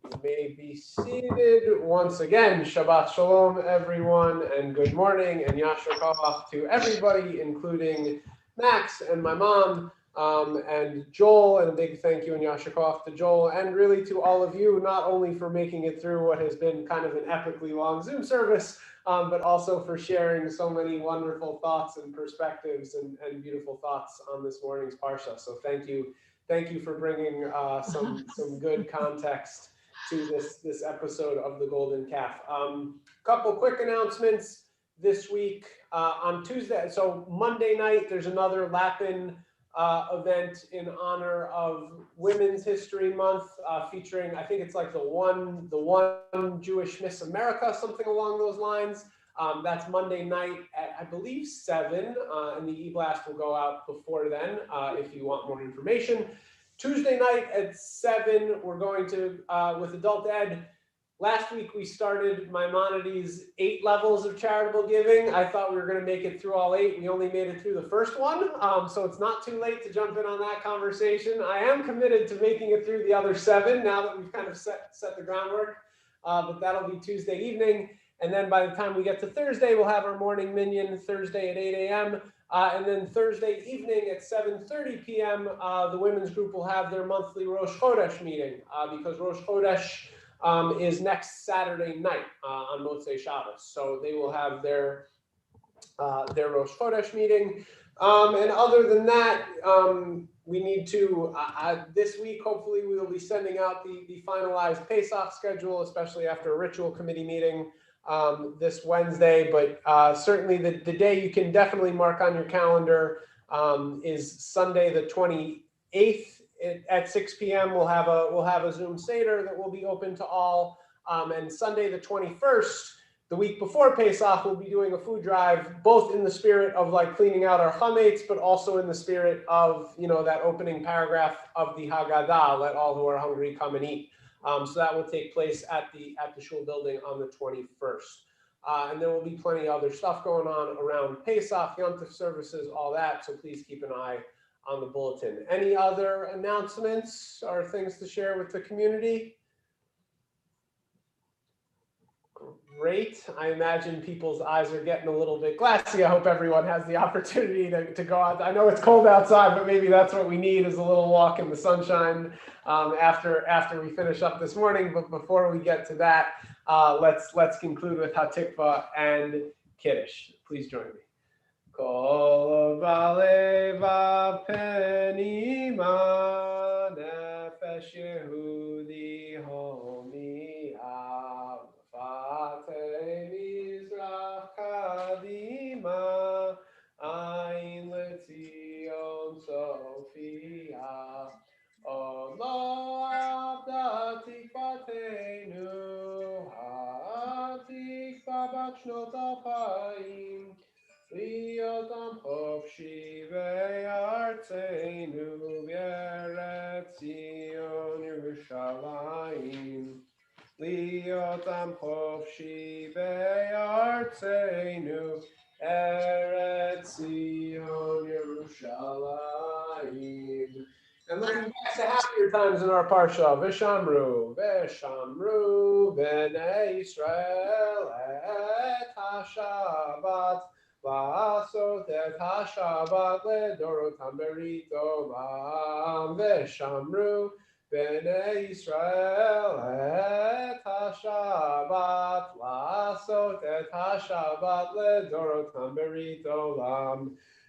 You may be seated once again. Shabbat Shalom, everyone, and good morning, and Yasher Koach to everybody, including Max and my mom, and Joel, and a big thank you and Yasher Koach to Joel, and really to all of you, not only for making it through what has been kind of an epically long Zoom service, but also for sharing so many wonderful thoughts and perspectives and beautiful thoughts on this morning's Parsha. So thank you for bringing some good context to this episode of the Golden Calf. Couple quick announcements this week. On Tuesday, so Monday night, there's another Lapin event in honor of Women's History Month, featuring, I think it's like the one Jewish Miss America, something along those lines. That's Monday night at, I believe, 7, and the e-blast will go out before then if you want more information. Tuesday night at 7, we're going to, with Adult Ed. Last week we started Maimonides' 8 levels of charitable giving. I thought we were going to make it through all 8. We only made it through the first one, so it's not too late to jump in on that conversation. I am committed to making it through the other 7 now that we've kind of set the groundwork, but that'll be Tuesday evening. And then by the time we get to Thursday, we'll have our morning minyan Thursday at 8 a.m. And then Thursday evening at 7:30 p.m., the women's group will have their monthly Rosh Chodesh meeting because Rosh Chodesh is next Saturday night on Motzei Shabbos. So they will have their Rosh Chodesh meeting. And other than that, we need to, this week, hopefully we will be sending out the finalized Pesach schedule, especially after a ritual committee meeting this Wednesday. But certainly the day you can definitely mark on your calendar is Sunday the 28th. At 6 p.m. we'll have a Zoom Seder that will be open to all, and Sunday the 21st the week before Pesach, we'll be doing a food drive, both in the spirit of like cleaning out our chametz, but also in the spirit of, you know, that opening paragraph of the Haggadah, let all who are hungry come and eat. So that will take place at the shul building on the 21st. And there will be plenty of other stuff going on around Pesach, Yom Tov services, all that. So please keep an eye on the bulletin. Any other announcements or things to share with the community? Great. I imagine people's eyes are getting a little bit glassy. I hope everyone has the opportunity to go out. I know it's cold outside, but maybe that's what we need, is a little walk in the sunshine after we finish up this morning. But before we get to that, let's conclude with Hatikva and Kiddush. Please join me. Kol ba'leva penima nefesh Yehudi homi Fatei Mizrach Kadima Ayin Letzion Sophia Olo Abda Tikvatenu HaTikva Bat Shnot Alpayim Liyotam Chofshi Ve'artzenu V'eretz Zion Yerushalayim Liyotam Chofshi Be'artzenu Eretz Zion Yerushalayim. And looking back to happier times in our parsha, V'shamru B'nei Yisrael et HaShabbat V'asot et HaShabbat leDorotam berit olam V'shamru B'nei Yisrael et HaShabbat La'asot et HaShabbat leDorotam berit olam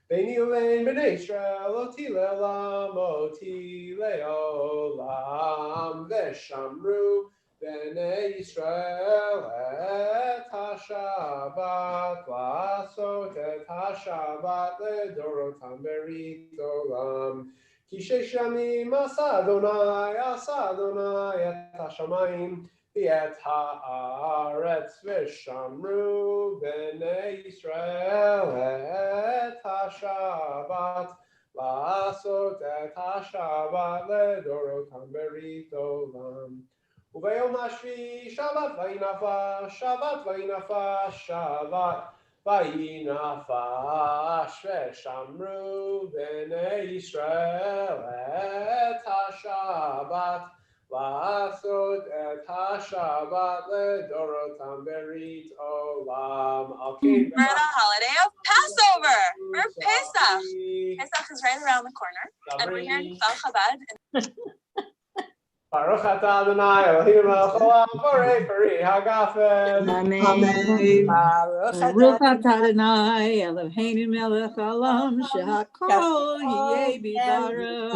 Beini uvein B'nei Yisrael oti le'olam oti le'olam V'shamru B'nei Yisrael et HaShabbat La'asot et HaShabbat leDorotam berit olam Ki sheshamim asa Adonai et hashamayim v'et haaretz v'shamru b'nei Yisrael et hashabat la'asot et hashabat leDorotam berit olam U'vayom hashvi Shabbat v'yinafa Shabbat Vayinafash v'shamru b'nei Yisrael et HaShabbat la'asot et HaShabbat leDorotam berit olam. We're at a holiday of Passover for Pesach. Pesach is right around the corner, and we're here in Kfar Chabad. Baruch atah Adonai Eloheinu melech haolam borei peri hagafen. Amen. Baruch atah Adonai Eloheinu melech haolam shehakol yeh b'dvarav.